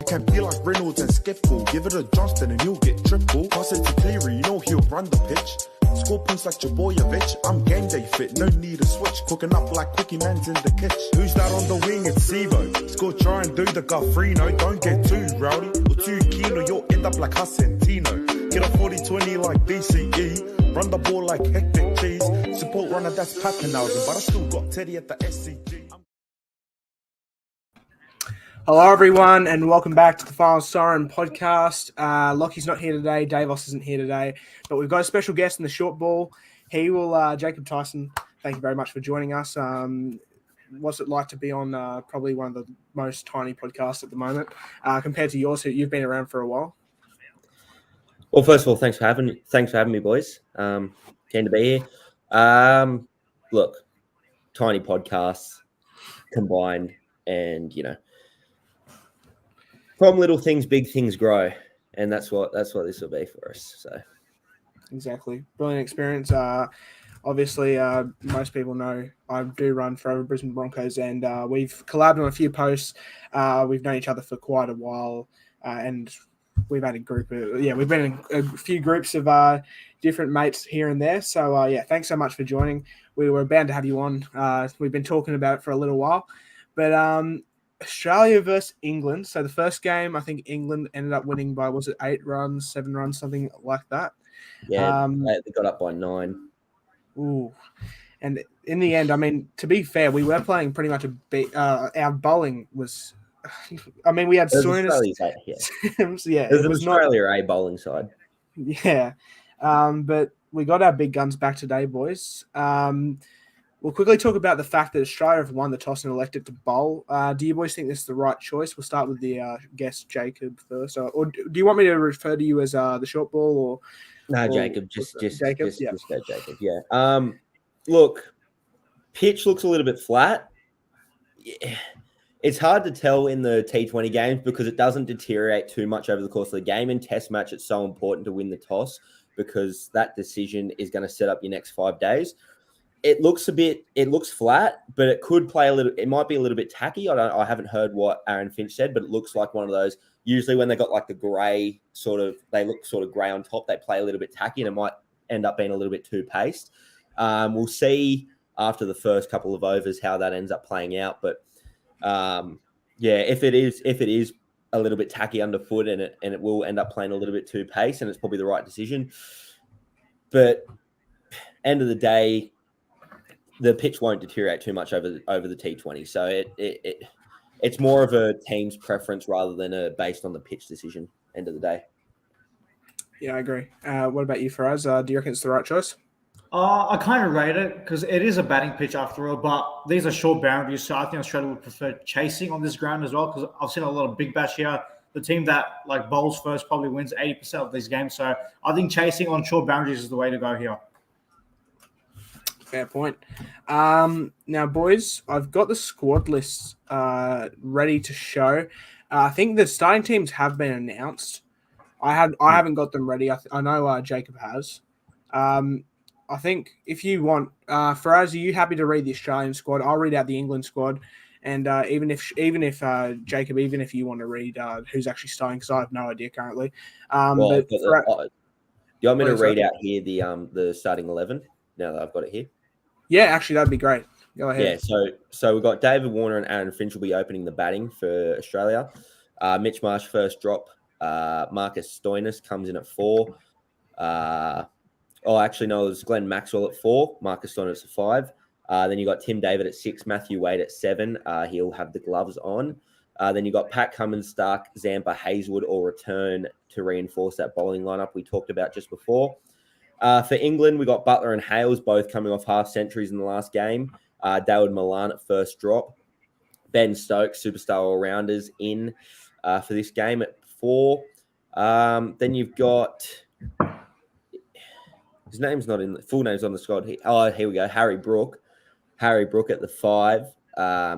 Can be like Reynolds and Skiffle. Give it a Johnston and he'll get triple. Pass it to Cleary, you know he'll run the pitch. Score points like Jabojevic. I'm game day fit, no need a switch. Cooking up like Quickie Man's in the kitchen. Who's that on the wing? It's Sivo. Score, try and do the Guffrino. Don't get too rowdy or too keen or you'll end up like Hassan Tino. Get a 40-20 like BCE. Run the ball like hectic cheese. Support runner, that's Pappenhausen. But I still got Teddy at the SCG. Hello, everyone, and welcome back to the Final Siren podcast. Lockie's not here today. Davos isn't here today, but we've got a special guest in the short ball. He will, Jacob Tyson, thank you very much for joining us. What's it like to be on probably one of the most tiny podcasts at the moment compared to yours? You've been around for a while. Well, first of all, thanks for having me, boys. Keen to be here. Look, tiny podcasts combined, and from little things, big things grow, and that's what this will be for us. So, exactly, brilliant experience. Obviously, most people know I do run Forever Brisbane Broncos, and we've collabed on a few posts. We've known each other for quite a while, and we've had a group. We've been in a few groups of different mates here and there. So, thanks so much for joining. We were bound to have you on. We've been talking about it for a little while, but Australia versus England. So the first game, I think England ended up winning by, was it 8 runs, 7 runs, something like that? Yeah, they got up by 9. Ooh. And in the end, I mean, to be fair, we were playing pretty much our bowling was, I mean, we had Soreness. Yeah, it was Australia A bowling side. Yeah. But we got our big guns back today, boys. We'll quickly talk about the fact that Australia have won the toss and elected to bowl. Do you boys think this is the right choice? We'll start with the guest, Jacob, first. Or do you want me to refer to you as the short ball? Or no, Jacob. Just Jacob. Just go, Jacob. Yeah. Look, pitch looks a little bit flat. Yeah. It's hard to tell in the T20 games because it doesn't deteriorate too much over the course of the game. In Test match, it's so important to win the toss because that decision is going to set up your next 5 days. It looks flat, but it could play it might be a little bit tacky. I haven't heard what Aaron Finch said, but it looks like one of those, usually when they got like the grey they look sort of grey on top, they play a little bit tacky and it might end up being a little bit too paced. We'll see after the first couple of overs how that ends up playing out. But if it is a little bit tacky underfoot and it will end up playing a little bit too paced, and it's probably the right decision. But end of the day, the pitch won't deteriorate too much over the T20. So it's more of a team's preference rather than based on the pitch decision, end of the day. Yeah, I agree. What about you, Faraz? Do you reckon it's the right choice? I kind of rate it because it is a batting pitch after all, but these are short boundaries, so I think Australia would prefer chasing on this ground as well because I've seen a lot of big bash here. The team that bowls first probably wins 80% of these games. So I think chasing on short boundaries is the way to go here. Fair point. Now, boys, I've got the squad list ready to show. I think the starting teams have been announced. I haven't got them ready. I know Jacob has. I think if you want, Faraz, are you happy to read the Australian squad? I'll read out the England squad, and even if Jacob, even if you want to read who's actually starting, because I have no idea currently. Do you want me to read out here the starting 11? Now that I've got it here. Yeah, actually, that'd be great. Go ahead. Yeah, so we've got David Warner and Aaron Finch will be opening the batting for Australia. Mitch Marsh first drop. Marcus Stoinis comes in at 4. It was Glenn Maxwell at 4. Marcus Stoinis at 5. Then you got Tim David at 6. Matthew Wade at 7. He'll have the gloves on. Then you got Pat Cummins, Stark, Zampa, Hazelwood all return to reinforce that bowling lineup we talked about just before. For England, we got Butler and Hales both coming off half centuries in the last game. David Milan at first drop. Ben Stokes, superstar all-rounders, in for this game at 4. Then you've got his name's not in the full name's on the squad. Here we go. Harry Brook at the 5.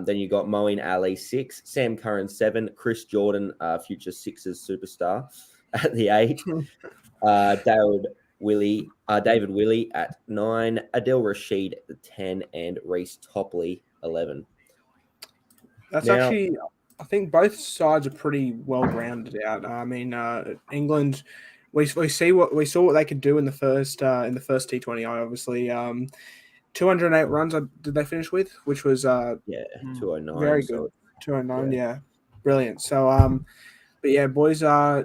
Then you got Moeen Ali 6, Sam Curran 7, Chris Jordan, future Sixers superstar, at the 8. David Willey at 9, Adil Rashid at the 10, and Reece Topley 11. That's actually I think both sides are pretty well rounded out. I mean, England, we saw what they could do in the first T20I. Obviously, 208 runs. Did they finish with, which was Yeah, 209. very good. So 209, yeah, brilliant. So, but yeah, boys, give us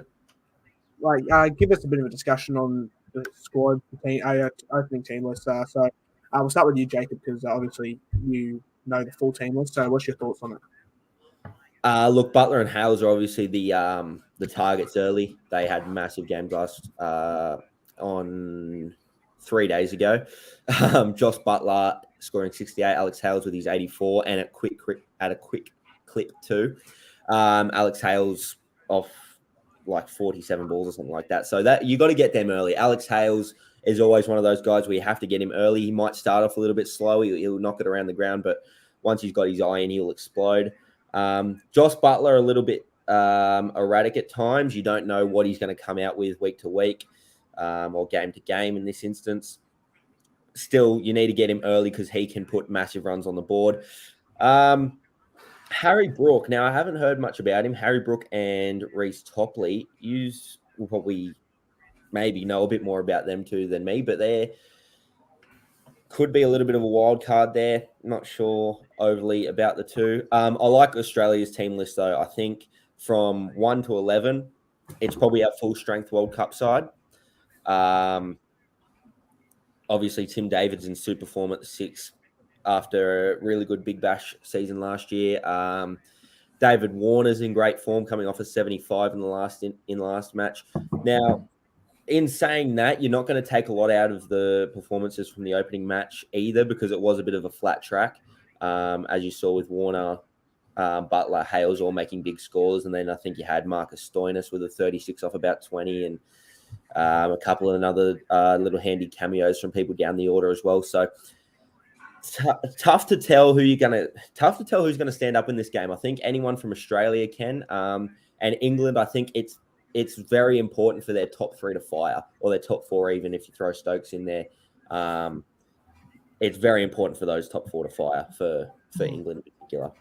a bit of a discussion on the squad, opening team list. So, we'll start with you, Jacob, because obviously you know the full team list. So, what's your thoughts on it? look, Butler and Hales are obviously the targets early. They had massive games on 3 days ago. Josh Butler scoring 68, Alex Hales with his 84, and at a quick clip too. Alex Hales off like 47 balls or something like that. So that you got to get them early. Alex Hales is always one of those guys where you have to get him early. He might start off a little bit slow. He'll knock it around the ground, but once he's got his eye in, he'll explode. Josh Butler, a little bit erratic at times. You don't know what he's going to come out with week to week or game to game in this instance. Still, you need to get him early because he can put massive runs on the board. Harry Brook. Now, I haven't heard much about him. Harry Brook and Reece Topley. You will probably maybe know a bit more about them too than me, but they could be a little bit of a wild card there. Not sure overly about the two. I like Australia's team list, though. I think from 1 to 11, it's probably our full-strength World Cup side. Obviously, Tim David's in super form at the 6 after a really good Big Bash season last year. David Warner's in great form, coming off a 75 in the last match. Now, in saying that, you're not going to take a lot out of the performances from the opening match either, because it was a bit of a flat track, as you saw with Warner, Butler, Hales all making big scores. And then I think you had Marcus Stoinis with a 36 off about 20 and a couple of other little handy cameos from people down the order as well. So tough to tell who's going to stand up in this game. I think anyone from Australia can, and England. I think it's very important for their top 3 to fire, or their top 4, even if you throw Stokes in there. It's very important for those top 4 to fire for England in particular.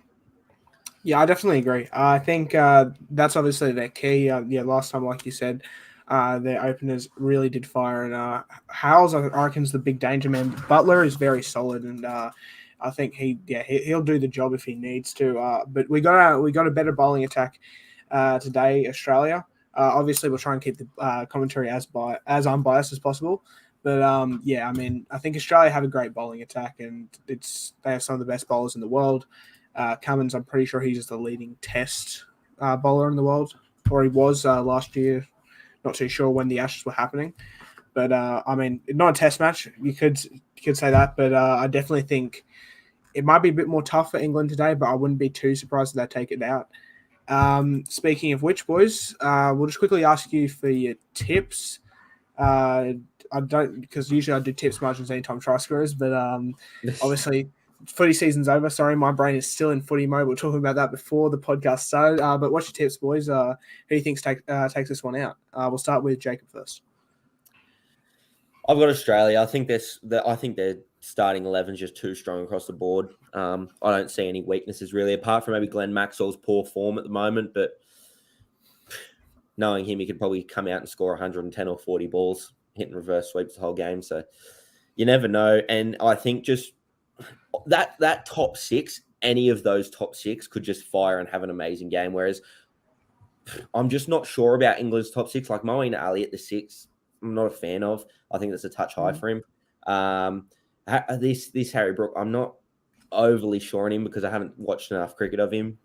Yeah, I definitely agree. I think that's obviously their key. Last time, like you said, their openers really did fire, and Hales, I reckon, is the big danger man. Butler is very solid, and I think he'll do the job if he needs to. But we got a better bowling attack today, Australia. Obviously, we'll try and keep the commentary as unbiased as possible. But I mean, I think Australia have a great bowling attack, and they have some of the best bowlers in the world. Cummins, I'm pretty sure he's the leading Test bowler in the world, or he was last year. Not too sure when the Ashes were happening, but I mean, not a Test match. You could say that, but I definitely think it might be a bit more tough for England today. But I wouldn't be too surprised if they take it out. Speaking of which, boys, we'll just quickly ask you for your tips. I don't, because usually I do tips margins anytime try scorers, but obviously footy season's over. Sorry, my brain is still in footy mode. We were talking about that before the podcast started. But what's your tips, boys? Who do you think takes this one out? We'll start with Jacob first. I've got Australia. I think their starting 11 is just too strong across the board. I don't see any weaknesses really, apart from maybe Glenn Maxwell's poor form at the moment. But knowing him, he could probably come out and score 110 or 40 balls, hitting reverse sweeps the whole game. So you never know. And I think just that top 6, any of those top 6 could just fire and have an amazing game. Whereas I'm just not sure about England's top 6. Like Moeen Ali at the 6, I'm not a fan of. I think that's a touch high for him. This Harry Brook, I'm not overly sure on him because I haven't watched enough cricket of him.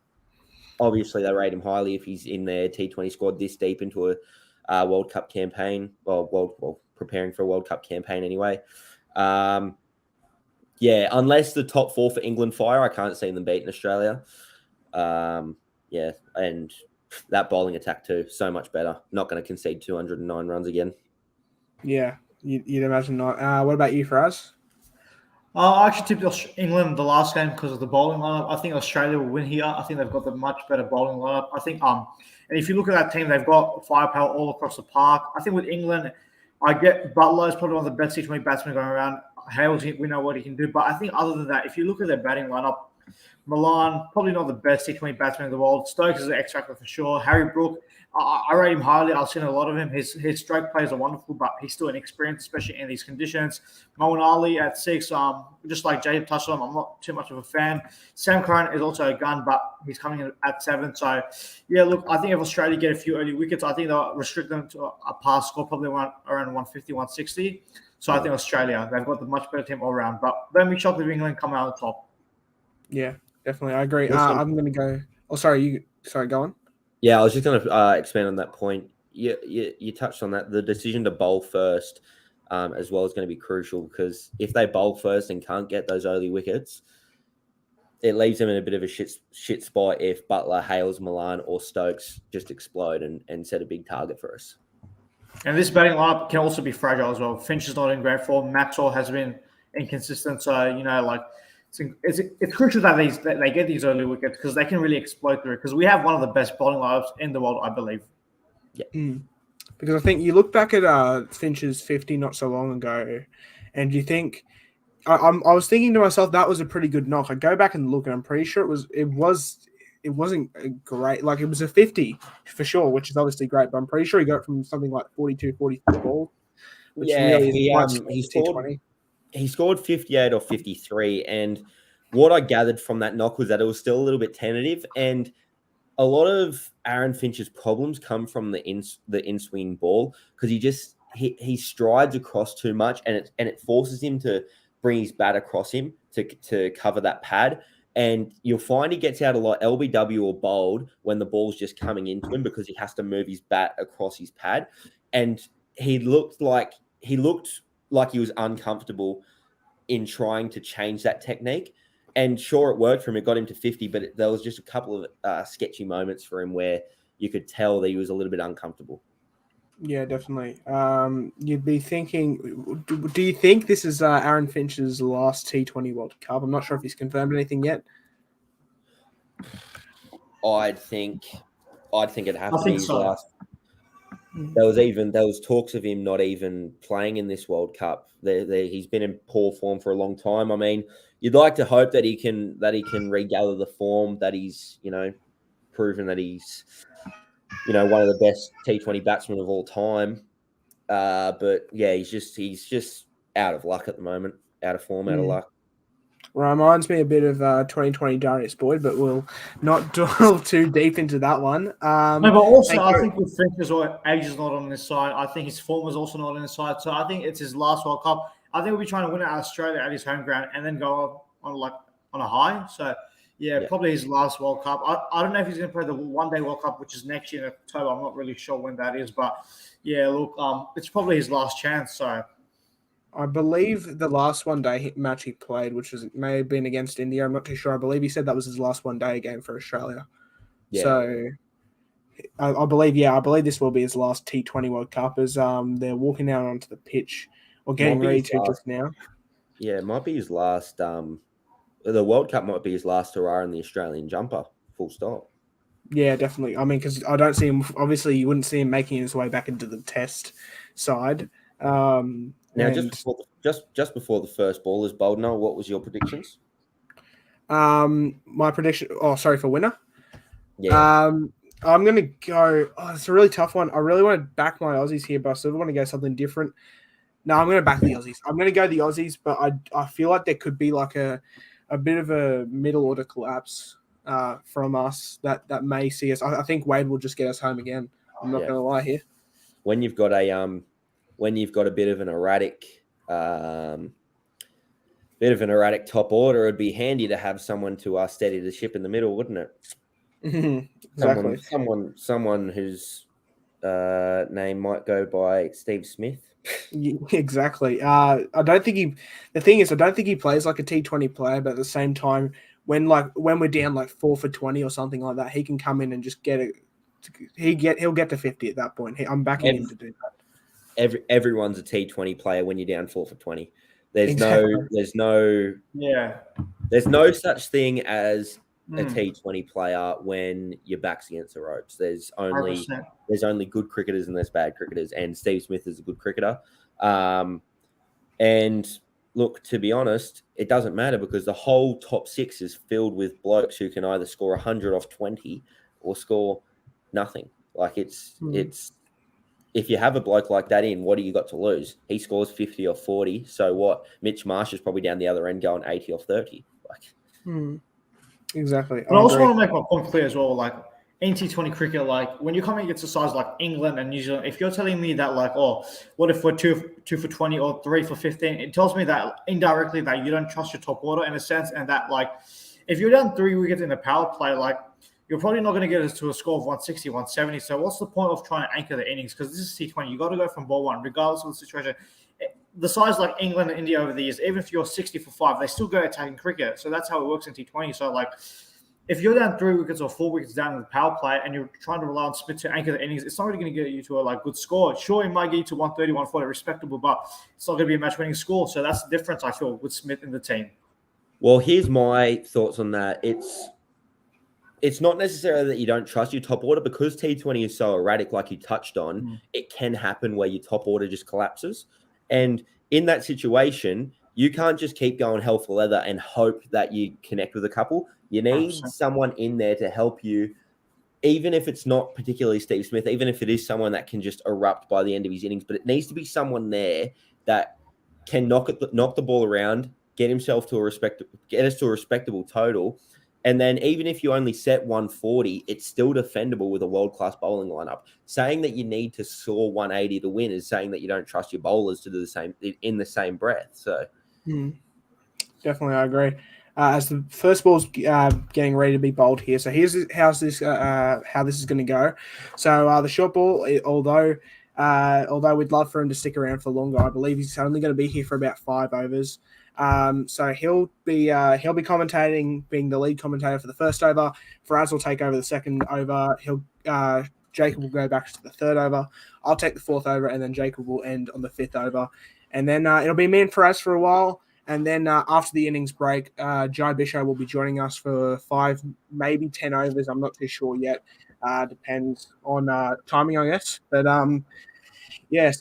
Obviously, they rate him highly if he's in their T20 squad this deep into a World Cup campaign, well, preparing for a World Cup campaign anyway. Unless the top 4 for England fire, I can't see them beating Australia. And that bowling attack too, so much better. Not going to concede 209 runs again. Yeah, you'd imagine not. What about you, Faraz? I actually tipped England the last game because of the bowling lineup. I think Australia will win here. I think they've got the much better bowling lineup. I think and if you look at that team, they've got firepower all across the park. I think with England, I get Butler is probably one of the best T20 batsmen going around. Hales, we know what he can do. But I think other than that, if you look at their batting lineup, Milan, probably not the best T20 batsman in the world. Stokes is an X factor for sure. Harry Brook, I rate him highly. I've seen a lot of him. His stroke plays are wonderful, but he's still inexperienced, especially in these conditions. Moeen Ali at 6, just like Jacob touched on, I'm not too much of a fan. Sam Curran is also a gun, but he's coming in at 7. So, yeah, look, I think if Australia get a few early wickets, I think they'll restrict them to a pass score, probably around 150, 160. So I think Australia, they've got the much better team all around. But don't be shocked if England come out on top. Yeah, definitely. I agree. I'm going to go. Oh, sorry. Go on. Yeah, I was just going to expand on that point. You touched on that. The decision to bowl first as well is going to be crucial, because if they bowl first and can't get those early wickets, it leaves them in a bit of a shit spot if Buttler, Hales, Milan, or Stokes just explode and set a big target for us. And this batting lineup can also be fragile as well. Finch is not in great form. Maxwell has been inconsistent. So, it's crucial that they get these early wickets, because they can really exploit through it. Because we have one of the best bowling lineups in the world, I believe. Yeah. Because I think you look back at Finch's 50 not so long ago, and you think I was thinking to myself that was a pretty good knock. I go back and look, and I'm pretty sure it wasn't great. Like, it was a 50 for sure, which is obviously great, but I'm pretty sure he got it from something like 42, 43 balls. Which really he scored 58 or 53, and what I gathered from that knock was that it was still a little bit tentative, and a lot of Aaron Finch's problems come from the in-swing ball, because he strides across too much, and it forces him to bring his bat across him to cover that pad. And you'll find he gets out a lot LBW or bowled when the ball's just coming into him, because he has to move his bat across his pad. And he looked like he was uncomfortable in trying to change that technique. And sure, it worked for him. It got him to 50, but there was just a couple of sketchy moments for him where you could tell that he was a little bit uncomfortable. Yeah, definitely. You'd be thinking, do you think this is Aaron Finch's last T20 World Cup? I'm not sure if he's confirmed anything yet. I'd think it'd have to be his so. last. There was talks of him not even playing in this World Cup. He's been in poor form for a long time. I mean, you'd like to hope that he can regather the form, that he's proven that he's one of the best T20 batsmen of all time. But yeah, he's just out of luck at the moment, out of form, out of luck. Reminds me a bit of 2020 Darius Boyd, but we'll not delve too deep into that one. But also, I think with Finch as well, age is not on his side. I think his form is also not on his side. So I think it's his last World Cup. I think we'll be trying to win it at Australia at his home ground and then go on a high. So yeah, probably his last World Cup. I don't know if he's going to play the one-day World Cup, which is next year in October. I'm not really sure when that is, but yeah, look, it's probably his last chance. So I believe the last one-day match he played, which may have been against India, I'm not too sure. I believe he said that was his last one-day game for Australia. Yeah. So I believe this will be his last T20 World Cup, as they're walking out onto the pitch or getting ready to just now. Yeah, it might be his last. The World Cup might be his last hurrah in the Australian jumper. Full stop. Yeah, definitely. I mean, because I don't see him. Obviously, you wouldn't see him making his way back into the Test side. Now, just before the first ball is bowled, Noel, what was your predictions? My prediction. Oh, sorry, for winner. Yeah. I'm gonna go. Oh, it's a really tough one. I really want to back my Aussies here, but I still want to go something different. No, I'm gonna back the Aussies. I'm gonna go the Aussies, but I feel like there could be like a bit of a middle order collapse from us that may see us. I think Wade will just get us home again. I'm not gonna lie here. When you've got a bit of an erratic top order, it'd be handy to have someone to steady the ship in the middle, wouldn't it? Exactly. Someone whose name might go by Steve Smith. Exactly. I don't think he plays like a T20 player, but at the same time, when we're down like 4 for 20 or something like that, he can come in and just get it. He'll get to 50 at that point. I'm backing him to do that. Everyone's a T20 player when you're down 4 for 20. There's no such thing as a T20 player when your back's against the ropes. There's only good cricketers and there's bad cricketers, and Steve Smith is a good cricketer. And look, to be honest, it doesn't matter because the whole top 6 is filled with blokes who can either score 100 off 20 or score nothing. Like it's if you have a bloke like that in, what do you got to lose? He scores 50 or 40. So what? Mitch Marsh is probably down the other end going 80 or 30. Like, exactly. But I also want to make my point clear as well. Like in T20 cricket, like when you're coming against a sides like England and New Zealand, if you're telling me that like, oh, what if we're two for 20 or 3 for 15? It tells me that indirectly that you don't trust your top order in a sense, and that like if you're down 3 wickets in the power play, like you're probably not going to get us to a score of 160, 170. So what's the point of trying to anchor the innings? Because this is T20. You got to go from ball one, regardless of the situation. The sides like England and India over the years, even if you're 60 for 5, they still go attacking cricket. So that's how it works in T20. So like if you're down 3 wickets or 4 wickets down in the power play and you're trying to rely on Smith to anchor the innings, it's not really going to get you to a like good score. Sure, it might get you to 130, 140, respectable, but it's not going to be a match-winning score. So that's the difference, I feel, with Smith in the team. well, here's my thoughts on that. It's not necessarily that you don't trust your top order because T20 is so erratic, like you touched on. It can happen where your top order just collapses. And in that situation, you can't just keep going hell for leather and hope that you connect with a couple. You need 100%. someone in there to help you, even if it's not particularly Steve Smith, even if it is someone that can just erupt by the end of his innings. But it needs to be someone there that can knock the ball around, get us to a respectable total. And then even if you only set 140, it's still defendable with a world-class bowling lineup. Saying that you need to score 180 to win is saying that you don't trust your bowlers to do the same in the same breath. So definitely, I agree. As the first ball's getting ready to be bowled here, so here's how this is going to go. So the short ball, although we'd love for him to stick around for longer, I believe he's only going to be here for about 5 overs. So he'll be commentating, being the lead commentator for the first over. Faraz will take over the second over. Jacob will go back to the third over. I'll take the fourth over, and then Jacob will end on the 5th over. And then it'll be me and Faraz for a while. And then after the innings break, Jai Bisho will be joining us for 5, maybe 10 overs. I'm not too sure yet. Depends on timing, I guess. But so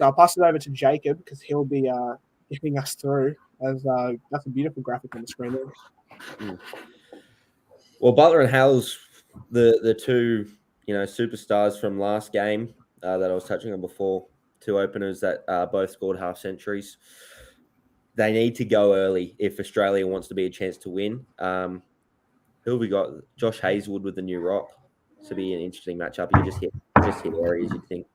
I'll pass it over to Jacob because he'll be getting us through. As that's a beautiful graphic on the screen there. Well, Butler and Hales, the two superstars from last game that I was touching on before, 2 openers that both scored half centuries. They need to go early if Australia wants to be a chance to win. Who have we got? Josh Hazelwood with the new rock. This will be an interesting matchup. You just hit areas you'd think.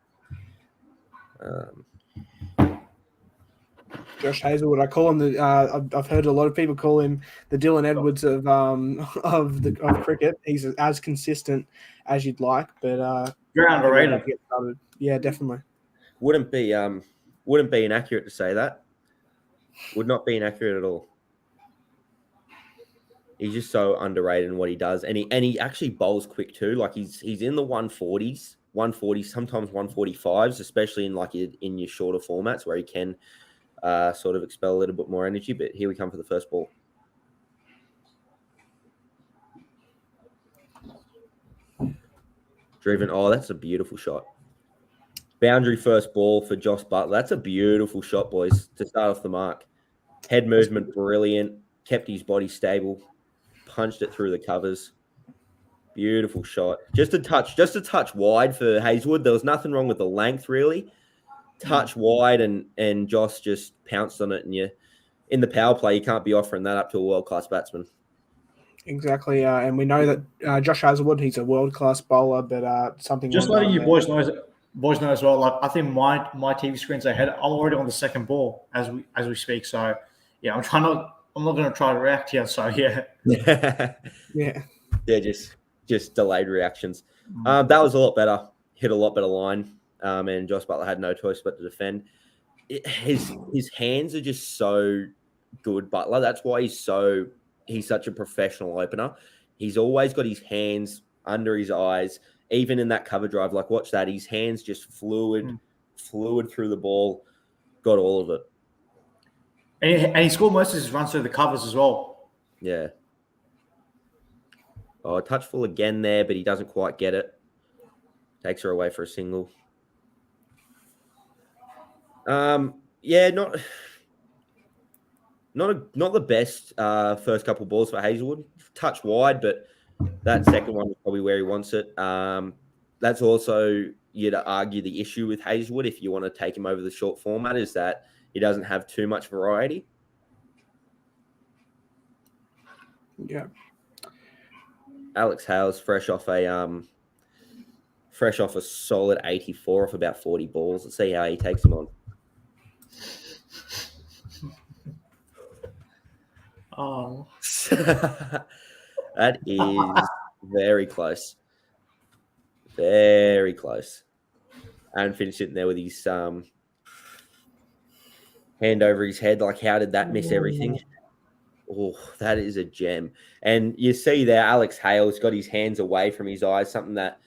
Josh Hazelwood, I call him I've heard a lot of people call him the Dylan Edwards of cricket. He's as consistent as you'd like, but You're underrated. Yeah, definitely. Wouldn't be inaccurate to say that. Would not be inaccurate at all. He's just so underrated in what he does, and he actually bowls quick too. Like he's in the 140s, sometimes 145s, especially in your shorter formats where he can sort of expel a little bit more energy. But here we come for the first ball. Driven. Oh, that's a beautiful shot. Boundary first ball for Josh Butler. That's a beautiful shot, boys, to start off the mark. Head movement, brilliant. Kept his body stable. Punched it through the covers. Beautiful shot. Just a touch wide for Hazelwood. There was nothing wrong with the length, really. Touch wide, and Josh just pounced on it. And in the power play, you can't be offering that up to a world-class batsman. Exactly, and we know that Josh Hazelwood, he's a world-class bowler, but something... Just letting you boys know as well, like I think my TV screen's ahead. I'm already on the second ball as we speak. So yeah, I'm not going to try to react here. So yeah. Yeah, just delayed reactions. That was a lot better. Hit a lot better line. And Josh Butler had no choice but to defend. His hands are just so good, Butler. That's why he's such a professional opener. He's always got his hands under his eyes. Even in that cover drive, like watch that, his hands just fluid through the ball, got all of it. And he scored most of his runs through the covers as well. Yeah. Oh, a touch full again there, but he doesn't quite get it. Takes her away for a single. not the best first couple balls for Hazelwood. Touch wide, but that second one is probably where he wants it. That's also, you'd argue, the issue with Hazelwood, if you want to take him over the short format, is that he doesn't have too much variety. Yeah. Alex Hales fresh off a solid 84 off about 40 balls. Let's see how he takes him on. Oh, That is very close. Very close. And finished sitting there with his hand over his head. Like, how did that miss everything? Oh, that is a gem. And you see there, Alex Hale's got his hands away from his eyes, something that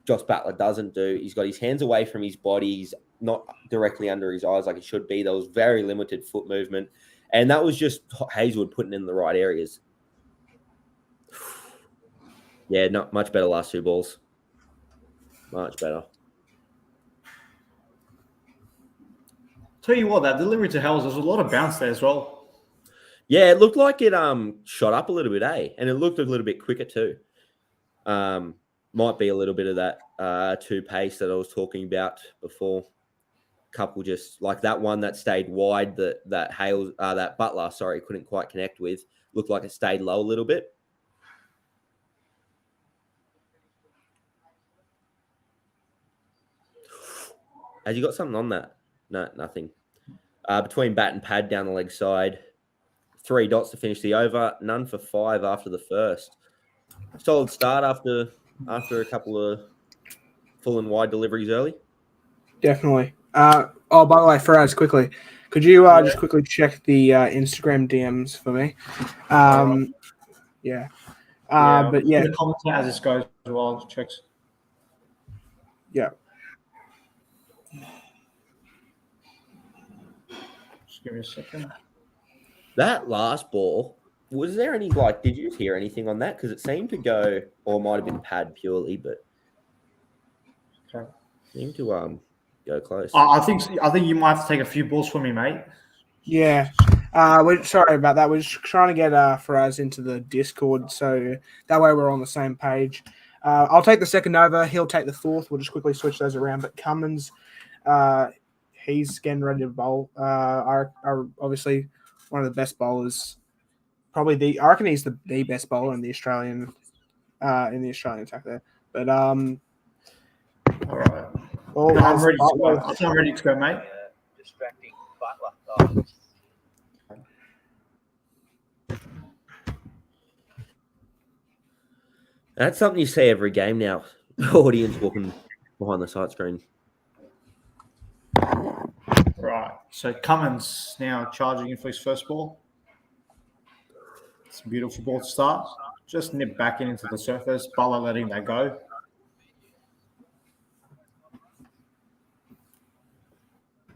Josh Butler doesn't do. He's got his hands away from his body. He's not directly under his eyes like it should be. There was very limited foot movement. And that was just Hazelwood putting in the right areas. Yeah, not much better last two balls. Much better. tell you what, that delivery to Hells, there's a lot of bounce there as well. Yeah, it looked like it shot up a little bit, and it looked a little bit quicker too. Might be a little bit of that two pace that I was talking about before. Couple just like that one that stayed wide that Butler couldn't quite connect with. Looked like it stayed low a little bit. Has you got something on that? No, nothing. Between bat and pad down the leg side. 3 dots to finish the over. None for 5 after the first. Solid start after a couple of full and wide deliveries early. Definitely. By the way, Faraz, quickly, could you just quickly check the Instagram DMs for me? Yeah. But yeah. The comments as this goes as well, checks. Yeah. Just give me a second. That last ball, was there any, did you hear anything on that? Because it seemed to go, or it might have been pad purely, but okay. Seemed to go close. I think you might have to take a few balls for me, mate. Yeah. We're sorry about that. We're just trying to get Faraz into the Discord, so that way we're on the same page. I'll take the second over. He'll take the fourth. We'll just quickly switch those around. But Cummins, he's getting ready to bowl. Are obviously one of the best bowlers. Probably I reckon he's the best bowler in the Australian attack there. But all right. Well, I'm ready to go. I'm ready to go, mate. Distracting Butler. That's something you see every game now. Audience walking behind the sight screen. Right. So Cummins now charging in for his first ball. It's a beautiful ball to start. Just nip back into the surface. Butler letting that go.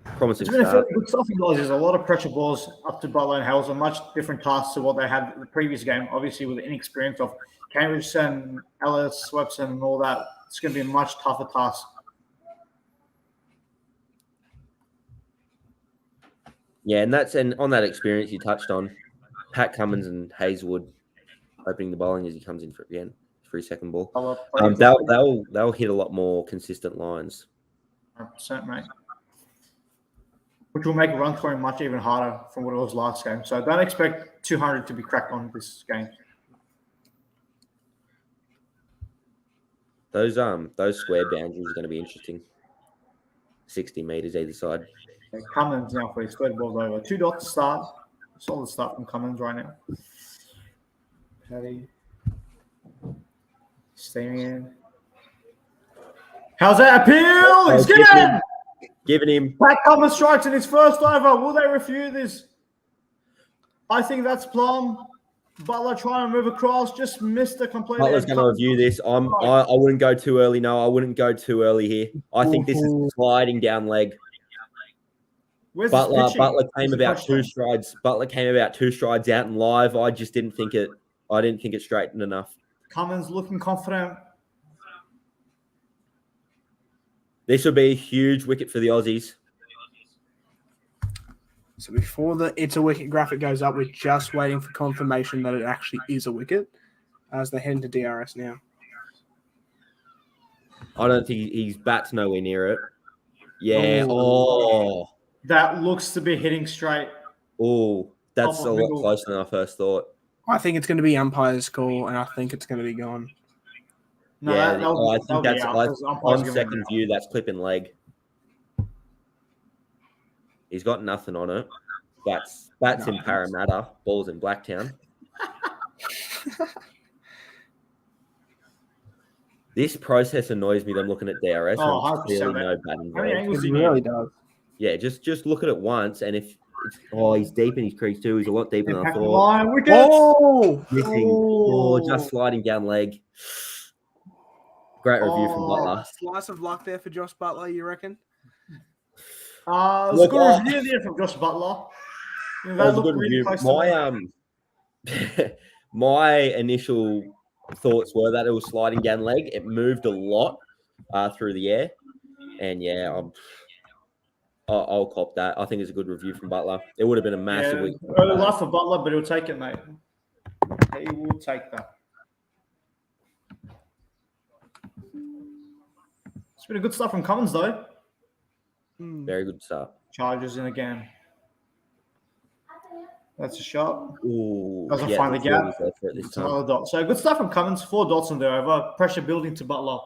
Promising It's been a start. good stuff, guys. There's a lot of pressure balls up to Butler and Hales, a much different task to what they had in the previous game. Obviously, with the inexperience of Cambridge and Ellis, Swepson, and all that, it's going to be a much tougher task. Yeah, and on that experience you touched on, Pat Cummins and Hazelwood opening the bowling as he comes in for his second ball. They'll hit a lot more consistent lines. 100%, mate. Which will make run scoring much even harder from what it was last game. So don't expect 200 to be cracked on this game. Those square boundaries are going to be interesting. 60 meters either side. Okay, Cummins now for his third ball over. 2 dots to start. Solid start from Cummins right now. Paddy. Staying in. How's that appeal? He's getting Giving him. Pat Cummins strikes in his first over. Will they refute this? I think that's plum. Butler trying to move across, just missed the complete. Butler's going to review this. I wouldn't go too early. No, I wouldn't go too early here. I think this is sliding down leg. Butler came about 2 strides. Butler came about 2 strides out and live. I just didn't think it. I didn't think it straightened enough. Cummins looking confident. This would be a huge wicket for the Aussies. So before the "it's a wicket" graphic goes up, we're just waiting for confirmation that it actually is a wicket as they head into DRS now. I don't think he's bat's nowhere near it. Yeah. Oh. That looks to be hitting straight. Oh, that's Top a of lot middle. closer than I first thought. I think it's going to be umpire's call, and I think it's going to be gone. No, Yeah, that'll I be think that's out, 'cause the umpire's on giving second him out. view. That's clipping leg. He's got nothing on it. Bats in Parramatta, balls in Blacktown. This process annoys me. Them looking at DRS. Oh, when 100%, clearly mate. no bat How many involved. angles It do you really need? does. Yeah, just look at it once, and if it's he's deep in his crease too. He's a lot deeper than I Impact the thought. line, wicket. Oh, Missing. Oh, just sliding down leg. Great review from Butler. Slice of luck there for Josh Butler, you reckon? There's a good review there from Josh Butler. That That was a looked good really review. close to My my initial thoughts were that it was sliding down leg. It moved a lot through the air, and yeah, I'll cop that. I think it's a good review from Butler. It would have been a massive week. Early life for Butler, but he'll take it, mate. He will take that. It's been a good stuff from Cummins, though. Very good start. Charges in again. That's a shot. Ooh, Doesn't find the the gap. field is there for it this It's time. another dot. So good stuff from Cummins. 4 dots on the over. Pressure building to Butler.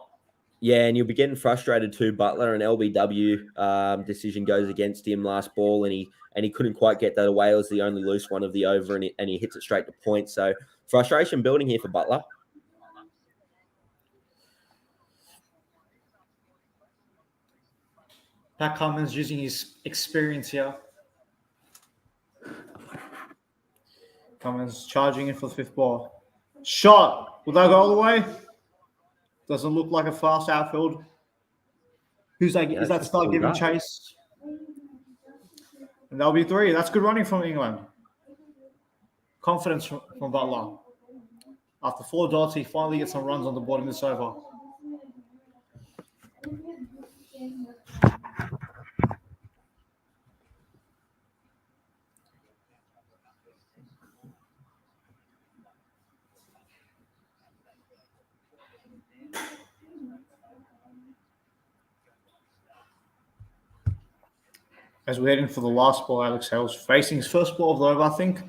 Yeah, and you'll be getting frustrated too. Butler and LBW decision goes against him last ball, and he couldn't quite get that away. It was the only loose one of the over, and he hits it straight to point. So frustration building here for Butler. Pat Cummins using his experience here. Cummins charging in for the 5th ball. Shot. Will that go all the way? Doesn't look like a fast outfield. Is that start giving chase? And that'll be 3. That's good running from England. Confidence from Butler. After 4 dots, he finally gets some runs on the board in this over. As we're heading for the last ball, Alex Hales facing his first ball of the over, I think.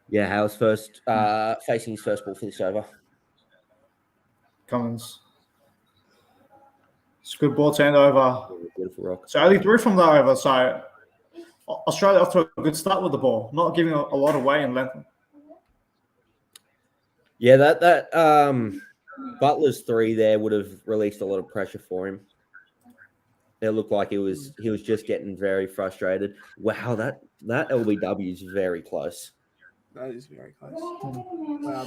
Yeah, Hale's facing his first ball for this over. Cummins. It's a good ball to end over. Beautiful rock. So only 3 from the over. So Australia off to a good start with the ball, not giving a lot away in length. Yeah, that Butler's 3 there would have released a lot of pressure for him. It looked like he was just getting very frustrated. Wow, that LBW is very close. That is very close.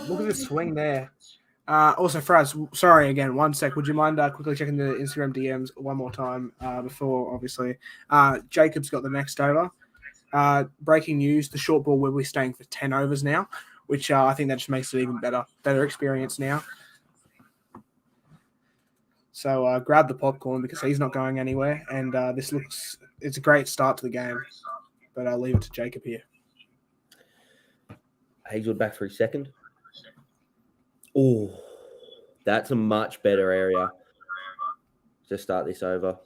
Look at the swing there. Also, Fraz, sorry again, 1 sec. Would you mind quickly checking the Instagram DMs one more time before, obviously? Jacob's got the next over. Breaking news, the short ball will be staying for 10 overs now, which I think that just makes it even better experience now. So grab the popcorn because he's not going anywhere. And it's a great start to the game. But I'll leave it to Jacob here. Hazelwood back for his second. Oh, that's a much better area to start this over.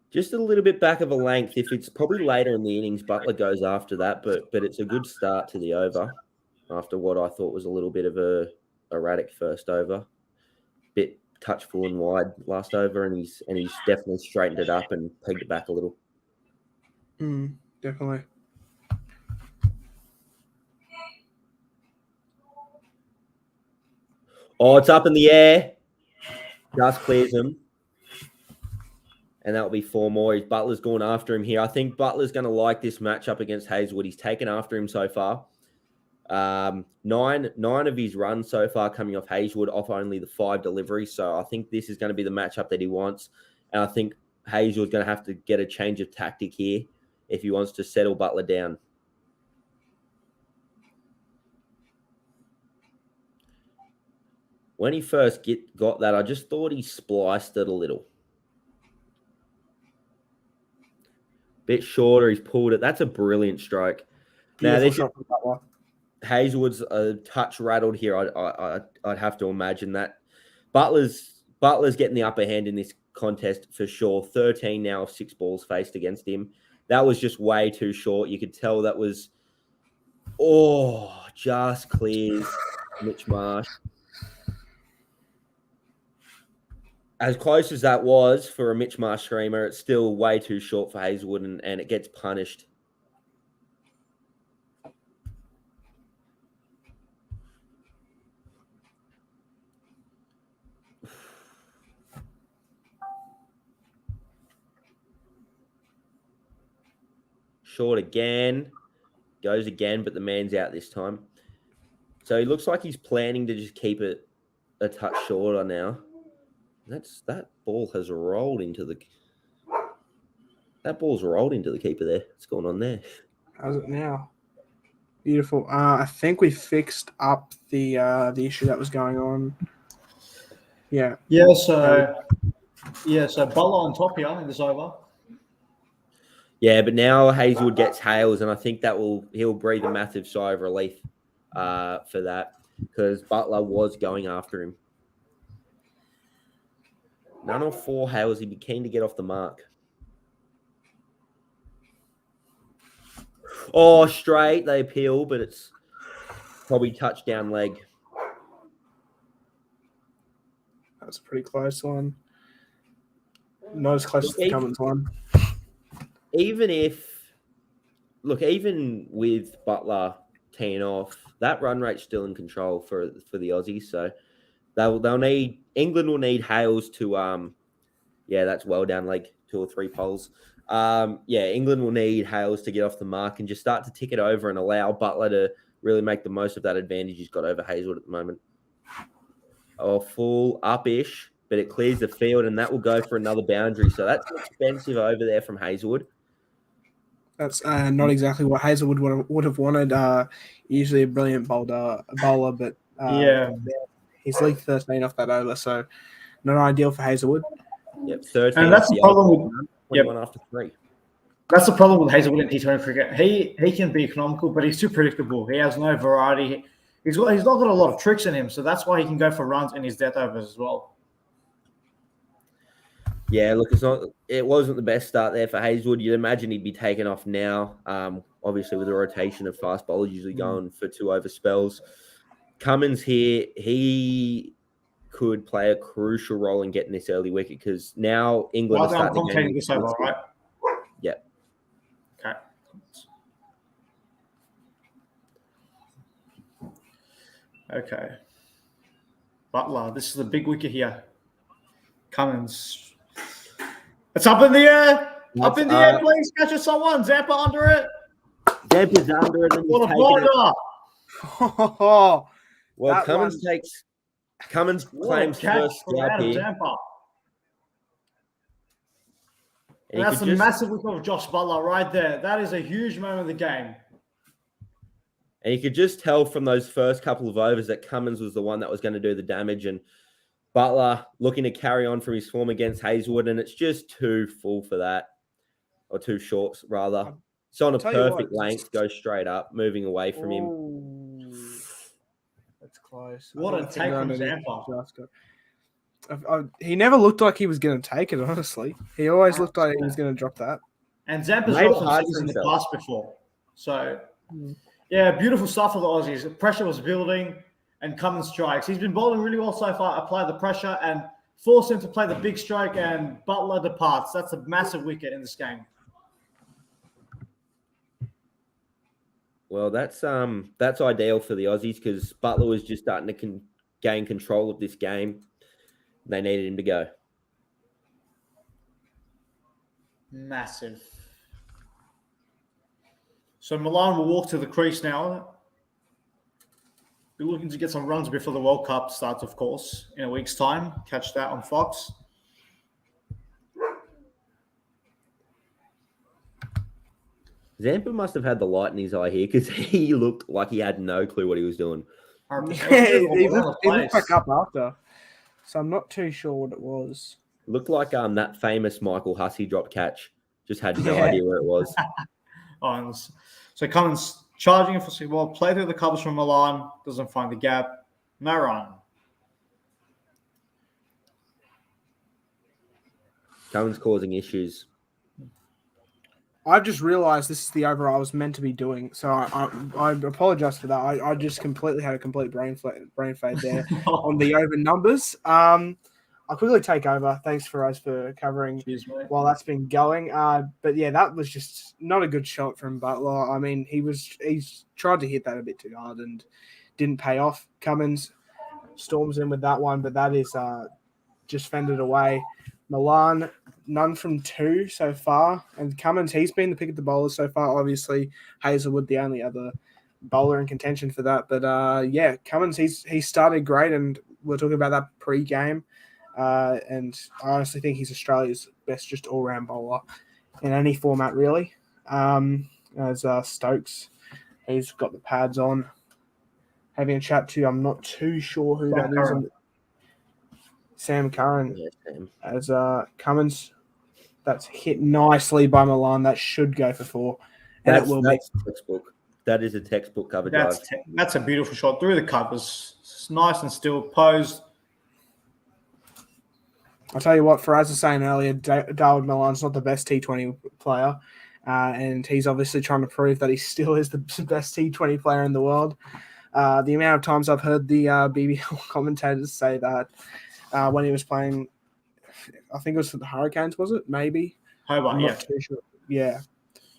Just a little bit back of a length. If it's probably later in the innings, Butler goes after that, but it's a good start to the over after what I thought was a little bit of a erratic first over. Bit touchful and wide last over, and he's definitely straightened it up and pegged it back a little. Definitely. Oh, it's up in the air. Just clears him. And that'll be 4 more. Butler's going after him here. I think Butler's going to like this matchup against Hazelwood. He's taken after him so far. 9 of his runs so far coming off Hazelwood, off only the 5 deliveries. So I think this is going to be the matchup that he wants. And I think Hazelwood's going to have to get a change of tactic here if he wants to settle Butler down. when he first got that, I just thought he spliced it a little. Bit shorter, he's pulled it. That's a brilliant stroke. Beautiful shot from Butler. Hazelwood's a touch rattled here. I'd have to imagine that. Butler's getting the upper hand in this contest for sure. 13 now of 6 balls faced against him. That was just way too short. You could tell that was, just clears Mitch Marsh. As close as that was for a Mitch Marsh screamer, it's still way too short for Hazelwood, and it gets punished. Short again. Goes again, but the man's out this time. So he looks like he's planning to just keep it a touch shorter now. That ball has rolled into the... That ball's rolled into the keeper there. What's going on there? How's it now? Beautiful. I think we fixed up the issue that was going on. Yeah. Yeah, so Butler on top here in this over. Yeah, but now Hazelwood gets Hales, and I think he'll breathe a massive sigh of relief for that, because Butler was going after him. None of 4 Hales. He'd be keen to get off the mark. Oh, straight. They appeal, but it's probably touchdown leg. That's a pretty close one. Not as close as the Cummins one. Even with Butler teeing off, that run rate's still in control for the Aussies. So England will need Hales to that's well down leg 2 or 3 poles. England will need Hales to get off the mark and just start to tick it over and allow Butler to really make the most of that advantage he's got over Hazelwood at the moment. Oh, full up-ish, but it clears the field, and that will go for another boundary. So that's expensive over there from Hazelwood. That's not exactly what Hazelwood would have wanted. Usually a brilliant bowler, but he's league 13 off that over, so not ideal for Hazelwood. Yep, 13. And that's the problem with 21 after 3. That's the problem with Hazelwood in T20 cricket. He can be economical, but he's too predictable. He has no variety. He's not got a lot of tricks in him, so that's why he can go for runs in his death overs as well. Yeah, look, it wasn't the best start there for Hazelwood. You'd imagine he'd be taken off now. Obviously, with the rotation of fast bowlers usually going for 2 over spells. Cummins here, he could play a crucial role in getting this early wicket, because now England are starting to gain this over, right? Yeah. Okay. Okay. Butler, this is the big wicket here. Cummins. It's up in the air. Up in the air, please. Catch it, someone. Zampa under it. Zampa's under it. And what a blinder. Well, Cummins claims first scalp here. Zampa. And that's a massive wicket of Josh Butler right there. That is a huge moment of the game. And you could just tell from those first couple of overs that Cummins was the one that was going to do the damage, and Butler looking to carry on from his form against Hazelwood, and it's just too full for that, or too short, rather. It's on a perfect length, goes straight up, moving away from him. That's close. What a take from Zampa. He never looked like he was going to take it, honestly. He always looked like he was going to drop that. And Zampa's got some sixes in the past before. So, yeah, beautiful stuff for the Aussies. The pressure was building, and Cummins strikes. He's been bowling really well so far. Apply the pressure and force him to play the big stroke, and Butler departs. That's a massive wicket in this game. Well, that's ideal for the Aussies, because Butler was just starting to gain control of this game. They needed him to go. Massive. So Milan will walk to the crease now. We're looking to get some runs before the World Cup starts, of course, in a week's time. Catch that on Fox. Zampa must have had the light in his eye here, because he looked like he had no clue what he was doing. 100%. Yeah, It was he all over looked, the he looked place. back up after. So I'm not too sure what it was. Looked like that famous Michael Hussey drop catch. Just had no Yeah. idea where it was. So Cummins charging for well, play through the covers from Milan, doesn't find the gap. No run. Cummins causing issues. I've just realised this is the over I was meant to be doing, so I apologise for that. I just completely had a complete brain fade there on the over numbers. I'll quickly take over. Thanks for covering Cheers, mate. while that's been going. But yeah, that was just not a good shot from Butler. I mean, he's tried to hit that a bit too hard and didn't pay off. Cummins storms in with that one, but that is just fended away. Milan, none from 2 so far. And Cummins, he's been the pick of the bowlers so far. Obviously, Hazelwood, the only other bowler in contention for that. But yeah, Cummins, he started great, and we're talking about that pre-game. And I honestly think he's Australia's best just all-round bowler in any format, really. As Stokes, he's got the pads on. Having a chat to, I'm not too sure who that is. Sam Curran. Yeah, Sam. As Cummins, that's hit nicely by Milan. That should go for 4. And That's it will be. textbook. That is a textbook cover drive. That's a beautiful shot through the covers. It's nice and still posed. I'll tell you what, Faraz was saying earlier, Dawood Milan's not the best T20 player. And he's obviously trying to prove that he still is the best T20 player in the world. The amount of times I've heard the BBL commentators say that when he was playing, I think it was for the Hurricanes, was it? Maybe. Hobart, I'm yeah. not too sure. Yeah.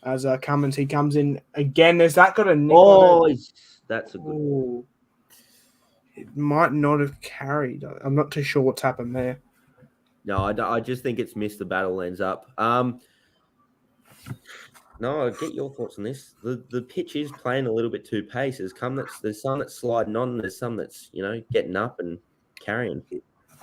As Cummins, he comes in again. Has that got a nick Oh, on it? that's a good. Ooh. It might not have carried. I'm not too sure what's happened there. No, I just think it's missed the battle ends up. No, I get your thoughts on this. The pitch is playing a little bit too pace. There's some that's sliding on, and there's some that's getting up and carrying.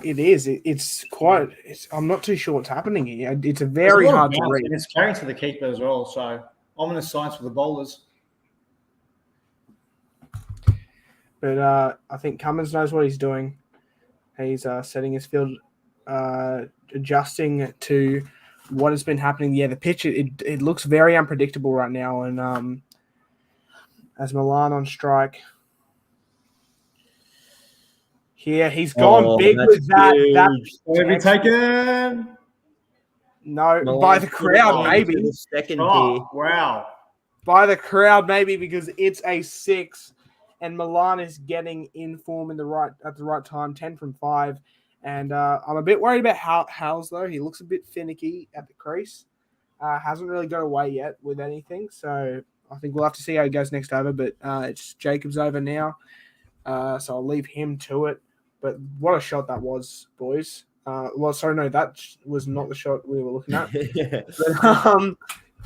It is. It's quite. I'm not too sure what's happening here. It's a very hard to read. And it's carrying to the keeper as well. So ominous signs for the bowlers. But I think Cummins knows what he's doing. He's setting his field, adjusting to what has been happening. Yeah, the pitch, it looks very unpredictable right now. And as Milan on strike. Here, he's gone big with that. Will be taken. No, Milan by the crowd, maybe. The second Oh, here. wow. By the crowd, maybe, because it's a 6. And Milan is getting in form at the right time, 10 from 5. And I'm a bit worried about Howes, though. He looks a bit finicky at the crease. Hasn't really got away yet with anything. So I think we'll have to see how he goes next over. But it's Jacobs over now. So I'll leave him to it. But what a shot that was, boys. That was not the shot we were looking at.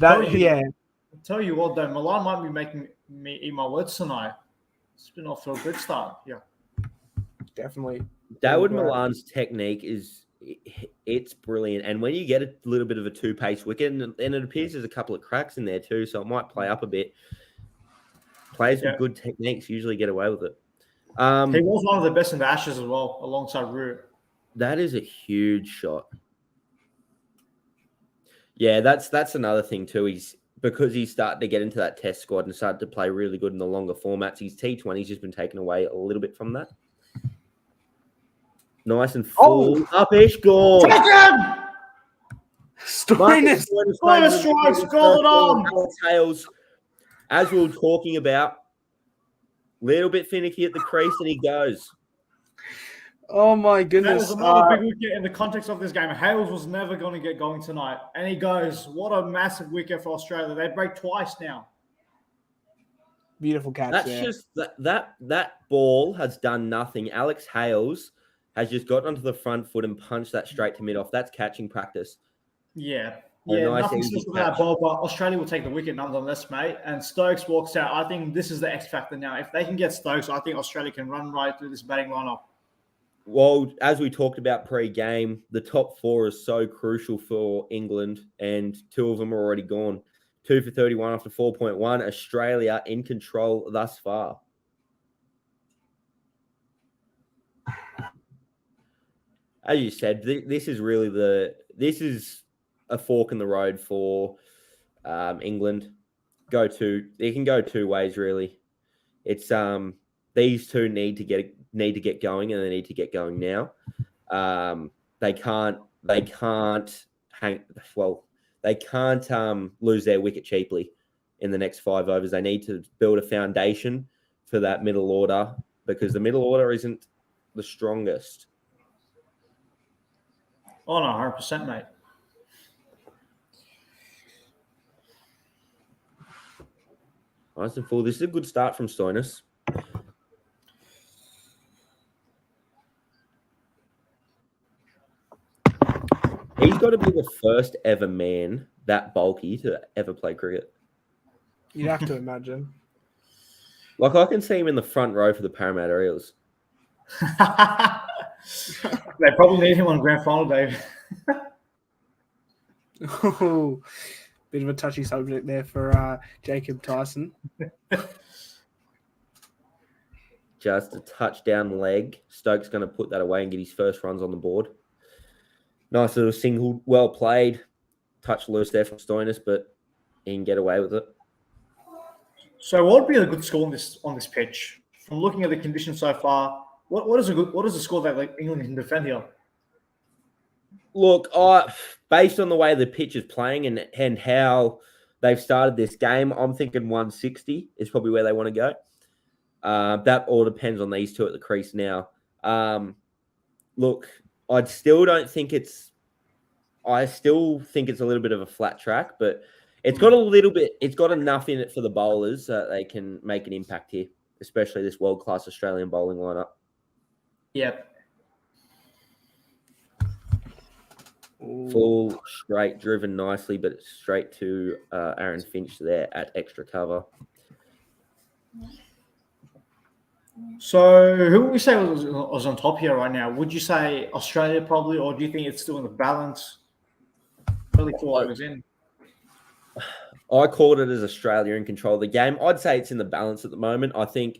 But, yeah. I'll tell you what, though, Milan might be making me eat my words tonight. It's been off to a good start. Yeah. Definitely. Dawood Milan's technique it's brilliant. And when you get a little bit of a two-pace wicket, and it appears there's a couple of cracks in there too, so it might play up a bit. Players with good techniques usually get away with it. He was one of the best in the Ashes as well, alongside Root. That is a huge shot. Yeah, that's another thing too. Because he's starting to get into that test squad and started to play really good in the longer formats. His T20's just been taken away a little bit from that. Nice and full. Up-ish, gone. Take Stoinis. strikes, golden arm. Tails, as we were talking about, little bit finicky at the crease, and he goes. Oh my That goodness! was another big wicket in the context of this game. Hales was never going to get going tonight, and he goes. What a massive wicket for Australia! They break twice now. Beautiful catch. That's there. just that ball has done nothing. Alex Hales has just got onto the front foot and punched that straight to mid-off. That's catching practice. Yeah. Nice, Nothing easy special about catch. that ball, but Australia will take the wicket nonetheless, mate. And Stokes walks out. I think this is the X factor now. If they can get Stokes, I think Australia can run right through this batting lineup. Well, as we talked about pre-game, the top 4 is so crucial for England, and 2 of them are already gone. 2 for 31 after 4.1. Australia in control thus far. as you said, this is a fork in the road for England. It can go two ways really. It's these two need to get going, and they need to get going now. They can't lose their wicket cheaply in the next 5 overs. They need to build a foundation for that middle order, because the middle order isn't the strongest. Oh, no, 100%, mate. Nice and full. This is a good start from Stoinis. He's got to be the first ever man that bulky to ever play cricket. You'd have to imagine. Like, I can see him in the front row for the Parramatta Eels. They probably need him on grand final day. Oh, bit of a touchy subject there for Jacob Tyson. Just a touchdown leg. Stokes going to put that away and get his first runs on the board. Nice little single, well played. Touch loose there from Stoinis, but he can get away with it. So, what would be a good score on this pitch? From looking at the conditions so far, what is a score that like England can defend here? Look, based on the way the pitch is playing and how they've started this game, I'm thinking 160 is probably where they want to go. That all depends on these two at the crease now. Look, I still think it's a little bit of a flat track, but it's got enough in it for the bowlers that they can make an impact here, especially this world-class Australian bowling lineup. Yep. Full, straight, driven nicely, but straight to Aaron Finch there at extra cover. So, who would we say was on top here right now? Would you say Australia probably, or do you think it's still in the balance? Really thought it was in. I called it as Australia in control of the game. I'd say it's in the balance at the moment. I think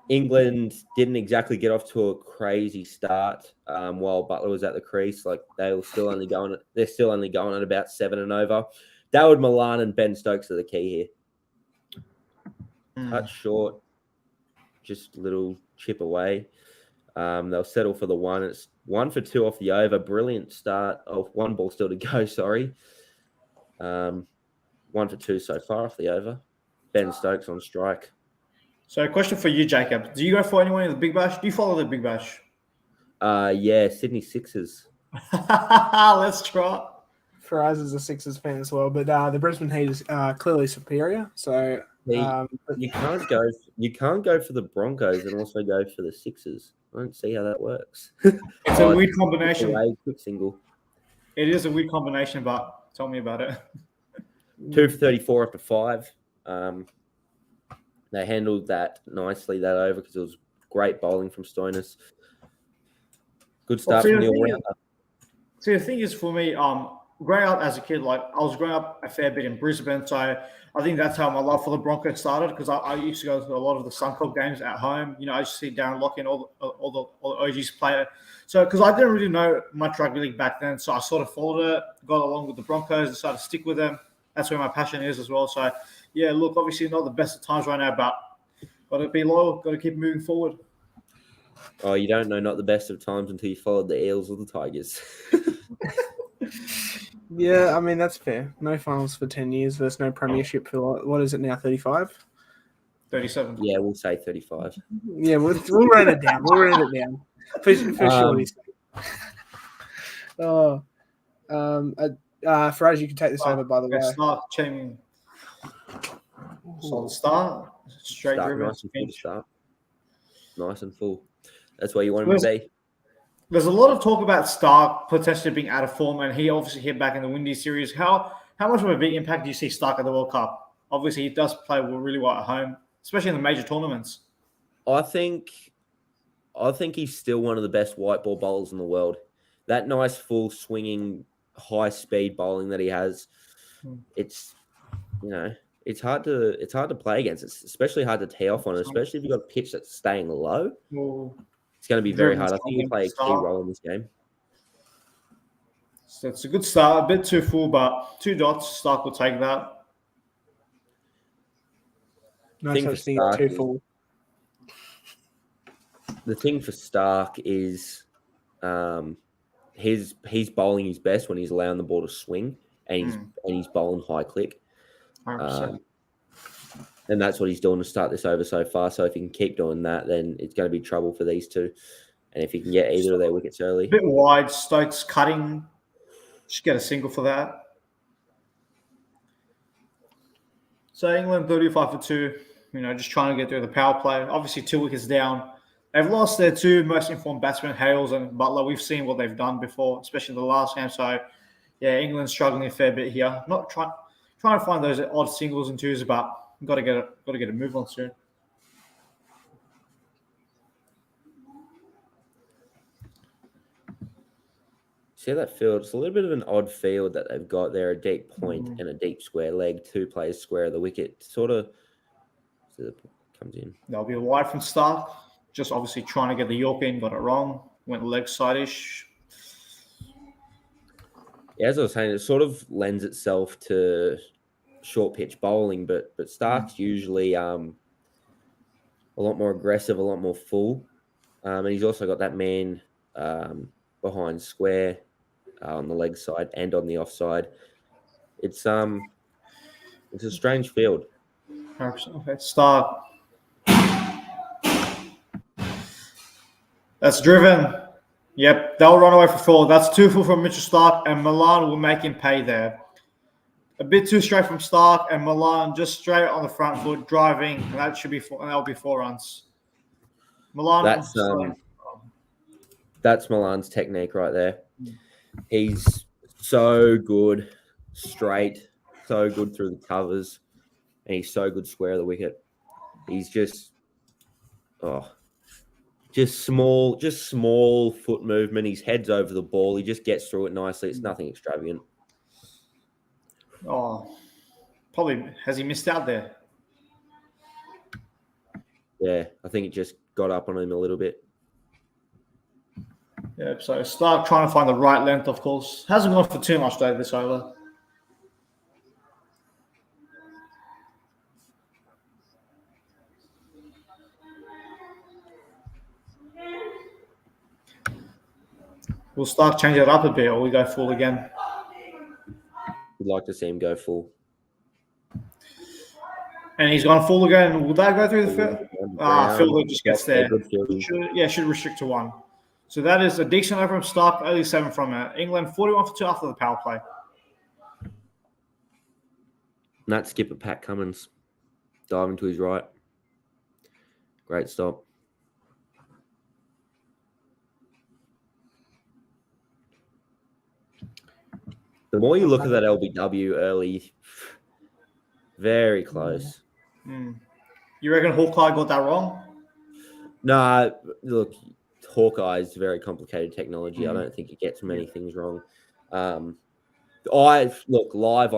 England didn't exactly get off to a crazy start while Butler was at the crease. Like, they're still only going at about 7 and over. Dawid Malan and Ben Stokes are the key here. Touch short, just a little chip away. They'll settle for the one. It's 1 for 2 off the over. Brilliant start. Oh, 1 ball still to go. Sorry. 1 for 2 so far off the over. Ben Stokes on strike. So, a question for you, Jacob. Do you go for anyone in the Big Bash? Do you follow the Big Bash? Yeah, Sydney Sixers. Let's try. For us as a Sixers fan as well, but the Brisbane Heat is clearly superior. So you can't go for the Broncos and also go for the Sixers. I don't see how that works. It's a weird combination. Quick single. It is a weird combination, but tell me about it. 2 for 34 after 5. They handled that nicely, that over, because it was great bowling from Stoinis. Good start from Neil Rounder. See, the thing is, for me, growing up as a kid, like I was growing up a fair bit in Brisbane, so I think that's how my love for the Broncos started, because I used to go to a lot of the Suncorp games at home. You know, I used to see Darren Lockyer and all the OGs play. So, because I didn't really know much rugby league back then, so I sort of followed it, got along with the Broncos, decided to stick with them. That's where my passion is as well. So, yeah, look, obviously not the best of times right now, but got to be loyal, got to keep moving forward. Oh, you don't know not the best of times until you followed the Eels or the Tigers. Yeah, I mean, that's fair. No finals for 10 years. There's no premiership for, what is it now, 35? 37. Yeah, we'll say 35. Yeah, we'll run it down. We'll run it down. For sure. Faraz, you can take this over, by the way. Start changing. So start. Straight driven. Nice and full start. Nice and full. That's where you want him to be. There's a lot of talk about Stark potentially being out of form, and he obviously hit back in the Windies series. How much of a big impact do you see Stark at the World Cup? Obviously, he does play really well at home, especially in the major tournaments. I think he's still one of the best white ball bowlers in the world. That nice, full, swinging, high-speed bowling that he has, it's hard to play against. It's especially hard to tee off on, especially if you've got a pitch that's staying low. It's going to be very hard. I think he'll play a key role in this game. So it's a good start. A bit too full, but 2 dots. Stark will take that. No Thing for such thing as Stark too is- full. The thing for Stark is he's bowling his best when he's allowing the ball to swing and he's bowling high click. 100%. And that's what he's doing to start this over so far. So if he can keep doing that, then it's going to be trouble for these two. And if he can get either of their wickets A early, bit wide. Stokes cutting. Should get a single for that. So England 35 for 2. Just trying to get through the power play. Obviously, 2 wickets down. They've lost their 2 most informed batsmen, Hales and Butler. We've seen what they've done before, especially the last game. So, yeah, England's struggling a fair bit here. Not trying to find those odd singles and twos, but got to get a move on soon. see that field? It's a little bit of an odd field that they've got there, a deep point and a deep square leg, 2 players square of the wicket. Sort of comes in. They'll be wide from Stark. Just obviously trying to get the Yorker in, got it wrong. Went leg side-ish. Yeah, as I was saying, it sort of lends itself to short pitch bowling, but Stark's usually a lot more aggressive, a lot more full, and he's also got that man behind square on the leg side and on the offside. It's a strange field. Okay, Stark. That's driven. Yep, they'll run away for 4. That's 2 full from Mitchell Stark, and Milan will make him pay there. A bit too straight from Stark, and Milan just straight on the front foot, driving, and that'll be 4 runs. Milan. That's Milan's technique right there. He's so good straight, so good through the covers, and he's so good square of the wicket. He's just small foot movement. His head's over the ball. He just gets through it nicely. It's nothing extravagant. Probably has he missed out there? Yeah, I think it just got up on him a little bit. Yeah, so Stark trying to find the right length, of course. Hasn't gone for too much though this over. Will Stark change it up a bit, or we go full again? We'd like to see him go full. And he's gone full again. Will that go through the field? Fielder just gets there. Should restrict to 1. So that is a decent over from Stark, only 7 from England, 41 for 2 after the power play. That skipper Pat Cummins diving to his right. Great stop. The more you look at that LBW early, very close. You reckon Hawkeye got that wrong? Nah, look, Hawkeye is very complicated technology. I don't think it gets many things wrong. Live, I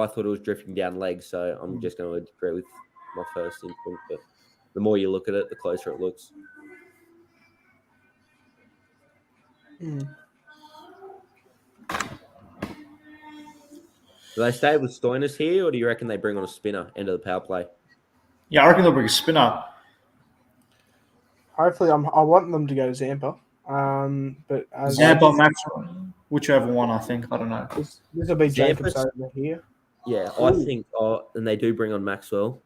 thought it was drifting down legs, so I'm just going to agree with my first instinct. But the more you look at it, the closer it looks. Do they stay with Stoinis here, or do you reckon they bring on a spinner end of the power play? Yeah, I reckon they'll bring a spinner. Hopefully, I want them to go Zampa. But Zampa, Maxwell, whichever one, I think. I don't know. This will be Jacobs over here. Yeah, I think, and they do bring on Maxwell.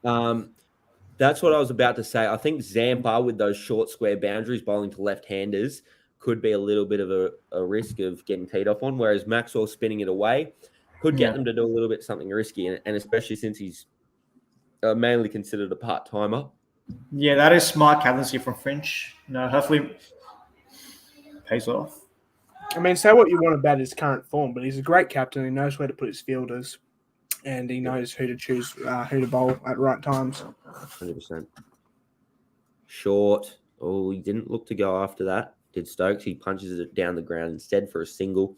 That's what I was about to say. I think Zampa, with those short square boundaries, bowling to left-handers, could be a little bit of a risk of getting teed off on, whereas Maxwell spinning it away could get them to do a little bit something risky, and especially since he's mainly considered a part-timer. Yeah, that is smart captaincy from Finch. Hopefully pays off. I mean, say what you want about his current form, but he's a great captain. He knows where to put his fielders, and he knows who to choose, who to bowl at right times. 100%. Short. Oh, he didn't look to go after that. Did Stokes? He punches it down the ground instead for a single.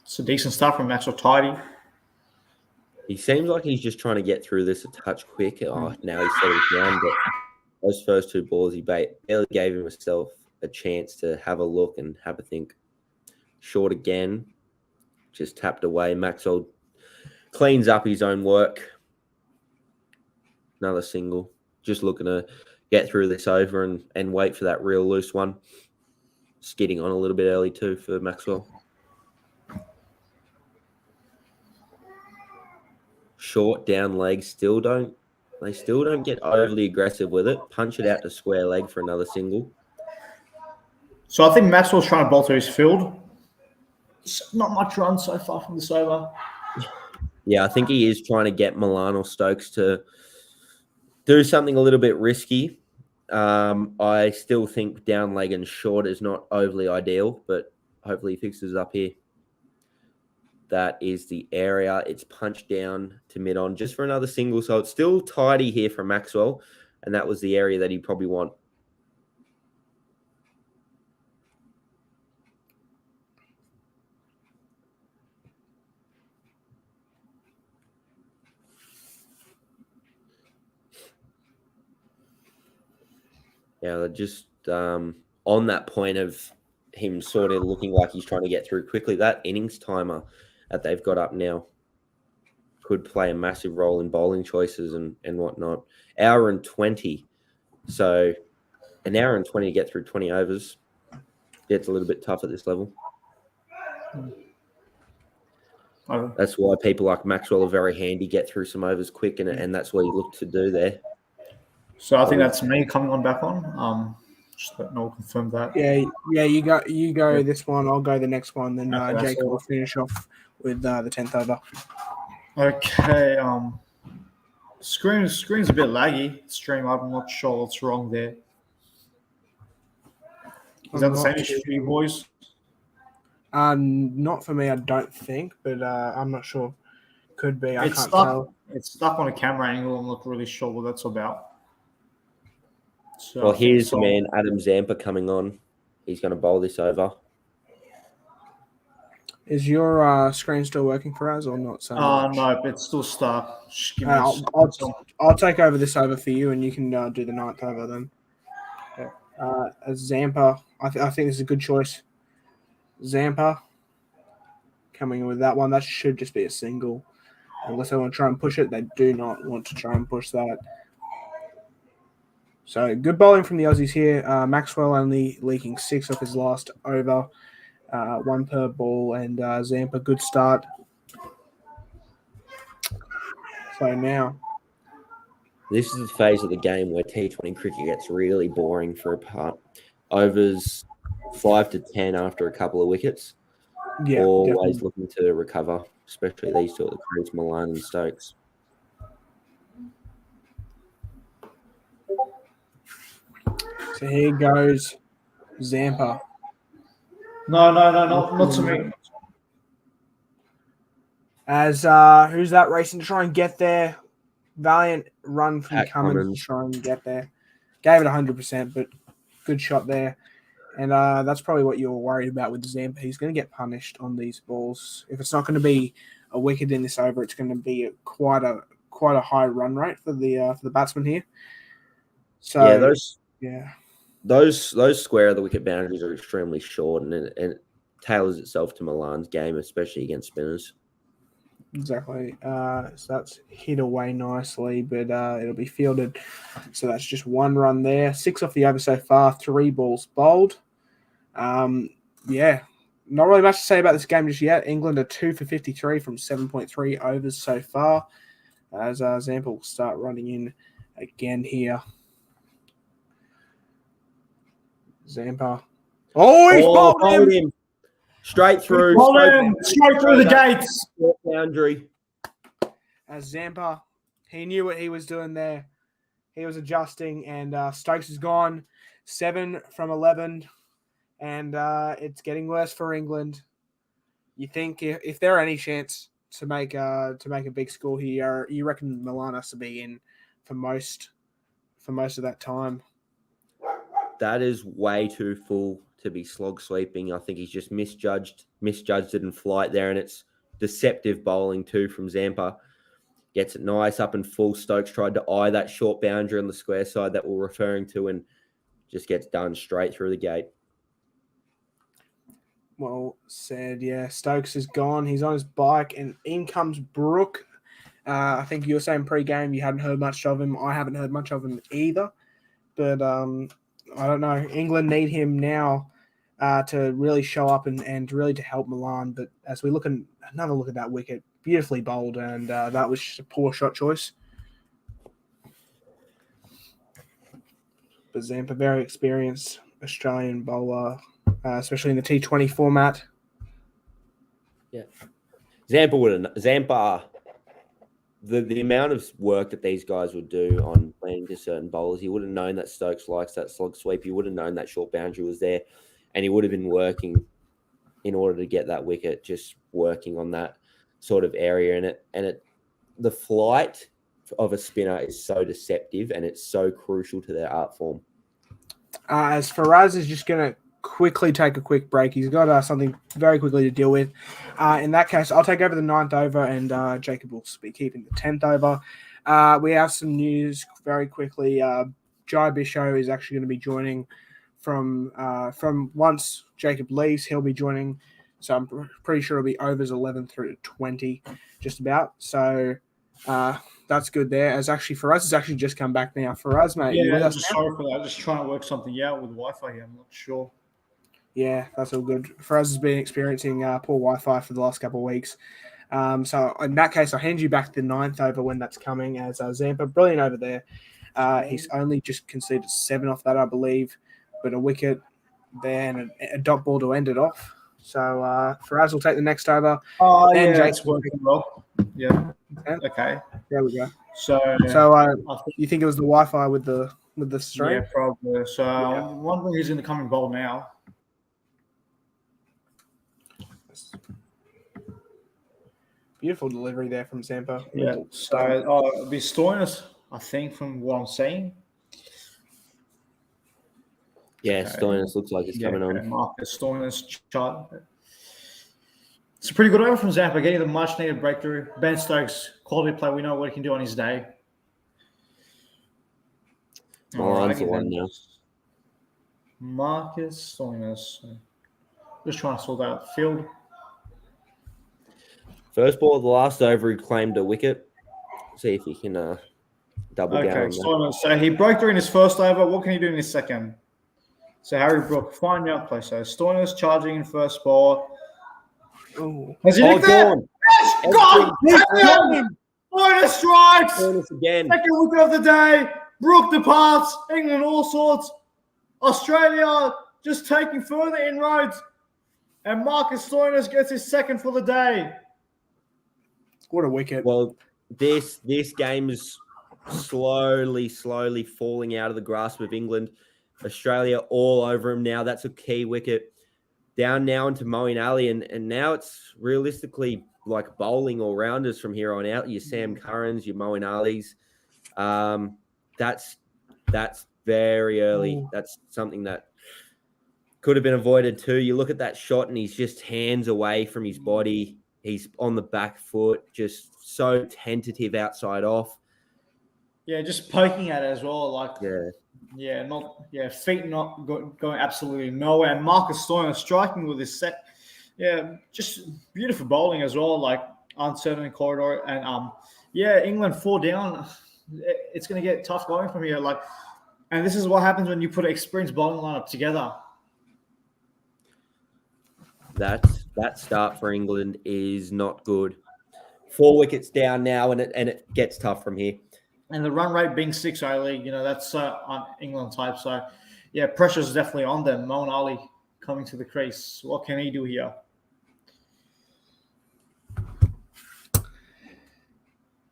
It's a decent start from Maxwell. Tidy. He seems like he's just trying to get through this a touch quick. Oh, now he's settled down, but those first two balls, he barely gave himself a chance to have a look and have a think. Short again, just tapped away. Maxwell cleans up his own work. Another single. Just looking to get through this over and wait for that real loose one. Skidding on a little bit early too for Maxwell. Short down leg, still don't get overly aggressive with it. Punch it out to square leg for another single. So I think Maxwell's trying to bowl to his field. Not much run so far from this over. Yeah, I think he is trying to get Milan or Stokes to do something a little bit risky. I still think down leg and short is not overly ideal, but hopefully he fixes it up here. That is the area. It's punched down to mid-on just for another single. So it's still tidy here for Maxwell, and that was the area that he'd probably want. Yeah, just on that point of him sort of looking like he's trying to get through quickly, that innings timer that they've got up now could play a massive role in bowling choices and whatnot. Hour and 20. So an hour and 20 to get through 20 overs gets a little bit tough at this level. That's why people like Maxwell are very handy, get through some overs quick, and that's what you look to do there. So I think that's me coming on back on. Just let Noel confirm that. Yeah. You go this one. I'll go the next one. Then Okay, Jacob will finish off with the 10th over. Okay. Screen's a bit laggy. Stream, I'm not sure what's wrong there. Is that the same issue for you boys? Not for me, I don't think, but I'm not sure. Could be. I can't tell. It's stuck on a camera angle. I'm not really sure what that's about. So Well, here's the man, Adam Zampa, coming on. He's going to bowl this over. Is your screen still working for us or not? So no, it's still stuck. Just give me I'll take over this over for you, and you can do the 9th over then. Zampa, I think this is a good choice. Zampa coming in with that one. That should just be a single. Unless they want to try and push it, they do not want to try and push that. So good bowling from the Aussies here. Maxwell only leaking 6 off his last over, 1 per ball, and Zampa good start. So now, this is the phase of the game where T20 cricket gets really boring for a part. Overs 5 to 10 after a couple of wickets. Yeah, always definitely. Looking to recover, especially these two at the crease, Milan and Stokes. So here goes Zampa. No, not to me. As who's that racing to try and get there? Valiant run from Pat Cummins to try and get there. Gave it 100%, but good shot there. And that's probably what you're worried about with Zampa. He's going to get punished on these balls. If it's not going to be a wicket in this over, it's going to be quite a high run rate for the batsman here. So those square of the wicket boundaries are extremely short, and it tailors itself to Milan's game, especially against spinners. Exactly. So that's hit away nicely, but it'll be fielded. So that's just 1 run there. 6 off the over so far, 3 balls bowled. Not really much to say about this game just yet. England are 2 for 53 from 7.3 overs so far. As Zampa will start running in again here. Zampa. Oh, he's bowled him! Straight through. Straight through the gates. Boundary. As Zampa, he knew what he was doing there. He was adjusting, and Stokes is gone. 7 from 11, and it's getting worse for England. You think if there are any chance to make a big score here, you reckon Milan has to be in for most of that time? That is way too full to be slog sweeping. I think he's just misjudged it in flight there, and it's deceptive bowling too from Zampa. gets it nice up and full. Stokes tried to eye that short boundary on the square side that we're referring to and just gets done straight through the gate. Well said. Yeah, Stokes is gone. He's on his bike, and in comes Brooke. I think you were saying pre-game you hadn't heard much of him. I haven't heard much of him either. But I don't know. England need him now to really show up and really to help Milan. But as we look at another look at that wicket, beautifully bowled, and that was just a poor shot choice. But Zampa, very experienced Australian bowler, especially in the T20 format. Yeah, Zampa. The amount of work that these guys would do on playing to certain bowlers, he would have known that Stokes likes that slog sweep. He would have known that short boundary was there, and he would have been working in order to get that wicket, just working on that sort of area. The flight of a spinner is so deceptive, and it's so crucial to their art form. As Faraz is just going to quickly take a quick break. He's got something very quickly to deal with. In that case, I'll take over the 9th over, and Jacob will be keeping the 10th over. We have some news very quickly. Jai Bisho is actually going to be joining from once Jacob leaves. He'll be joining, so I'm pretty sure it'll be overs 11 through to 20, just about. So that's good there. As actually Faraz has actually just come back now. Faraz, mate, yeah, I'm just sorry for that. Just trying to work something out with Wi-Fi here. I'm not sure. Yeah, that's all good. Faraz has been experiencing poor Wi-Fi for the last couple of weeks. So in that case, I'll hand you back the 9th over when that's coming, as Zampa, brilliant over there. He's only just conceded 7 off that, I believe, but a wicket there and a dot ball to end it off. So Faraz will take the next over. Oh, then yeah, Jake's it's working well. Yeah. Okay. There we go. So you think it was the Wi-Fi with the stream? Yeah, probably. So I'm wondering who's in the coming bowl now. Beautiful delivery there from Zampa. Yeah. So it'll be Stoinis, I think, from what I'm seeing. Yeah, okay. Stoinis looks like he's coming on. Marcus Stoinis chart. It's a pretty good over from Zampa, getting the much needed breakthrough. Ben Stokes, quality play. We know what he can do on his day. Milan's the one now. Marcus Stoinis. Just trying to sort out the field. First ball of the last over, he claimed a wicket. See if he can double down on that. So he broke through in his first over. What can he do in his second? So Harry Brook, find out play. So Stoinis charging in first ball. Oh, has he nicked that? Yes, gone! Stoinis strikes! Stoinis again. Second wicket of the day. Brook departs. England all sorts. Australia just taking further inroads. And Marcus Stoinis gets his second for the day. What a wicket. Well, this game is slowly falling out of the grasp of England. Australia all over him now. That's a key wicket. Down now into Moeen Ali, and now it's realistically like bowling all-rounders from here on out. Your Sam Currans, your Moeen Alis. That's very early. Ooh. That's something that could have been avoided too. You look at that shot, and he's just hands away from his body. He's on the back foot, just so tentative outside off. Yeah, just poking at it as well. Feet not going absolutely nowhere. And Marcus Stoinis striking with his set. Yeah, just beautiful bowling as well, like uncertain corridor. And England 4 down. It's going to get tough going from here. And this is what happens when you put an experienced bowling lineup together. That start for England is not good. 4 wickets down now, and it gets tough from here. And the run rate being 6 only, that's on England type. So, yeah, pressure's definitely on them. Moeen Ali coming to the crease. What can he do here?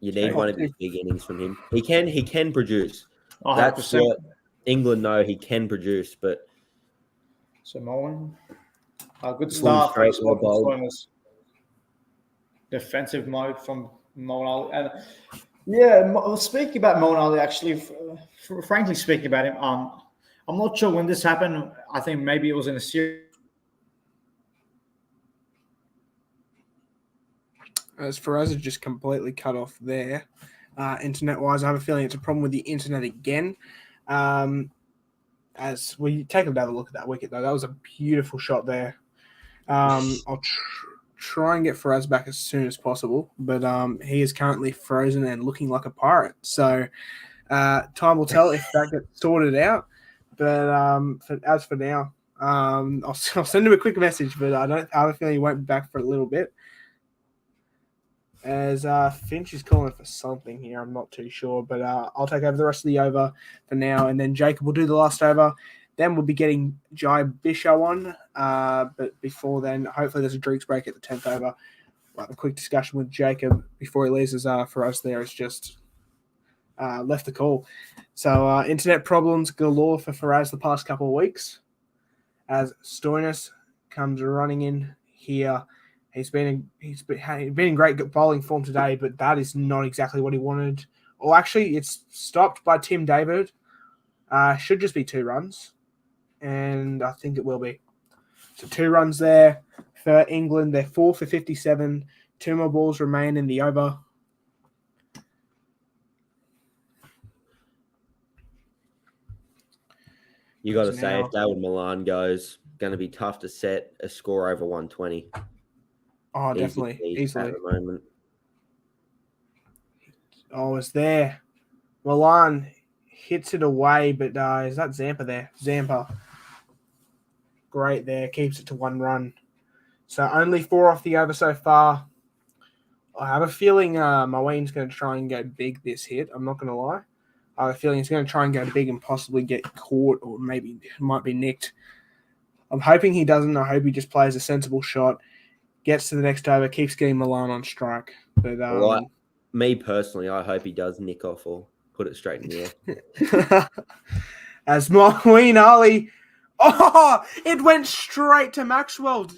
You need one of his big innings from him. He can produce. 100%. That's what England know. He can produce, but so Moeen, a good start. Defensive mode from Moeen Ali. And yeah, speaking about Moeen Ali, actually, frankly speaking about him, I'm not sure when this happened. I think maybe it was in a series. As Faraz is just completely cut off there. Internet-wise, I have a feeling it's a problem with the internet again. As we take another look at that wicket, though, that was a beautiful shot there. I'll try and get Faraz back as soon as possible, but he is currently frozen and looking like a pirate. So time will tell if that gets sorted out. But as for now, I'll send him a quick message, but I have a feeling he won't be back for a little bit. As Finch is calling for something here, I'm not too sure, but I'll take over the rest of the over for now, and then Jacob will do the last over. Then we'll be getting Jai Bisho on, but before then, hopefully there's a drinks break at the 10th over. We'll have a quick discussion with Jacob before he leaves, as for us there, it's just left the call. So internet problems galore for Faraz the past couple of weeks, as Stoinis comes running in here. He's been in great bowling form today, but that is not exactly what he wanted. Or actually, it's stopped by Tim David. Should just be 2 runs, and I think it will be. So 2 runs there for England. They're 4 for 57. 2 more balls remain in the over. You got to say, if David Milan goes, going to be tough to set a score over 120. Oh, definitely. Easily. At the moment. Oh, it's there. Milan hits it away, but is that Zampa there? Zampa. Great there. Keeps it to 1 run. So only 4 off the over so far. I have a feeling Moeen's going to try and go big this hit. I'm not going to lie. I have a feeling he's going to try and go big and possibly get caught, or maybe might be nicked. I'm hoping he doesn't. I hope he just plays a sensible shot, gets to the next over, keeps getting Milan on strike. But me personally, I hope he does nick off or put it straight in the air. As Moeen Ali, it went straight to Maxwell.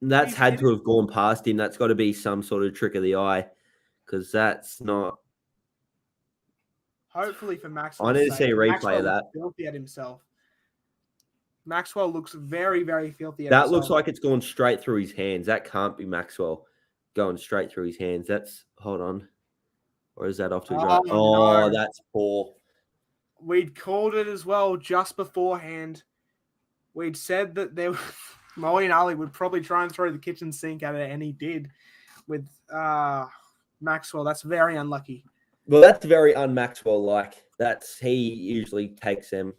That's had to have gone past him. That's got to be some sort of trick of the eye, because that's not. Hopefully for Maxwell. I need to see a replay Maxwell of that. Filthy at himself. Maxwell looks very, very filthy at That himself. looks like it's gone straight through his hands. That can't be Maxwell going straight through his hands. Hold on. Or is that off to a drive? No. That's poor. We'd called it as well just beforehand. We'd said that Moeen Ali would probably try and throw the kitchen sink at it, and he did with Maxwell. That's very unlucky. Well, that's very un-Maxwell-like. He usually takes them.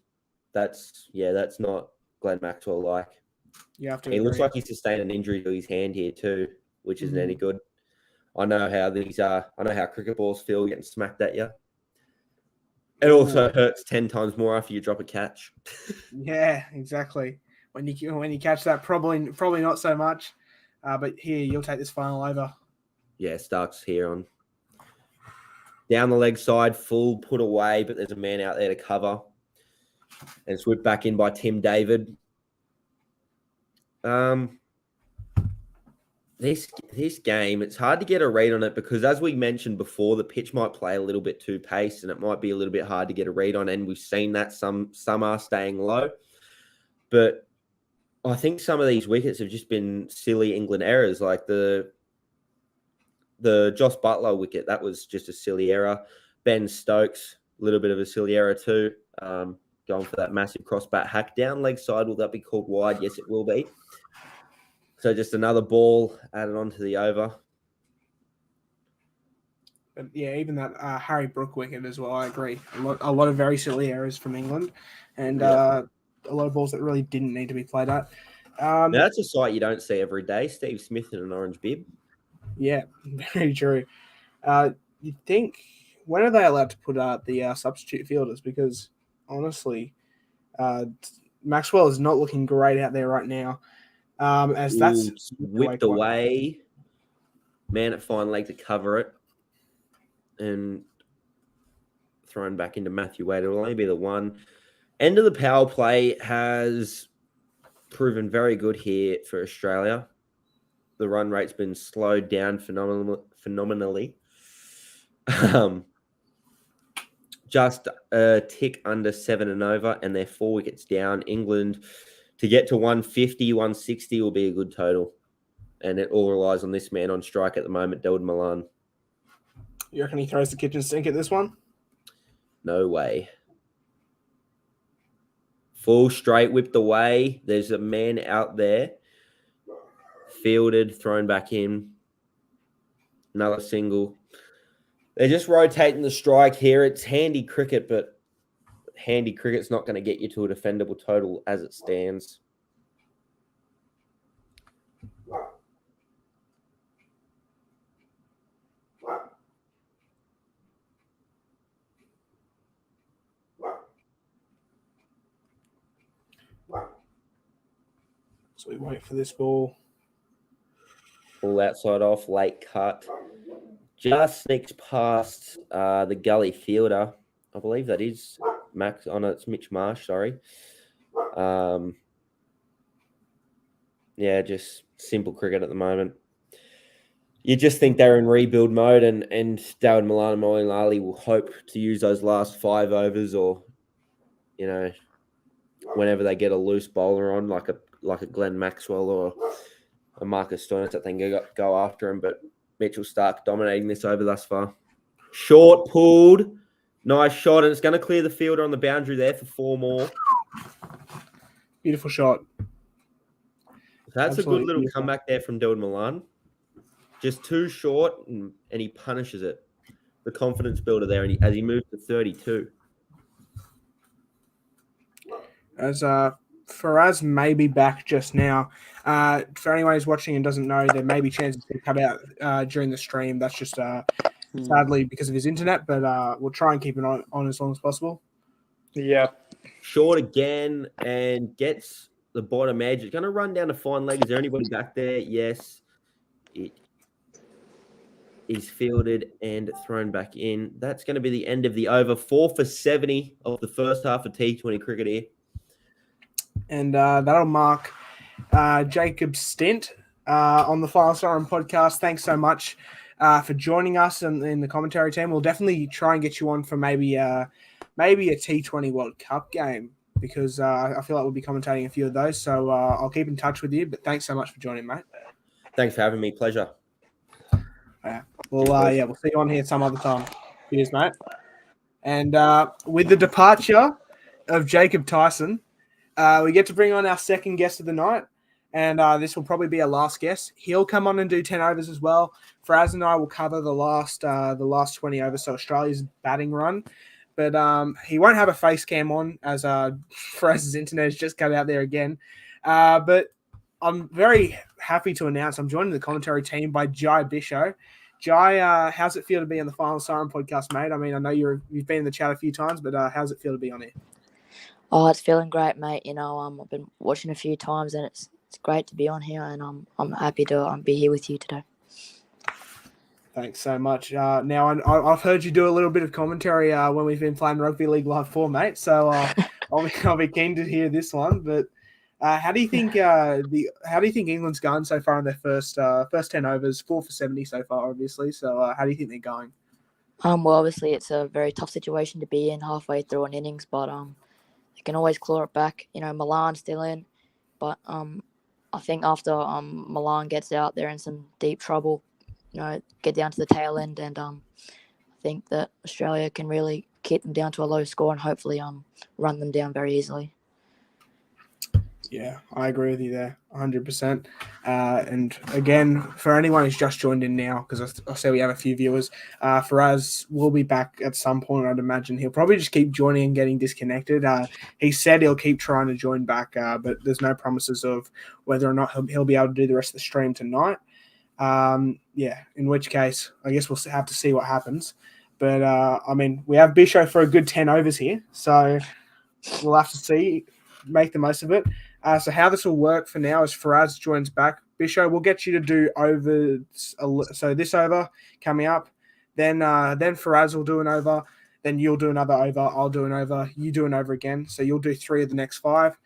That's not Glenn Maxwell-like. You have to. He looks like he sustained an injury to his hand here too, which isn't any good. I know how these are. I know how cricket balls feel getting smacked at you. It also hurts 10 times more after you drop a catch. Yeah, exactly. When you catch that, probably not so much. But here, you'll take this final over. Yeah, Stark's here on. Down the leg side, full put away, but there's a man out there to cover. And it's whipped back in by Tim David. This game, it's hard to get a read on it because, as we mentioned before, the pitch might play a little bit too paced and it might be a little bit hard to get a read on. And we've seen that some are staying low. But I think some of these wickets have just been silly England errors, like the Joss Butler wicket. That was just a silly error. Ben Stokes, a little bit of a silly error too. Going for that massive cross bat hack down leg side. Will that be called wide? Yes, it will be. So just another ball added onto the over. But yeah, even that Harry Brook wicket as well. I agree. A lot of very silly errors from England, and a lot of balls that really didn't need to be played at. Now that's a sight you don't see every day. Steve Smith in an orange bib. Yeah, very true. You'd think, when are they allowed to put out the substitute fielders? Because honestly, Maxwell is not looking great out there right now. As that's whipped away. Man at fine leg to cover it. And thrown back into Matthew Wade. It'll only be the one. End of the power play has proven very good here for Australia. The run rate's been slowed down phenomenally. Just a tick under 7 and over, and they're 4 wickets down. England, to get to 150, 160 will be a good total. and it all relies on this man on strike at the moment, Delden Milan. You reckon he throws the kitchen sink at this one? No way. Full straight whipped away. There's a man out there. Fielded, thrown back in. Another single. They're just rotating the strike here. It's handy cricket, but handy cricket's not going to get you to a defendable total as it stands. So we wait for this ball. All outside off, late cut. Just sneaks past the gully fielder. I believe that is Max. Oh, no, it's Mitch Marsh, sorry. Yeah, just simple cricket at the moment. You just think they're in rebuild mode, and David Milan and Moeen Ali will hope to use those last 5 overs, or, you know, whenever they get a loose bowler on, like a Glenn Maxwell or a Marcus Stoinis, I think go after him. But Mitchell Stark dominating this over thus far. Short pulled, nice shot, and it's going to clear the fielder on the boundary there for 4 more. Beautiful shot. That's Absolutely a good little beautiful comeback there from David Milan. Just too short, and he punishes it. The confidence builder there, and as he moves to 32. As Faraz may be back just now. For anyone who's watching and doesn't know, there may be chances to cut out during the stream. That's just sadly because of his internet, but we'll try and keep it on as long as possible. Yeah. Short again and gets the bottom edge. It's going to run down to fine leg. Is there anybody back there? Yes. It is fielded and thrown back in. That's going to be the end of the over. 4 for 70 of the first half of T20 cricket here. And that'll mark Jacob's stint on the Final Siren podcast. Thanks so much for joining us in the commentary team. We'll definitely try and get you on for maybe a T20 World Cup game, because I feel like we'll be commentating a few of those. So I'll keep in touch with you. But thanks so much for joining, mate. Thanks for having me. Pleasure. We'll see you on here some other time. Cheers, mate. And with the departure of Jacob Tyson, we get to bring on our second guest of the night, and this will probably be our last guest. He'll come on and do 10 overs as well. Faraz and I will cover the last 20 overs, so Australia's batting run. But he won't have a face cam on, as Faraz's internet has just cut out there again. But I'm very happy to announce I'm joining the commentary team by Jai Bisho. Jai, how's it feel to be on the Final Siren podcast, mate? I mean, I know you've been in the chat a few times, but how's it feel to be on here? Oh, it's feeling great, mate. You know, I've been watching a few times, and it's great to be on here, and I'm happy to be here with you today. Thanks so much. Now, I've heard you do a little bit of commentary when we've been playing Rugby League Live 4, mate. So I'll be keen to hear this one. But how do you think England's going so far in their first 10 overs? 4 for 70 so far, obviously. So how do you think they're going? Well, obviously it's a very tough situation to be in halfway through an innings, but they can always claw it back. You know, Milan's still in, but I think after Milan gets out, they're in some deep trouble. You know, get down to the tail end, and I think that Australia can really keep them down to a low score and hopefully run them down very easily. Yeah, I agree with you there, 100%. And again, for anyone who's just joined in now, because I see we have a few viewers, Faraz will be back at some point, I'd imagine. He'll probably just keep joining and getting disconnected. He said he'll keep trying to join back, but there's no promises of whether or not he'll be able to do the rest of the stream tonight. In which case, I guess we'll have to see what happens. But, I mean, we have Bisho for a good 10 overs here, so we'll have to see, make the most of it. So how this will work for now is Faraz joins back. Bisho, we'll get you to do overs. So this over coming up, then Faraz will do an over, then you'll do another over, I'll do an over, you do an over again. So you'll do 3 of the next 5.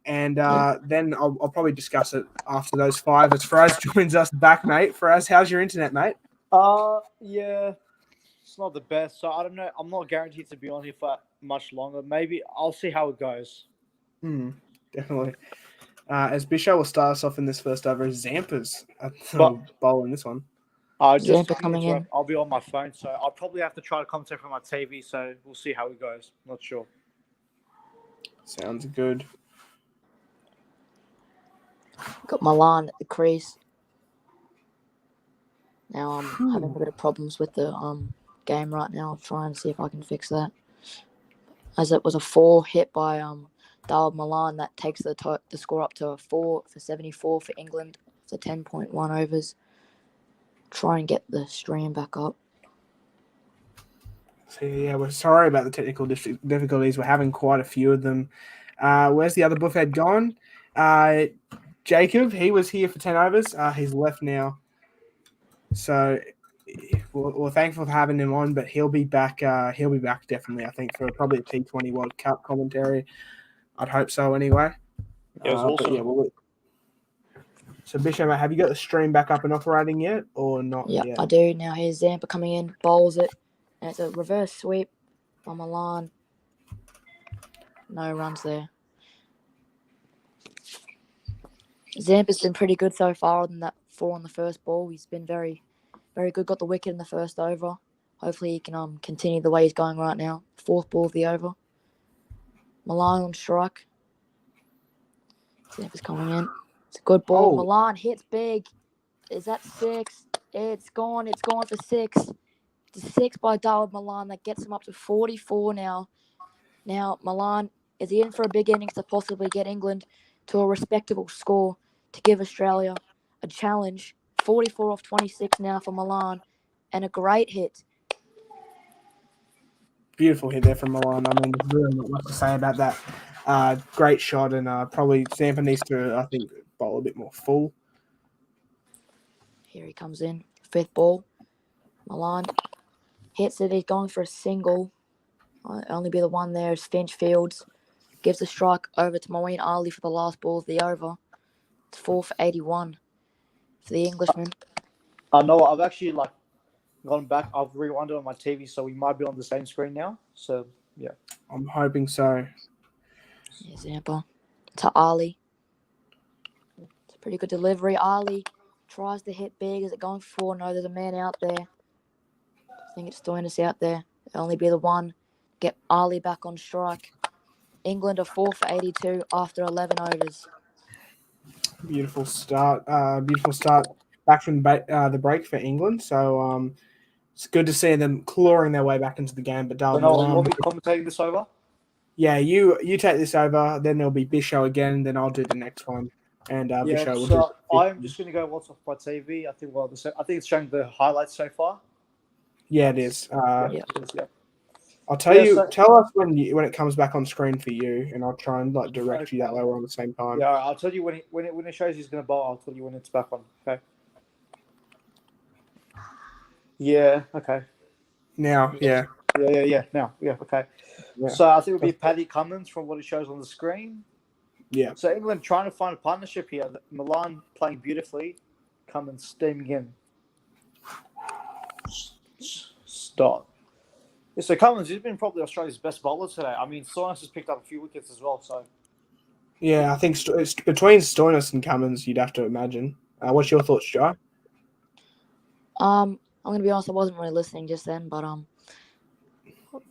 And then I'll probably discuss it after those 5 as Faraz joins us back, mate. Faraz, how's your internet, mate? Yeah, it's not the best. So I don't know. I'm not guaranteed to be on here for much longer. Maybe I'll see how it goes. Definitely. As Bisho will start us off in this first over, Zampa's But- bowl in this one. Just Zampa coming in. I'll be on my phone, so I'll probably have to try to commentate from my TV. So we'll see how it goes. Not sure. Sounds good. Got Milan at the crease. Now I'm having a bit of problems with the game right now. I'll try and see if I can fix that. As it was a 4 hit by David Milan, that takes the score up to a 4 for 74 for England for 10.1 overs. Try and get the stream back up. So yeah, we're sorry about the technical difficulties. We're having quite a few of them. Where's the other buffhead gone? Jacob, he was here for 10 overs. He's left now. So we're thankful for having him on, but he'll be back. He'll be back definitely, I think, for probably a T20 World Cup commentary. I'd hope so anyway. It was awesome. But yeah, so Bishop, have you got the stream back up and operating yet, or not? Yeah, yet? I do. Now here's Zampa coming in, bowls it, and it's a reverse sweep from Milan. No runs there. Zampa's been pretty good so far other than that 4 on the first ball. He's been very, very good. Got the wicket in the first over. Hopefully he can continue the way he's going right now. 4th ball of the over. Milan on strike. Zampa's coming in. It's a good ball. Oh. Milan hits big. Is that 6? It's gone. It's gone for 6. It's 6 by David Milan. That gets him up to 44 now. Now, Milan is in for a big innings to possibly get England to a respectable score to give Australia a challenge. 44 off 26 now for Milan. And a great hit. Beautiful hit there from Milan. I mean, there's really not much to say about that. Great shot, and probably Zampa needs to, I think, bowl a bit more full. Here he comes in. 5th ball. Milan hits it. He's going for a single. Only be the one there is Finch Fields. Gives the strike over to Moeen Ali for the last ball of the over. It's 4 for 81 for the Englishman. I know. I've actually gone back. I've rewinded on my TV, so we might be on the same screen now. So yeah, I'm hoping so. Here's Zampa to Ali. It's a pretty good delivery. Ali tries to hit big. Is it going for 4? No, there's a man out there. I think it's Stoinis out there. It'll only be the one. Get Ali back on strike. England are 4 for 82 after 11 overs. Beautiful start. Beautiful start back from the break for England. So it's good to see them clawing their way back into the game. But so no, you want me commentating this over? Yeah, you take this over. Then there'll be Bisho again. Then I'll do the next one. And Bisho will so do. I'm just going to go what's off my TV. I think it's showing the highlights so far. Yeah, it is. Yeah. I'll tell you. Tell us when it comes back on screen for you, and I'll try and direct you that way. We're on the same time. Yeah, I'll tell you when it shows he's going to bowl. I'll tell you when it's back on. Okay. Yeah. Okay. Now, yeah. Yeah. Now, yeah. Okay. Yeah. So I think it'll be Paddy Cummins from what it shows on the screen. Yeah. So England trying to find a partnership here. Milan playing beautifully. Cummins steaming in. Stop. Yeah, so Cummins, he's been probably Australia's best bowler today. I mean, Stoinis has picked up a few wickets as well. So. Yeah, I think it's between Stoinis and Cummins, you'd have to imagine. What's your thoughts, Joe? I'm gonna be honest, I wasn't really listening just then, but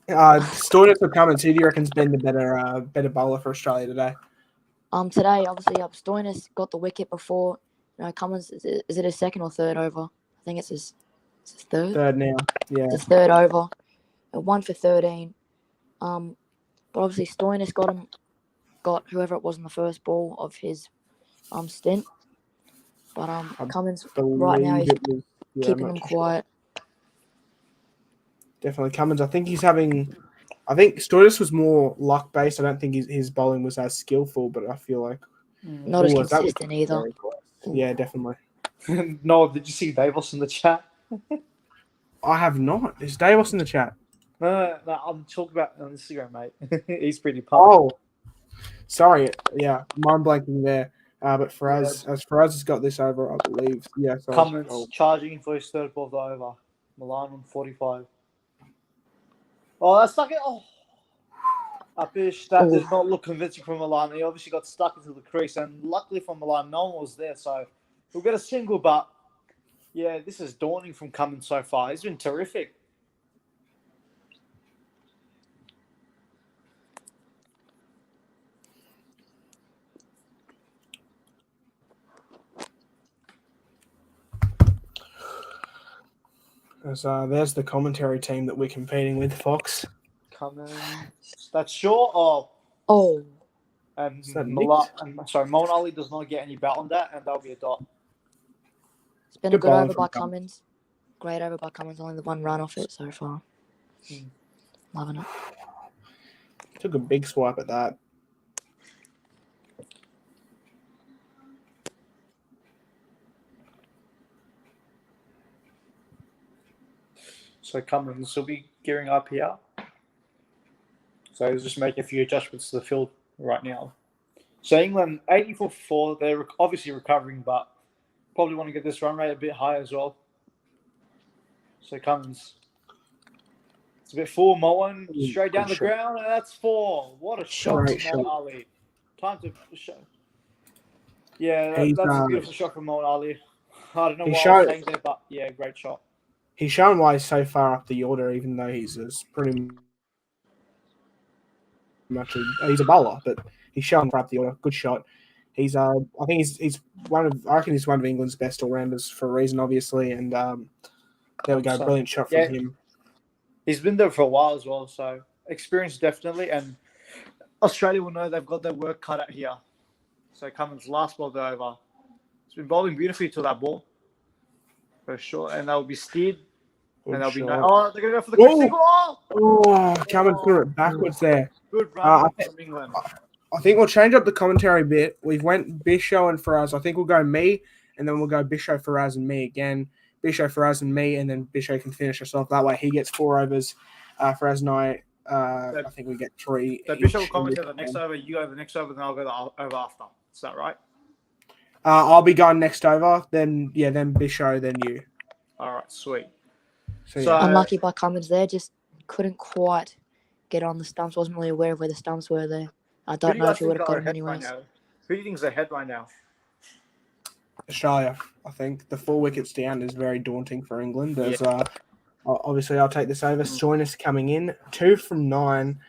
Stoinis or Cummins, who do you reckon's been the better bowler for Australia today? Today obviously Stoinis got the wicket before. Cummins is it his 2nd or 3rd over? I think it's his 3rd. 3rd now. Yeah. It's his 3rd over. 1 for 13. But obviously Stoinis got whoever it was in the first ball of his stint. But Cummins right now he's keeping them quiet. Definitely Cummins. I think Stoinis was more luck based. I don't think his bowling was as skillful, but I feel like not as consistent either. Yeah, definitely. No, did you see Davos in the chat? I have not. Is Davos in the chat? No, I'm talking about on Instagram, mate. He's pretty pumped. Oh, sorry. Yeah, mind blanking there. But Faraz has got this over, I believe. Yeah. So Cummins charging for his 3rd ball of the over. Milan on 45. Oh, that's stuck it. Oh. A pitch that Ooh. did not look convincing from Milan. He obviously got stuck into the crease, and luckily for Milan, no one was there, so he'll get a single. But yeah, this is daunting from Cummins so far. He's been terrific. There's the commentary team that we're competing with, Fox. Cummins, that's short. Oh, And Is that Milan, nicked? Moen Ali does not get any bat on that, and that'll be a dot. it's been Good a good bowling over from by Cummins. Great over by Cummins. Only the one run off it so far. Loving it. Took a big swipe at that. So Cummins will be gearing up here. So he's just making a few adjustments to the field right now. So England 80 for 4. They're obviously recovering, but probably want to get this run rate a bit higher as well. So Cummins. It's a bit full. Moen straight down the ground, and that's 4. What a shot Great from Moen shot. Ali. Time to show. Yeah, He's, that's a beautiful shot from Moen Ali. I don't know he what I showed- was saying there, but yeah, great shot. He's shown why he's so far up the order, even though he's pretty much he's a bowler, but he's shown far up the order. Good shot. He's I think he's one of England's best all rounders for a reason, obviously. And there we go, So, brilliant shot from yeah. him. He's been there for a while as well, so experience definitely. And Australia will know they've got their work cut out here. So Cummins' last ball go over. He's been bowling beautifully to that ball. For sure. And they'll be steered. Good And they'll be shot. they're going to go for the quick Whoa! single. Oh! Oh, Cummins threw it backwards there. Good run I from England. I think we'll change up the commentary a bit. We've went Bisho and Faraz. I think we'll go me, and then we'll go Bisho, Faraz, and me again. Bisho, Faraz, and me, and then Bisho can finish us off. That way he gets 4 overs. Faraz and I think we get 3. So Bishop will comment the next over, you go the next over, then I'll go the over after. Is that right? I'll be going next over. Then Bisho, then you. All right, sweet. So, So- yeah. Unlucky by Cummins there. Just couldn't quite get on the stumps. Wasn't really aware of where the stumps were there. I Who don't do you know guys if he would think have are got him ahead right anyways. now? Who do you think's ahead right now? Australia, I think the 4 wickets down is very daunting for England. There's obviously I'll take this over. Stoinis coming in 2 for 9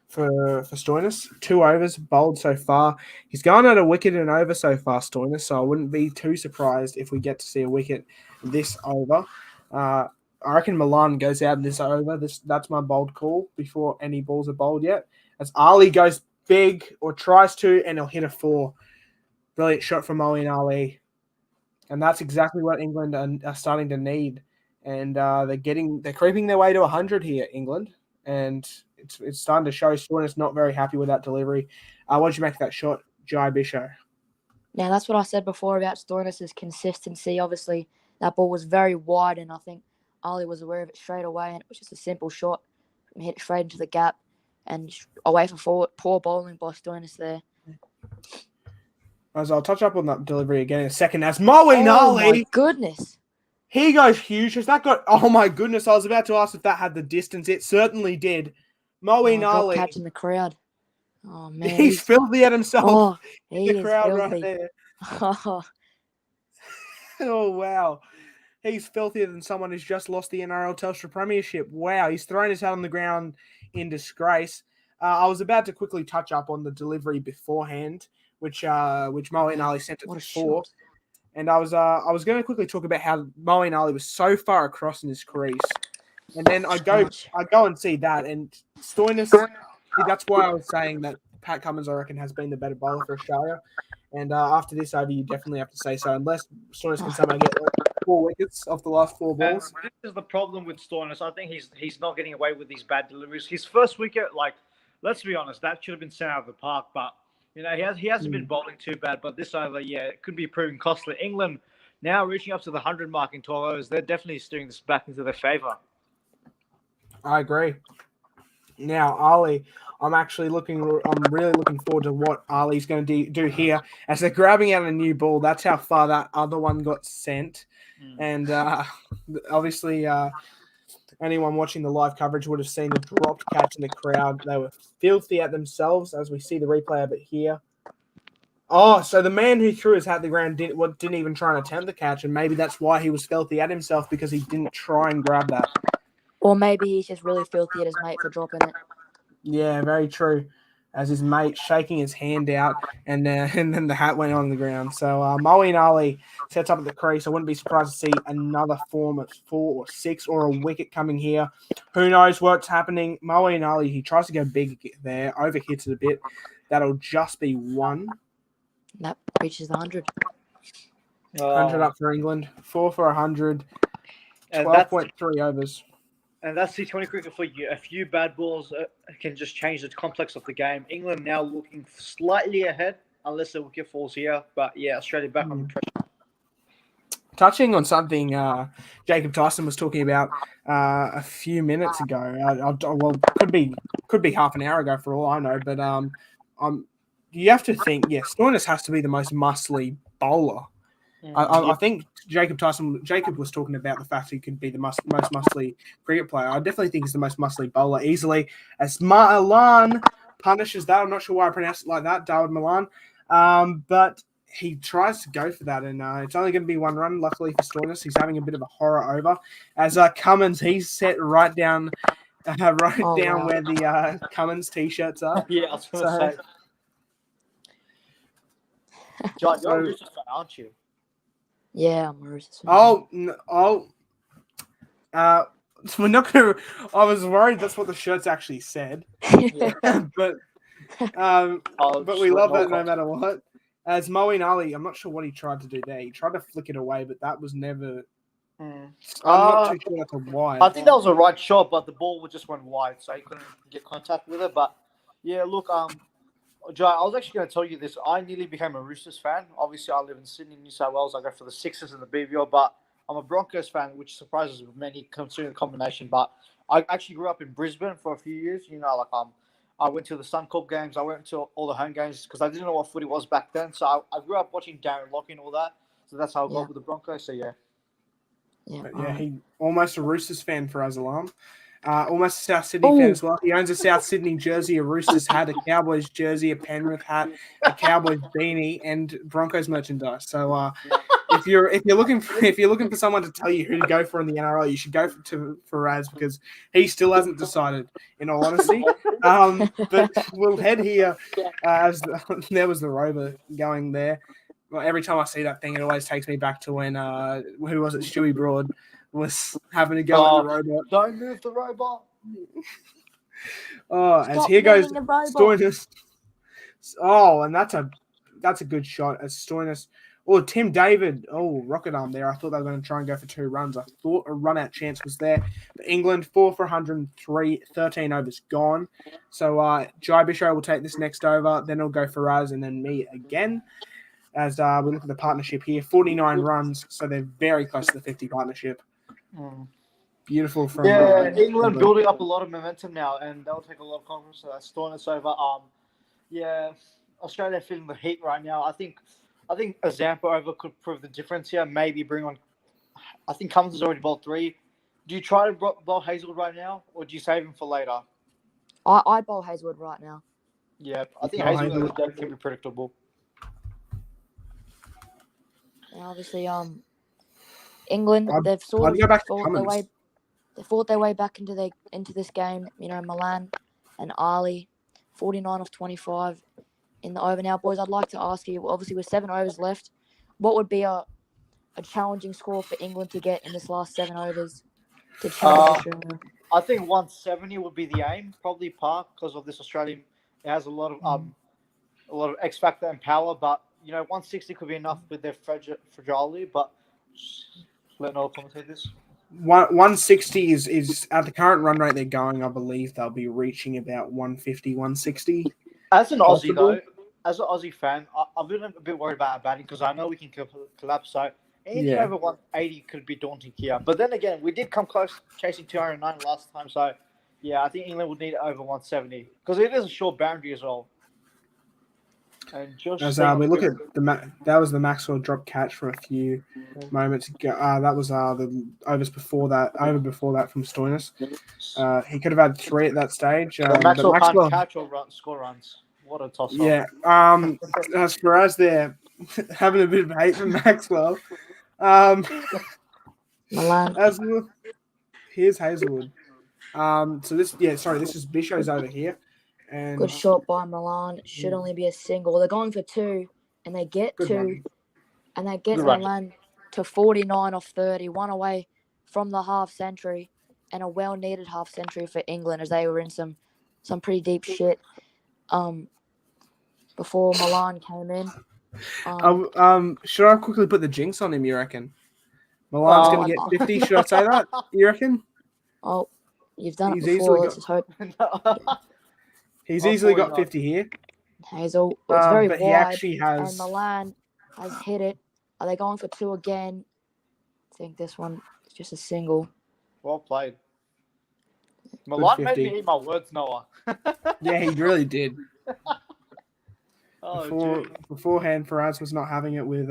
for Stoinis. 2 overs bowled so far. He's gone at a wicket and over so far, Stoinis. So I wouldn't be too surprised if we get to see a wicket this over. I reckon Milan goes out this over. That's my bold call before any balls are bowled yet. As Ali goes big or tries to, and he'll hit a 4. Brilliant shot from Moeen Ali. And that's exactly what England are starting to need. And they're creeping their way to 100 here, England. And it's starting to show. Stoinis not very happy with that delivery. What did you make of that shot, Jai Bisho? Now, that's what I said before about Stoinis' consistency. Obviously, that ball was very wide, and I think Ali was aware of it straight away, and it was just a simple shot. Hit it straight into the gap and away for forward. Poor bowling by Stoinis there. As I'll touch up on that delivery again in a second. As Moeen Ali. Oh, my goodness. He goes huge. Has that got? Oh my goodness! I was about to ask if that had the distance. It certainly did. Moeen Got Ali. catch in the crowd. Oh, man. He's filthy at himself. Oh, he the is crowd filthy. right there. Oh, Oh wow, he's filthier than someone who's just lost the NRL Telstra Premiership. Wow, he's thrown his head on the ground in disgrace. I was about to quickly touch up on the delivery beforehand, which Moeen Ali sent it what a to 4. shot. And I was going to quickly talk about how Moeen Ali was so far across in his crease, and then I go and see that, and Stoinis. That's why I was saying that Pat Cummins, I reckon, has been the better bowler for Australia. And after this over, you definitely have to say so, unless Stoinis can somehow get 4 wickets off the last 4 balls. This is the problem with Stoinis. I think he's not getting away with these bad deliveries. His first wicket, let's be honest, that should have been sent out of the park. But he hasn't been bowling too bad. But this over, it could be proving costly. England now reaching up to the 100 mark in 12 overs. They're definitely steering this back into their favour. I agree. Now, Ali, I'm really looking forward to what Ali's going to do here as they're grabbing out a new ball. That's how far that other one got sent. And obviously, anyone watching the live coverage would have seen the dropped catch in the crowd. They were filthy at themselves, as we see the replay of it here. Oh, so the man who threw his hat to the ground didn't even try and attempt the catch, and maybe that's why he was filthy at himself, because he didn't try and grab that. Or maybe he's just really filthy at his mate for dropping it. Yeah, very true. As his mate shaking his hand out, and then the hat went on the ground. So Moeen Ali sets up at the crease. I wouldn't be surprised to see another form of 4 or 6 or a wicket coming here. Who knows what's happening? Moeen Ali, he tries to go big there, overhits it a bit. That'll just be 1. That reaches the 100. 100 up for England. 4 for 100. And 12.3 overs. And that's T20 cricket for you. A few bad balls can just change the complex of the game. England now looking slightly ahead, unless the wicket falls here. But yeah, Australia back on the pressure. Touching on something Jacob Tyson was talking about a few minutes ago. Well, could be half an hour ago for all I know. But you have to think, Stoinis has to be the most muscly bowler. I think Jacob was talking about the fact he could be the most muscly cricket player. I definitely think he's the most muscly bowler easily. As Malan punishes that, I'm not sure why I pronounced it like that, Dawood Malan. But he tries to go for that, and it's only going to be 1 run. Luckily for Stoinis, he's having a bit of a horror over. As Cummins, he's set right down where the Cummins t-shirts are. Yeah, I was going to say. John, you're a Roosters fan, aren't you? Yeah, I'm a Roosters fan. We're not going to. I was worried that's what the shirts actually said, but we love that no matter what. As Moeen Ali, I'm not sure what he tried to do there. He tried to flick it away, but that was never. I'm not too sure that's a wide. I think that was a right shot, but the ball just went wide, so he couldn't get contact with it. But yeah, look, Joe, I was actually going to tell you this. I nearly became a Roosters fan. Obviously, I live in Sydney, New South Wales. I go for the Sixers and the BBL, but I'm a Broncos fan, which surprises many considering the combination. But I actually grew up in Brisbane for a few years. I went to the Suncorp games. I went to all the home games because I didn't know what footy was back then. So I grew up watching Darren Lockyer and all that. So that's how I got with the Broncos. So yeah. He almost a Roosters fan for Azalam. Almost a South Sydney fan as well. He owns a South Sydney jersey, a Roosters hat, a Cowboys jersey, a Penrith hat, a Cowboys beanie, and Broncos merchandise. So if you're looking for someone to tell you who to go for in the NRL, you should go for Raz, because he still hasn't decided, in all honesty. But we'll head here as there was the rover going there. Well, every time I see that thing, it always takes me back to when who was it? Stewie Broad was having to go at the robot. Don't move the robot. As here goes Stoinis. And that's a good shot as Stoinis. Tim David. Rocket arm there. I thought they were going to try and go for 2 runs. I thought a run-out chance was there. But England, 4 for 103, 13 overs gone. So Jai Bisho will take this next over. Then it'll go for Raz and then me again. As we look at the partnership here, 49 runs. So they're very close to the 50 partnership. Beautiful from England building up a lot of momentum now, and they'll take a lot of confidence. So that's Stoinis over. Australia feeling the heat right now. I think a Zampa over could prove the difference here. Maybe bring on. I think Cummins has already bowled 3. Do you try to bowl Hazelwood right now, or do you save him for later? I'd bowl Hazelwood right now. Yeah, I think Hazelwood can be predictable. And obviously, England, they've sort of fought their way back into this game. Milan and Ali, 49 off 25 in the over now. Boys, I'd like to ask you, obviously with 7 overs left, what would be a challenging score for England to get in this last 7 overs to challenge Australia? I think 170 would be the aim, probably par, because of this Australian. It has a lot of X factor and power, but 160 could be enough with their fragility. But let Noel commentate this. 160 is at the current run rate they're going. I believe they'll be reaching about 150, 160. As an Aussie though, as an Aussie fan, I've been a bit worried about our batting because I know we can collapse. So anything over 180 could be daunting here. But then again, we did come close chasing 209 last time. So yeah, I think England would need over 170 because it is a short boundary as well. And Josh As staying on we the look field. at that was the Maxwell drop catch for a few moments ago. That was the overs before that. Over before that from Stoinis. He could have had 3 at that stage. But But Maxwell can't Maxwell, catch or score runs. What a toss-up. yeah. As for us, there having a bit of hate for Maxwell. Milan. As well, here's Hazelwood. So this is Bisho's over here, and Good shot by Milan. Should only be a single. They're going for 2, and they get Good 2, run. and that gets Good run. Milan to 49 off 30, 1 away from the half century, and a well-needed half century for England as they were in some pretty deep shit. Before Milan came in. Should I quickly put the jinx on him? You reckon? Milan's going to get 50. Should I say that? You reckon? Oh, you've done He's it before. easily Let's just hope. He's Oh, easily got 49. 50 here. Hazel, it's very but wide, he actually and has. Milan has hit it. Are they going for 2 again? I think this one is just a single. Well played. Milan made 50. me eat my words, Noah. Yeah, he really did. Oh, Beforehand, Faraz was not having it with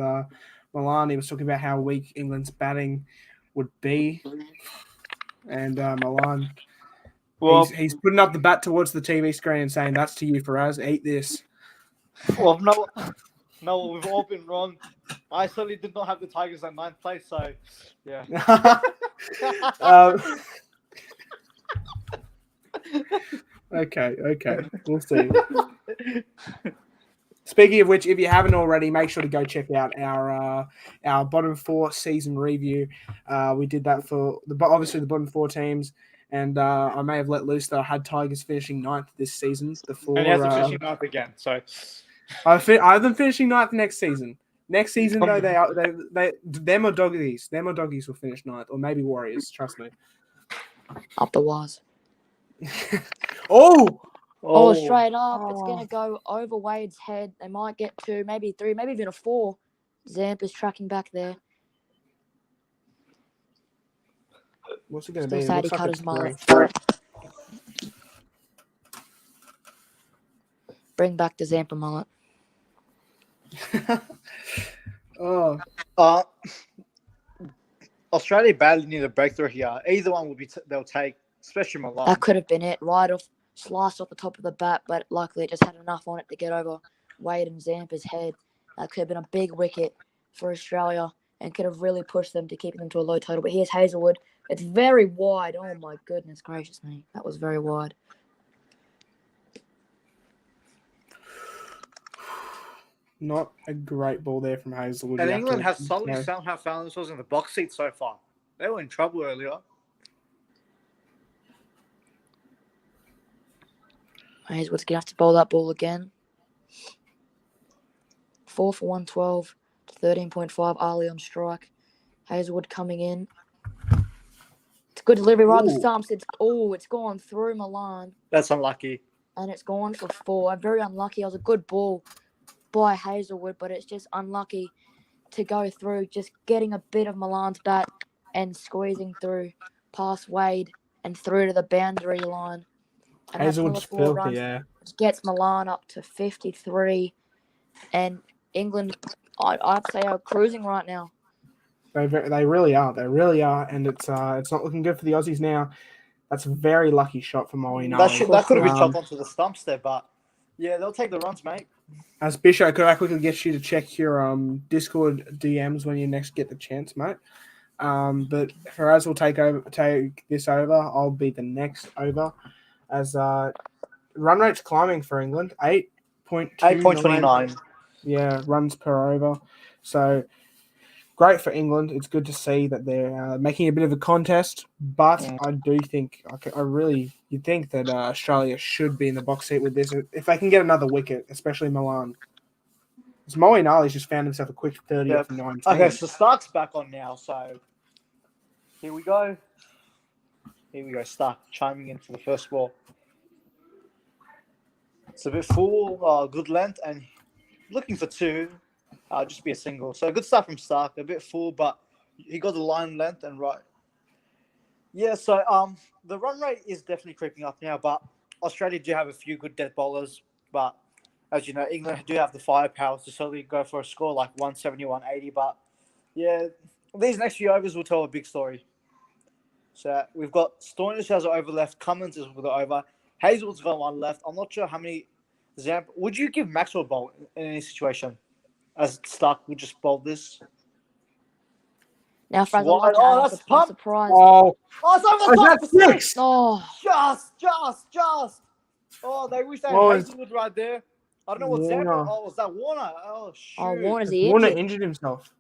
Milan. He was talking about how weak England's batting would be, and Milan. well, He's putting up the bat towards the TV screen and saying, "That's to you, Faraz. Eat this." well, no, we've all been wrong. I certainly did not have the Tigers at 9th place, so yeah. Okay, we'll see. Speaking of which, if you haven't already, make sure to go check out our bottom 4 season review. We did that for obviously the bottom 4 teams, and I may have let loose that I had Tigers finishing 9th this season. Before And he has to finish 9th again, so I have them finishing 9th next season. Next season though, them or doggies will finish 9th, or maybe Warriors. Trust me. Up the wires. Oh, Straight up. It's going to go over Wade's head. They might get 2, maybe 3, maybe even a 4. Zamp is tracking back there. what's it going to Still be? sad he Looks cut like his a mullet. 3. Bring back the Zampa mullet. Oh, Australia badly need a breakthrough here. Either one will be they'll take, especially Milan. That could have been it. Right off, sliced off the top of the bat, but luckily it just had enough on it to get over Wade and Zampa's head. That could have been a big wicket for Australia and could have really pushed them to keeping them to a low total. But here's Hazelwood. It's very wide. Oh my goodness gracious me. That was very wide. not a great ball there from Hazelwood. And You have England to has solidly say. somehow found themselves in the box seat so far. They were in trouble earlier. Hazelwood's going to have to bowl that ball again. 4 for 112 to 13.5. Ali on strike. Hazelwood coming in. It's a good delivery right on the Ooh. stumps. It's gone through Milan. That's unlucky. And it's gone for 4. Very unlucky. It was a good ball by Hazelwood, but it's just unlucky to go through. Just getting a bit of Milan's bat and squeezing through past Wade and through to the boundary line. And Hazelwood's that's 4 filthy, runs, yeah. which gets Milan up to 53. And England, I'd say, are cruising right now. They really are. They really are, and it's not looking good for the Aussies now. That's a very lucky shot for Moeen. That could have been chopped onto the stumps there, but yeah, they'll take the runs, mate. As Bishop, could I quickly get you to check your Discord DMs when you next get the chance, mate? But Faraz will take this over. I'll be the next over. As run rate's climbing for England, 8.29. Yeah, runs per over. So great for England. It's good to see that they're making a bit of a contest. But I do think, you think that Australia should be in the box seat with this if they can get another wicket, especially Milan. Because Moeen Ali's just found himself a quick 30 off 19. Okay, so Stark's back on now. So here we go. Stark chiming in for the first ball. It's a bit full, good length, and looking for 2. Just be a single. So good start from Stark. A bit full, but he got the line length and right. Yeah, so the run rate is definitely creeping up now, but Australia do have a few good dead bowlers. But as you know, England do have the firepower to suddenly go for a score like 170, 180. But yeah, these next few overs will tell a big story. So we've got Stoinis has an over left, Cummins is with the over, Hazelwood's got one left. I'm not sure how many. Would you give Maxwell a bowl in any situation? As Stark would just bowl this. Now, Fraser, Wide. I'm That's I'm pumped. surprised. Oh, it's over the top for six. Oh, Just. Oh, they wish they had Oh, Hazelwood right there. I don't know what Warner. Zampa. Oh, was that Warner? Oh, shoot. oh, Warner's he Warner injured? injured himself.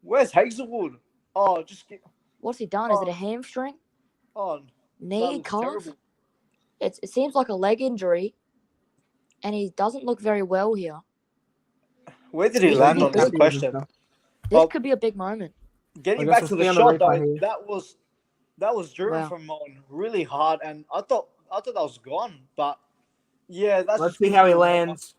Where's Hazelwood? Oh, just get. What's he done? Is it a hamstring? Oh, Knee? looks Calf? terrible. It seems like a leg injury, and he doesn't look very well here. Where did he He's land really on that good. question? This Well, could be a big moment. Getting I guess back to we'll the see on the shot replay though, here. that was driven Wow. from Moen really hard, and I thought that was gone, but yeah, that's. Let's just see gonna how be he a- lands.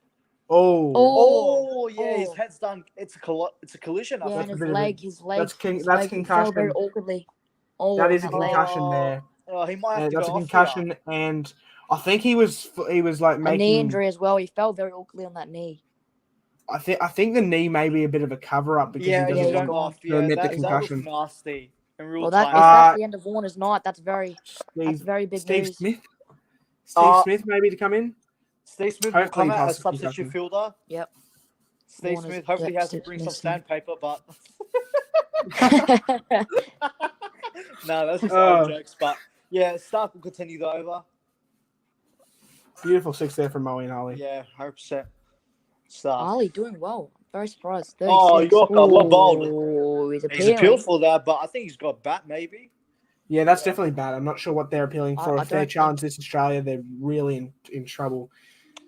Oh, Oh yeah, his Oh. head's done. It's a collision. I Yeah, think. and a his bit of a- leg, his leg, that's his that's leg fell very concussion. awkwardly. Oh, that is a that leg. concussion there. Oh, he might have to That's go a off concussion, and I think he was like A making. knee injury as well. He fell very awkwardly on that knee. I think the knee may be a bit of a cover up because Yeah, he he's doesn't going want off. to Yeah, admit the that looks concussion. nasty in real Well, time. if that's the end of Warner's night, that's very Steve, very big Steve news. Smith. Steve Smith maybe to come in. Steve Smith will Hopefully come he out as passes substitute concussion. fielder. Yep. Steve Warner's- Smith hopefully yep, has to Steve bring Smith. some sandpaper, but no, that's just Oh. old jokes. But yeah, Stark will continue the over. Beautiful six there from Moeen Ali. Yeah, 100%. Stark. Ali doing well. Very surprised. Oh, 36. Yorker, what bowled? Oh, he's He's appealing. appealed for that, but I think he's got bat maybe. Yeah, that's definitely bad. I'm not sure what they're appealing for. I If they don't challenge this Australia, they're really in trouble,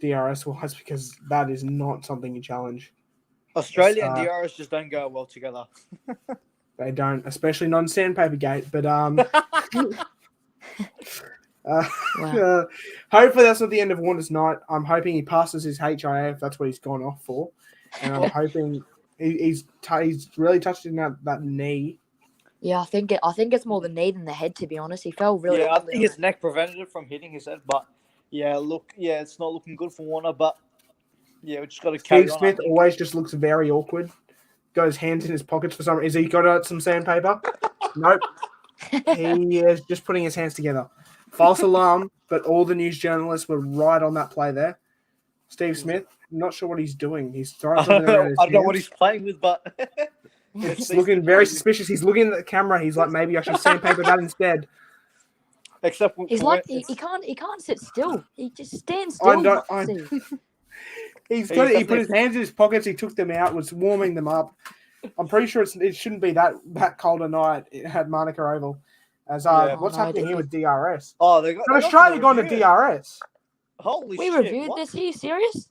DRS wise, because that is not something you challenge. Australia and DRS just don't go well together. They don't, especially not in Sandpaper Gate. But Wow. hopefully that's not the end of Warner's night. I'm hoping he passes his HIA if that's what he's gone off for, and I'm hoping he's really touched in that knee. Yeah, I think it's more the knee than the head. To be honest, he fell really. Yeah, I awkwardly think his neck prevented it from hitting his head, but it's not looking good for Warner, but yeah, we just got to carry Steve on. Smith always just looks very awkward. Got his hands in his pockets for some reason. Has he got out some sandpaper? Nope. He is just putting his hands together. False alarm, but all the news journalists were right on that play there. Steve Smith, not sure what he's doing. He's throwing I something around his don't know what hands. he's playing with, but It's looking very suspicious. He's looking at the camera. He's like, maybe I should sandpaper that instead. Except He's for like when- he can't sit still. He just stands I still. don't- you I- see. He put definitely- his hands in his pockets. He took them out. Was warming them up. I'm pretty sure it shouldn't be that cold a night at Monaco Oval. As Yeah. what's Oh, no, happening it- here with DRS? Oh, they got. Has they Australia got gone to review it. DRS? Holy We shit! reviewed what? this. Are you serious?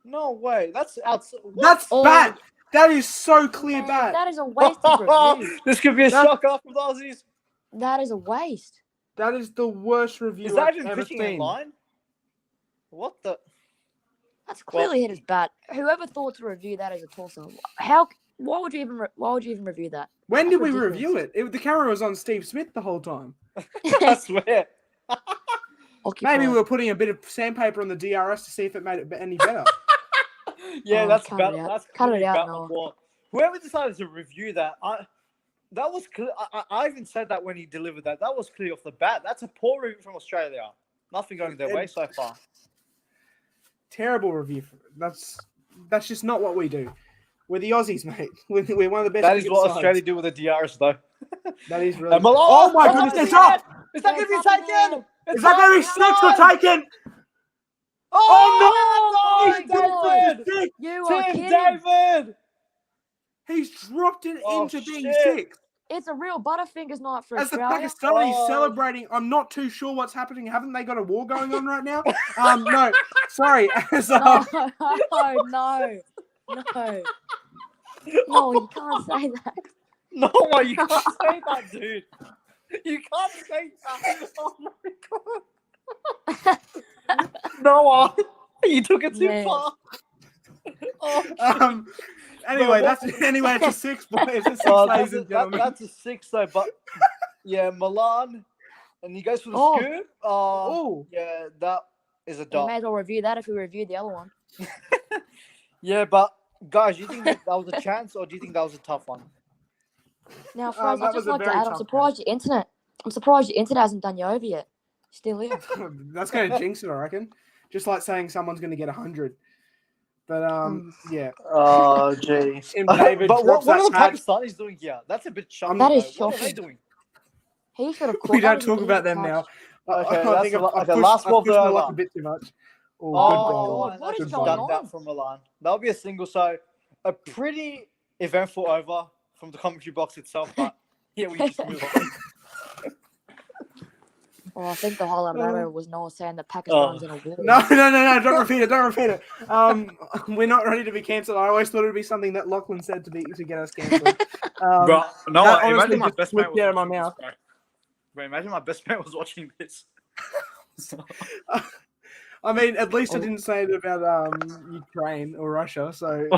No way. That's outside. That's Oh. bad. That is so clear Man, bad. that is a wasted review. This could be a That- shocker for the Aussies. That is a waste. That is the worst review Is that I've even ever pitching in seen. line? What the? That's clearly hit his bat. Whoever thought to review that as a tosser? Why would you even review that? When That's did we ridiculous. review it? The camera was on Steve Smith the whole time. I swear. Occupied. Maybe we were putting a bit of sandpaper on the DRS to see if it made it any better. Yeah, Oh, that's cut bad. it out. That's Cut it clearly out, bad Noah. ball. Whoever decided to review that, that was clear. I even said that when he delivered that. That was clear off the bat. That's a poor review from Australia. Nothing going their way so far. Terrible review. That's just not what we do. We're the Aussies, mate. We're one of the best. That is cricket what sides. Australia do with the DRS, though. That is really. And Malone- Oh my Oh, goodness! my It's God. up. Is that going to be taken? Is that going to be six or taken? Oh, my no! God. David! Six. You are Tim kidding. David! He's dropped it Oh, into being shit. six. It's a real Butterfingers night for As the Australia. Pakistanis Oh. celebrating, I'm not too sure what's happening. Haven't they got a war going on right now? No, sorry. As, No, no. No, you can't say that. No, you can't say that, dude. You can't say that. Oh my god. Noah, you took it too Man. far. Oh, anyway, No, it's a six, boy. It's a six, oh, ladies and gentlemen. that's a six, though. But yeah, Milan, and he goes for the Oh. scoop. Oh, Yeah, that is a We dot. may as well review that if we reviewed the other one. Yeah, but guys, do you think that was a chance, or do you think that was a tough one? Now, Froze, that I'd was just a like to very add, I'm tough surprised your internet. I'm surprised your internet hasn't done you over yet. Still here. That's going to jinx it, I reckon. Just like saying someone's going to get 100. But yeah. Oh, jeez. Tim David But drops what are the that catch. Pakistanis doing here? That's a bit shocking. That is though. What are they shocking. doing? He should have caught. We that don't was a talk about easy them catch. now. Okay, I that's think the- I've okay, pushed, last I've ball pushed for my luck over. a bit too much. Oh good my goal. God, what Good is goal. going Done that on? from Milan. That'll be a single. So a pretty eventful over from the commentary box itself. But yeah, we just move on. Well, I think the highlight matter was Noah saying that Pakistan's in a war. No, don't repeat it, don't repeat it. We're not ready to be cancelled. I always thought it would be something that Lachlan said to get us cancelled. Bro, no, that imagine honestly my just best mate slipped was out of my watching this, mouth. bro, imagine my best mate was watching this. I mean, at least I didn't say it about Ukraine or Russia. So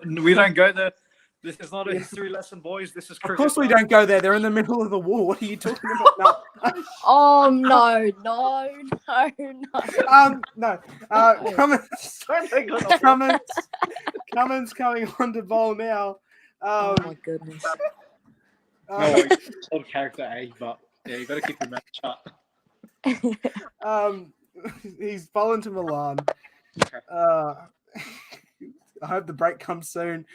We don't go there. This is not a history lesson, boys. This is of cricket. course we don't go there. They're in the middle of the war. What are you talking about? No. Oh no. No. No. Cummins coming on to bowl now. Oh my goodness. No, it's old character A, but yeah, you got to keep your mouth shut. He's fallen to Milan. Okay. I hope the break comes soon.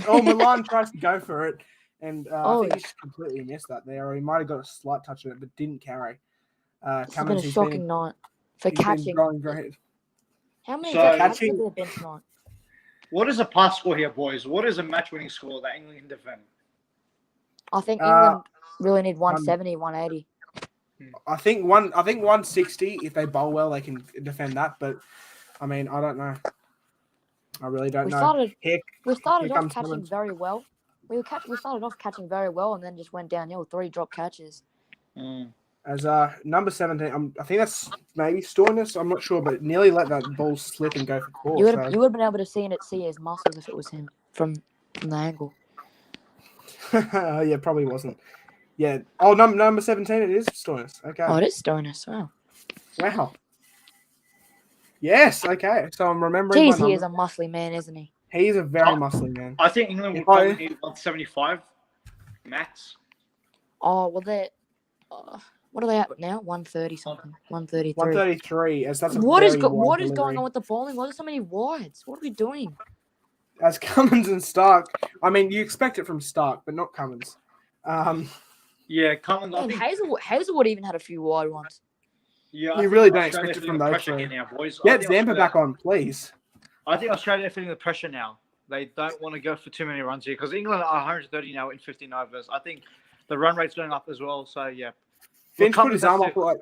Milan tries to go for it, and I think he just completely missed that there. Or he might have got a slight touch of it, but didn't carry. It's been a shocking night for catching. Great. How many So- catches have there been tonight? What is a pass score here, boys? What is a match-winning score that England can defend? I think England really need 170, 180. I think 160. If they bowl well, they can defend that. But I mean, I don't know. I really don't know. We started off comes catching Cummins. very well. We started off catching very well, and then just went downhill. 3 drop catches. As number 17, I think that's maybe Storness. I'm not sure, but nearly let that ball slip and go for 4. You would have been able to see his muscles if it was him from the angle. Yeah, probably wasn't. Yeah. Oh, number 17, it is Storness. Okay. Oh, it is Stoneus. Wow. Wow. Yes. Okay. So I'm remembering. Jeez, he is a muscly man, isn't he? He's a very muscly man. I think England would probably need 175 max. Oh, well, they're. What are they at now? 130 something. 133. 133. As that's a What is very wide what is delivery. going on with the bowling? Why are there so many wides? What are we doing? As Cummins and Stark. I mean, you expect it from Stark, but not Cummins. Yeah, Cummins. I And think. Hazelwood even had a few wide ones. Yeah, I You think really don't Australia expect it feeling from the those pressure three. here now, boys. Get Zampa back on, please. I think Australia are feeling the pressure now. They don't want to go for too many runs here because England are 130 now in 15 overs. I think the run rate's going up as well. So yeah. Finch put Cummins his arm has up to- like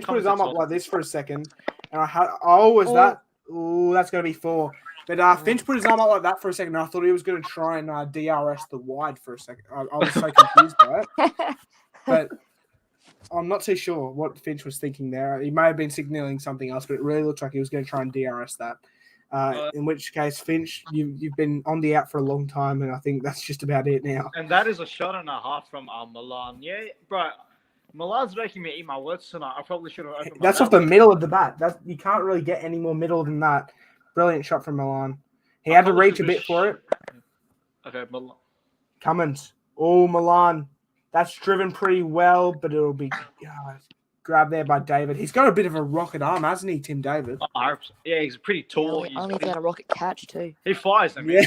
Cummins has to- like this for a second, and that? Oh, that's going to be 4. But Finch put his arm up like that for a second, and I thought he was going to try and DRS the wide for a second. I was so confused by it. But I'm not too sure what Finch was thinking there. He may have been signaling something else, but it really looked like he was going to try and DRS that. In which case, Finch, you've been on the out for a long time, and I think that's just about it now. And that is a shot and a half from Milan. Yeah, bro. Milan's making me eat my words tonight. I probably should have opened my That's off mouth. the middle of the bat. You can't really get any more middle than that. Brilliant shot from Milan. He had to probably reach a should bit have for it. Okay, Milan. Cummins. Oh, Milan. That's driven pretty well, but it'll be grabbed there by David. He's got a bit of a rocket arm, hasn't he, Tim David? Yeah, he's pretty tall. Only if he had a rocket catch too. He fires them. Yeah.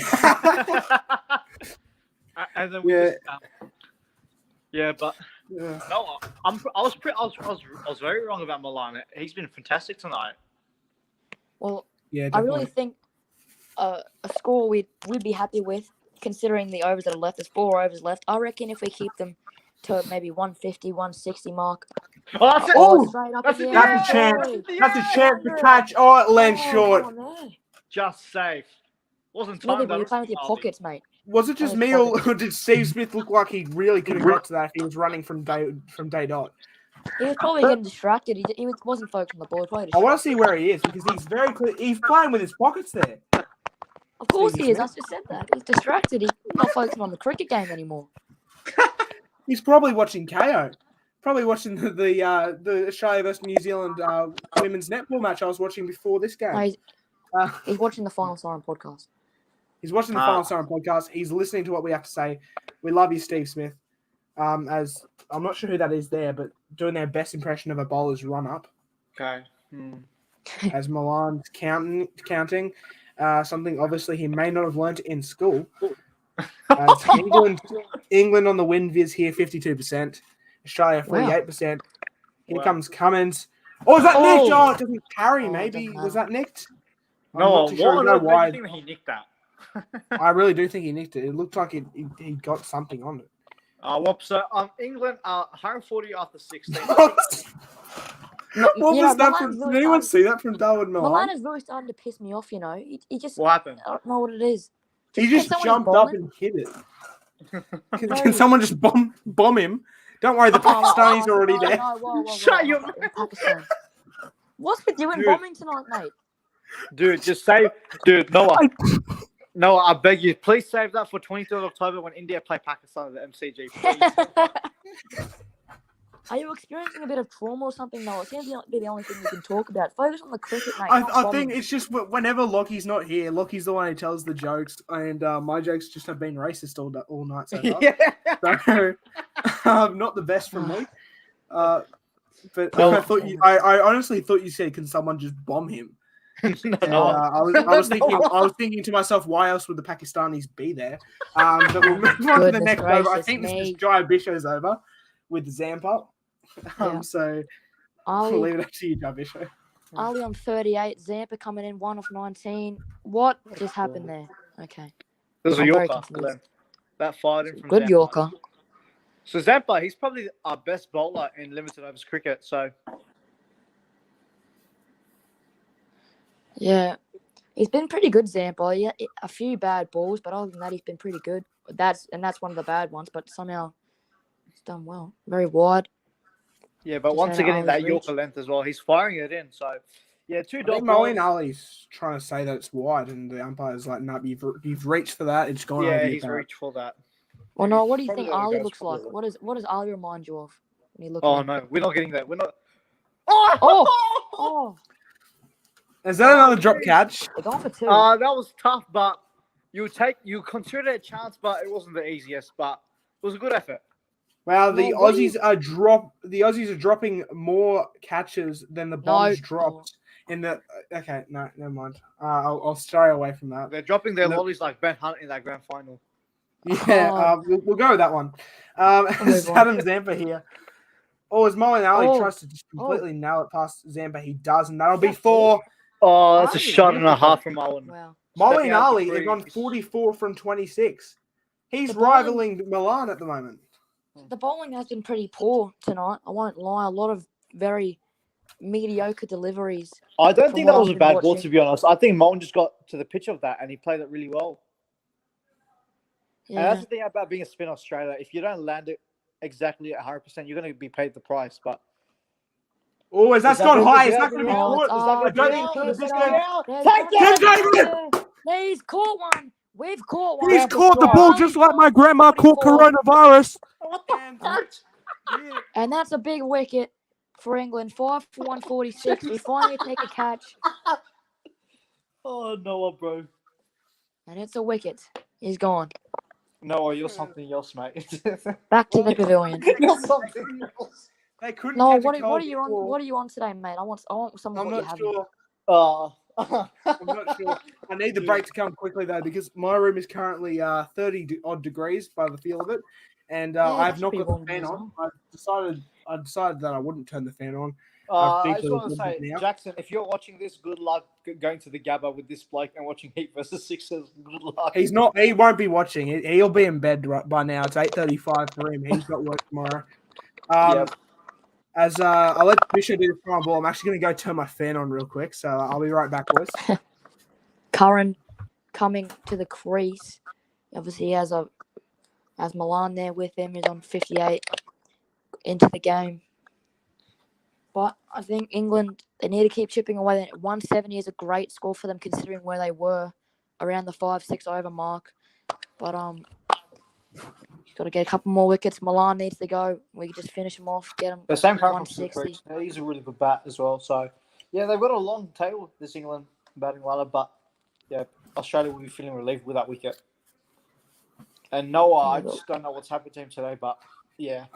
And then we just, but Yeah. no, I was very wrong about Milan. He's been fantastic tonight. Well, Yeah, I really definitely. think a score we'd be happy with, considering the overs that are left. There's 4 overs left. I reckon if we keep them to maybe 150, 160 mark. Oh, that's it. Oh, straight up that's in it. the air. That's a chance. Yeah. That's a chance to catch. Oh, it lands short. come on there. Just safe. Wasn't Maybe timed. when you're playing with your pockets, mate. Was it just That was me, or did Steve Smith look like he really could have got to that if he was running from day dot? He was probably getting distracted. He wasn't focused on the ball. He was probably I want to distracted. see where he is because he's very clear. He's playing with his pockets there. Of course Steve he is. Smith. I just said that. He's distracted. He's not focusing on the cricket game anymore. He's probably watching KO. Probably watching the Australia versus New Zealand women's netball match I was watching before this game. No, He's watching the Final Siren podcast. He's watching the Final Siren podcast. He's listening to what we have to say. We love you, Steve Smith. As I'm not sure who that is there, but doing their best impression of a bowler's run up. Okay. As Milan's counting, something obviously he may not have learnt in school. As England on the win viz here, 52%. Australia, 48%. Here comes Cummins. Oh, is that nicked? Oh, it doesn't carry, maybe. Was that nicked? No, sure. why do you think he nicked that? I really do think he nicked it. It looked like he got something on it. So England are 140 after 16. What was that from? Did anyone see that from Darwin Milan? Milan is really starting to piss me off, you know. He just... What happened? I don't know what it is. He just jumped up and hit it. Can someone just bomb him? Don't worry, the Pakistanis are already there. Shut your mouth. What's with you in bombing tonight, mate? Dude, just save... Dude, Noah. Noah, I beg you, please save that for 23rd October when India play Pakistan at the MCG, please. Are you experiencing a bit of trauma or something, Noah? It seems to be the only thing you can talk about. Focus on the cricket, mate. I think it's just whenever Lockie's not here, Lockie's the one who tells the jokes, and my jokes just have been racist all night so far. So, not the best from me. But I honestly thought you said, can someone just bomb him? I was thinking to myself, why else would the Pakistanis be there? But we'll move on to the next over. I think this is Jai Bisho's over with Zampa. So I'll leave it up to you, Jai Bisho. Ali on 38, Zampa coming in 1 off 19. What just happened there? Okay. This was a Yorker. That fired him from good Zampa. Yorker. So Zampa, he's probably our best bowler in limited overs cricket. So yeah, he's been pretty good, Zampa. Yeah, a few bad balls, but other than that, he's been pretty good. That's one of the bad ones, but somehow he's done well. Very wide. Yeah, but once again, in that Yorker length as well, he's firing it in. So yeah, two dot balls. Moeen Ali's trying to say that it's wide, and the umpire's like, "No, you've reached for that. It's gone." Yeah, he's reached for that. Well, no. What do you think Ali looks like? What does Ali remind you of when you look? Oh no, we're not getting that. We're not. Oh. Is that another drop catch? They're going for 2. That was tough, but you considered it a chance, but it wasn't the easiest. But it was a good effort. Wow, the Aussies are dropping more catches than the Bombs dropped in the. Okay, no, never mind. I'll stray away from that. They're dropping their lollies like Ben Hunt in that grand final. Yeah, we'll go with that one. Adam Zampa here. As Moeen Ali tries to just completely nail it past Zampa, he does, and that'll be 4. Oh, that's a shot and a half from Moeen. Wow. Moeen Ali is on 44 from 26. He's rivaling Milan at the moment. The bowling has been pretty poor tonight. I won't lie. A lot of very mediocre deliveries. I don't think that was a bad ball, to be honest. I think Moeen just got to the pitch of that, and he played it really well. Yeah. And that's the thing about being a spin Australia. If you don't land it exactly at 100%, you're going to be paid the price. But has that gone high? Is that going to be caught? He's caught one. We've caught one. He's caught the ball just like my grandma caught coronavirus. And that's a big wicket for England. 5 for 146. We finally take a catch. Oh, Noah, bro. And it's a wicket. He's gone. Noah, you're something else, mate. Back to the pavilion. You're something else. They couldn't. No, what are you on? What are you on today, mate? I want some of what you have. I'm not sure. I need the break to come quickly though, because my room is currently 30 odd degrees by the feel of it, and I have not got the fan on. I decided that I wouldn't turn the fan on. I just want to say, Jackson, if you're watching this, good luck going to the Gabba with this bloke and watching Heat versus Sixers. Good luck. He's not. He won't be watching. He'll be in bed by now. It's 8:35 for him. He's got work tomorrow. As I'll let Bishop do the final ball, I'm actually going to go turn my fan on real quick, so I'll be right back, boys. Curran coming to the crease. Obviously, he has Milan there with him. He's on 58 into the game. But I think England, they need to keep chipping away. 170 is a great score for them considering where they were around the 5-6 over mark. But got to get a couple more wickets. Milan needs to go. We can just finish them off, get them the same 160. He's a really good bat as well. So, yeah, they've got a long table, this England. batting lineup, but yeah, Australia will be feeling relieved with that wicket. And Noah, I just don't know what's happened to him today, but yeah.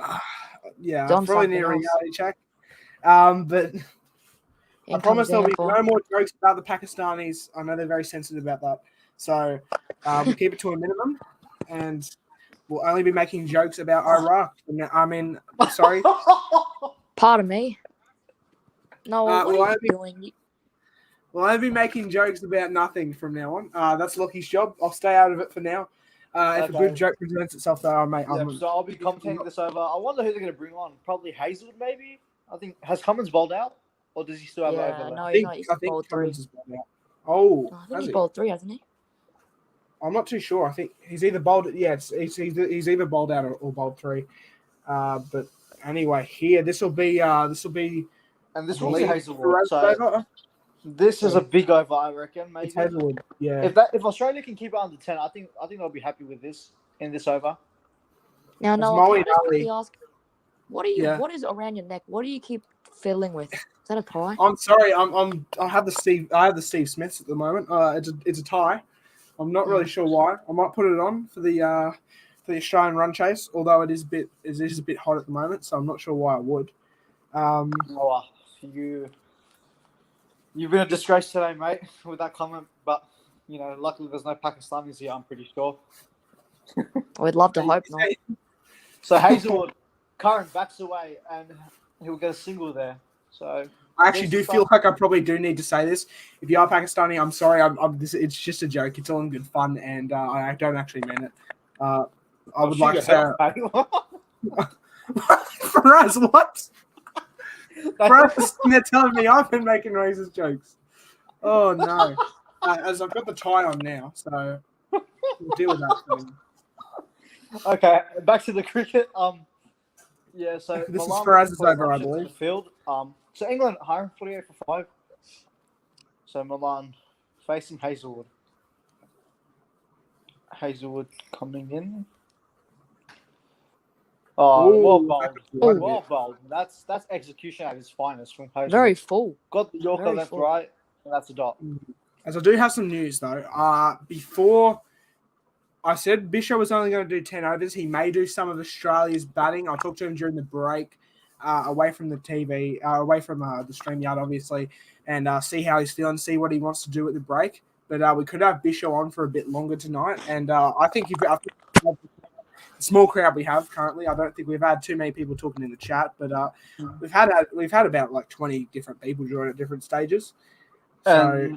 Yeah, I Done probably need a something else. reality check. But I In promise comes there'll be Zampa. no more jokes about the Pakistanis. I know they're very sensitive about that. So we'll keep it to a minimum. And we'll only be making jokes about Iraq. I mean, sorry. Pardon me. No, what well, are you doing? We'll only be making jokes about nothing from now on. That's Lockie's job. I'll stay out of it for now. If a good joke presents itself, though, mate, So I'll be commentating this over. I wonder who they're going to bring on. Probably Hazelwood, maybe. I think has Cummins bowled out, or does he still have over there? No, I he's think bowled 3. Cummins has bowled out. Oh, I think has he's he? bowled 3, hasn't he? I'm not too sure. I think he's either bowled. Yeah, he's either bowled out or bowled 3. But anyway, here this will be. And this will be Hazelwood. So this is a big over, I reckon. Maybe it's Hazelwood. Yeah. If Australia can keep it under 10, I think they'll be happy with this in this over. Now, As no, Molly can I just Ali- quickly ask, what are you? Yeah. What is around your neck? What do you keep fiddling with? Is that a tie? I'm sorry. I have the Steve Smiths at the moment. It's a tie. I'm not really sure why. I might put it on for the Australian run chase, although it is a bit hot at the moment, so I'm not sure why I would. Noah, you've been a disgrace today, mate, with that comment. But luckily there's no Pakistanis here. I'm pretty sure. We'd love to hope not. So Hazelwood, Curran backs away, and he'll get a single there. So I actually do feel like I probably do need to say this. If you are Pakistani, I'm sorry. It's just a joke. It's all in good fun, and I don't actually mean it. I would like to say, Faraz, what? Faraz, they're telling me I've been making racist jokes. Oh no! As I've got the tie on now, so we'll deal with that thing. Okay, back to the cricket. Yeah. So this Milan is Faraz's over, I believe. The field. So England hiring 48 for 5. So Milan facing Hazelwood. Hazelwood coming in. Oh, well bowled. Well bowled. That's execution at its finest from Hazelwood. Very full. Got the Yorker left, right, and that's a dot. As I do have some news though. Before I said Bishop was only going to do 10 overs, he may do some of Australia's batting. I'll talk to him during the break, away from the TV, away from the StreamYard, obviously, and see how he's feeling, see what he wants to do at the break. But we could have Bishop on for a bit longer tonight, and I think the small crowd we have currently, I don't think we've had too many people talking in the chat, but we've had about like 20 different people join at different stages. So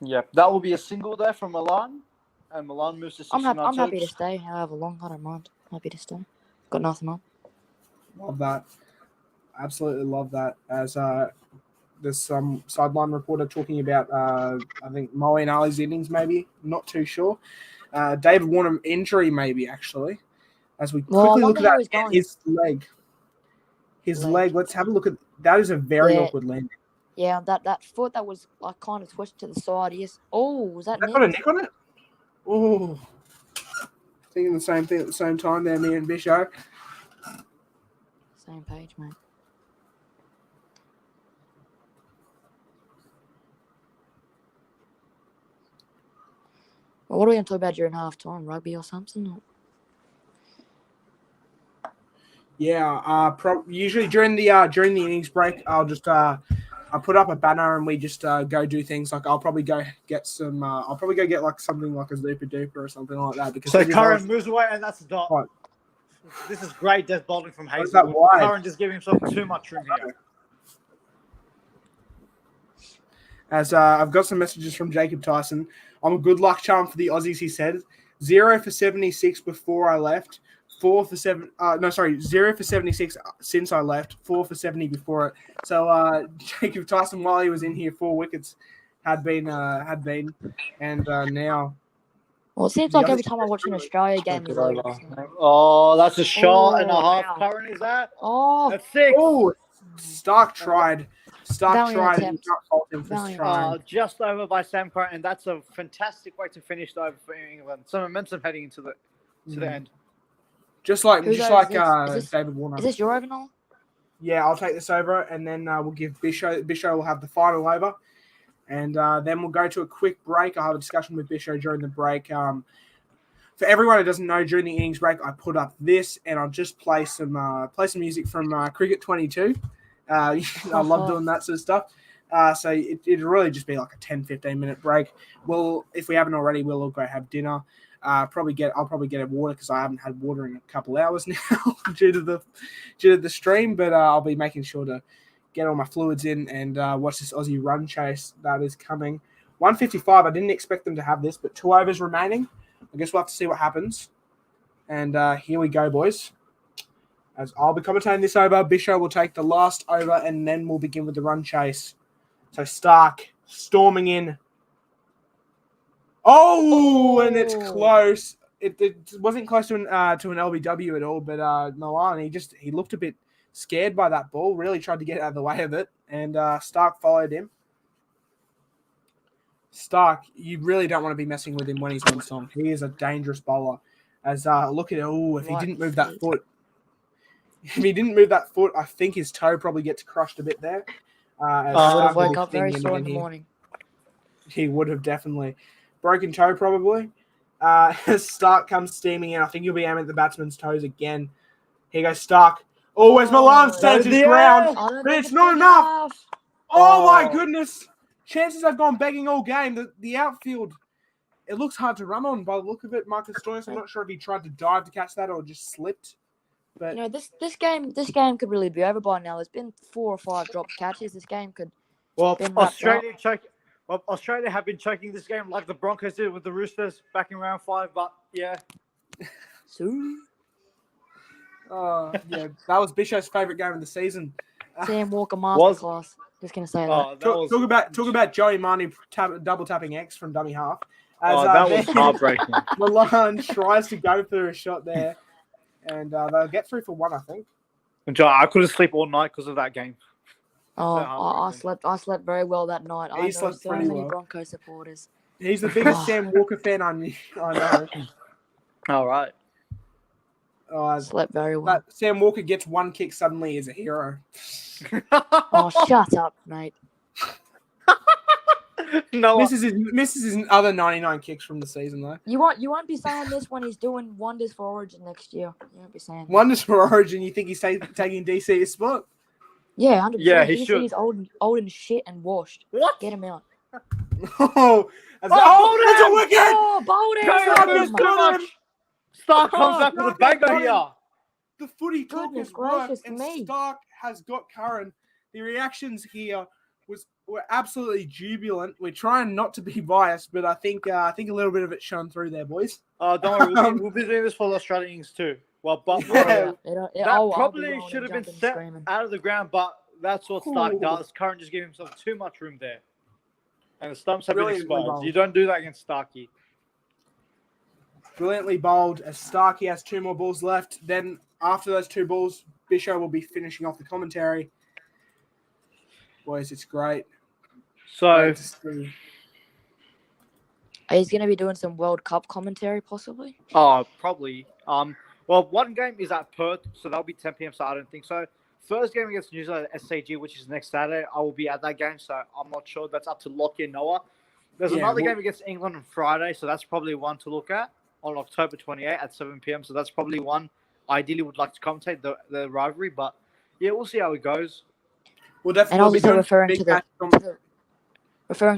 yeah, that will be a single there from Milan, and Milan moves to 69. I'm happy to stay. However long, I don't mind. Happy to stay. Got nothing on. Love that. Absolutely love that. As there's some sideline reporter talking about, I think Moeen Ali's innings, maybe. Not too sure. David Warner injury, maybe, actually. As we quickly look at that, his leg. His leg. Let's have a look at that. Is a very awkward landing. Yeah, that foot that was like kind of twisted to the side. Yes. Oh, was that got a nick on it? Oh. Thinking the same thing at the same time there, me and Bisho. Same page, mate. Well, what are we going to talk about during half time? Rugby or something? Or? Yeah, usually during the innings break, I'll just I put up a banner and we just go do things. Like I'll probably go get some. I'll probably go get like something like a Zupa Duper or something like that. Because so Curran moves away and that's a dot. What? This is great death bowling from Hazel. Curran just giving himself too much room here. As I've got some messages from Jacob Tyson. I'm a good luck charm for the Aussies, he said. 0 for 76 before I left. 0 for 76 since I left. 4 for 70 before it. So Jacob Tyson, while he was in here, 4 wickets had been, and now. Well, it seems like every time I watch an Australia game, is over. Oh, that's a shot and a half. Wow. Curran is that? Oh, that's 6. Oh, Stark tried. Stark tried. And you can't fault him for trying. Just over by Sam Curran, and that's a fantastic way to finish the over for England. Some momentum heading into the end. Just like David Warner. Is this your over now? Yeah, I'll take this over, and then we'll give Bisho. Bisho will have the final over, And then we'll go to a quick break. I'll have a discussion with Bisho during the break. For everyone who doesn't know, during the innings break, I put up this, and I'll just play some music from Cricket 22. I love doing that sort of stuff. So it'll really just be like a 10, 15-minute break. If we haven't already, we'll all go have dinner. I'll probably get a water because I haven't had water in a couple hours now due to the stream. But I'll be making sure to get all my fluids in and watch this Aussie run chase that is coming. 155. I didn't expect them to have this, but 2 overs remaining. I guess we'll have to see what happens. And here we go, boys. As I'll be commentating this over, Bisho will take the last over, and then we'll begin with the run chase. So Stark storming in. Oh, and it's close. It wasn't close to an LBW at all, but Milan, he looked a bit scared by that ball, really tried to get out of the way of it, and Stark followed him. Stark, you really don't want to be messing with him when he's on song. He is a dangerous bowler. As look at it, if he didn't move that foot. If he didn't move that foot, I think his toe probably gets crushed a bit there. I would have woke up very sore in the morning. He would have definitely. Broken toe, probably. Stark comes steaming in. I think he'll be aiming at the batsman's toes again. Here goes Stark. Oh, where's Milan? Stands his ground. But it's not enough. Oh, my goodness. Chances have gone begging all game. The outfield, it looks hard to run on by the look of it. Marcus Stoynes, I'm not sure if he tried to dive to catch that or just slipped. But this game could really be over by now. There's been 4 or 5 dropped catches. This game could. Well, Australia have been choking this game like the Broncos did with the Roosters back in round 5. But yeah. Yeah, that was Bisho's favourite game of the season. Sam Walker masterclass. Just gonna say that. Talk about Joey Manu double tapping X from dummy half. That was heartbreaking. Milan tries to go for a shot there, and they'll get through for 1, I think. I couldn't sleep all night because of that game. Oh, I slept very well that night. I know so many Broncos supporters. He's the biggest Sam Walker fan I know. All right. Slept very well. Sam Walker gets 1 kick, suddenly is a hero. Oh, shut up, mate. No, misses his other 99 kicks from the season though. You won't be saying this when he's doing wonders for Origin next year. You won't be saying that. Wonders for Origin. You think he's taking DC's spot? Yeah, 100%. Yeah, he should. He's old and shit and washed. What? Get him out. That's a wicket! Oh, Bolden! Stark comes back with a banger here. The footy talk Goodness has worked, gracious and me. Stark has got current. The reactions here were absolutely jubilant. We're trying not to be biased, but I think a little bit of it shone through there, boys. Don't worry, we'll be doing this for the Australians too. Well, but that probably should have been set out of the ground, but that's what Stark does. Curran just gave himself too much room there. And the stumps have been exposed. You don't do that against Starkey. Brilliantly bowled as Starkey has 2 more balls left. Then after those 2 balls, Bisho will be finishing off the commentary. Boys, it's great. So he's going to be doing some World Cup commentary, possibly. Oh, probably. Well, one game is at Perth, so that'll be 10 p.m. So I don't think so. First game against New Zealand at SCG, which is next Saturday. I will be at that game, so I'm not sure. That's up to Lockie and Noah. There's another game against England on Friday, so that's probably one to look at on October 28 at 7 p.m. So that's probably one I ideally would like to commentate the rivalry, but yeah, we'll see how it goes. We'll definitely and also referring to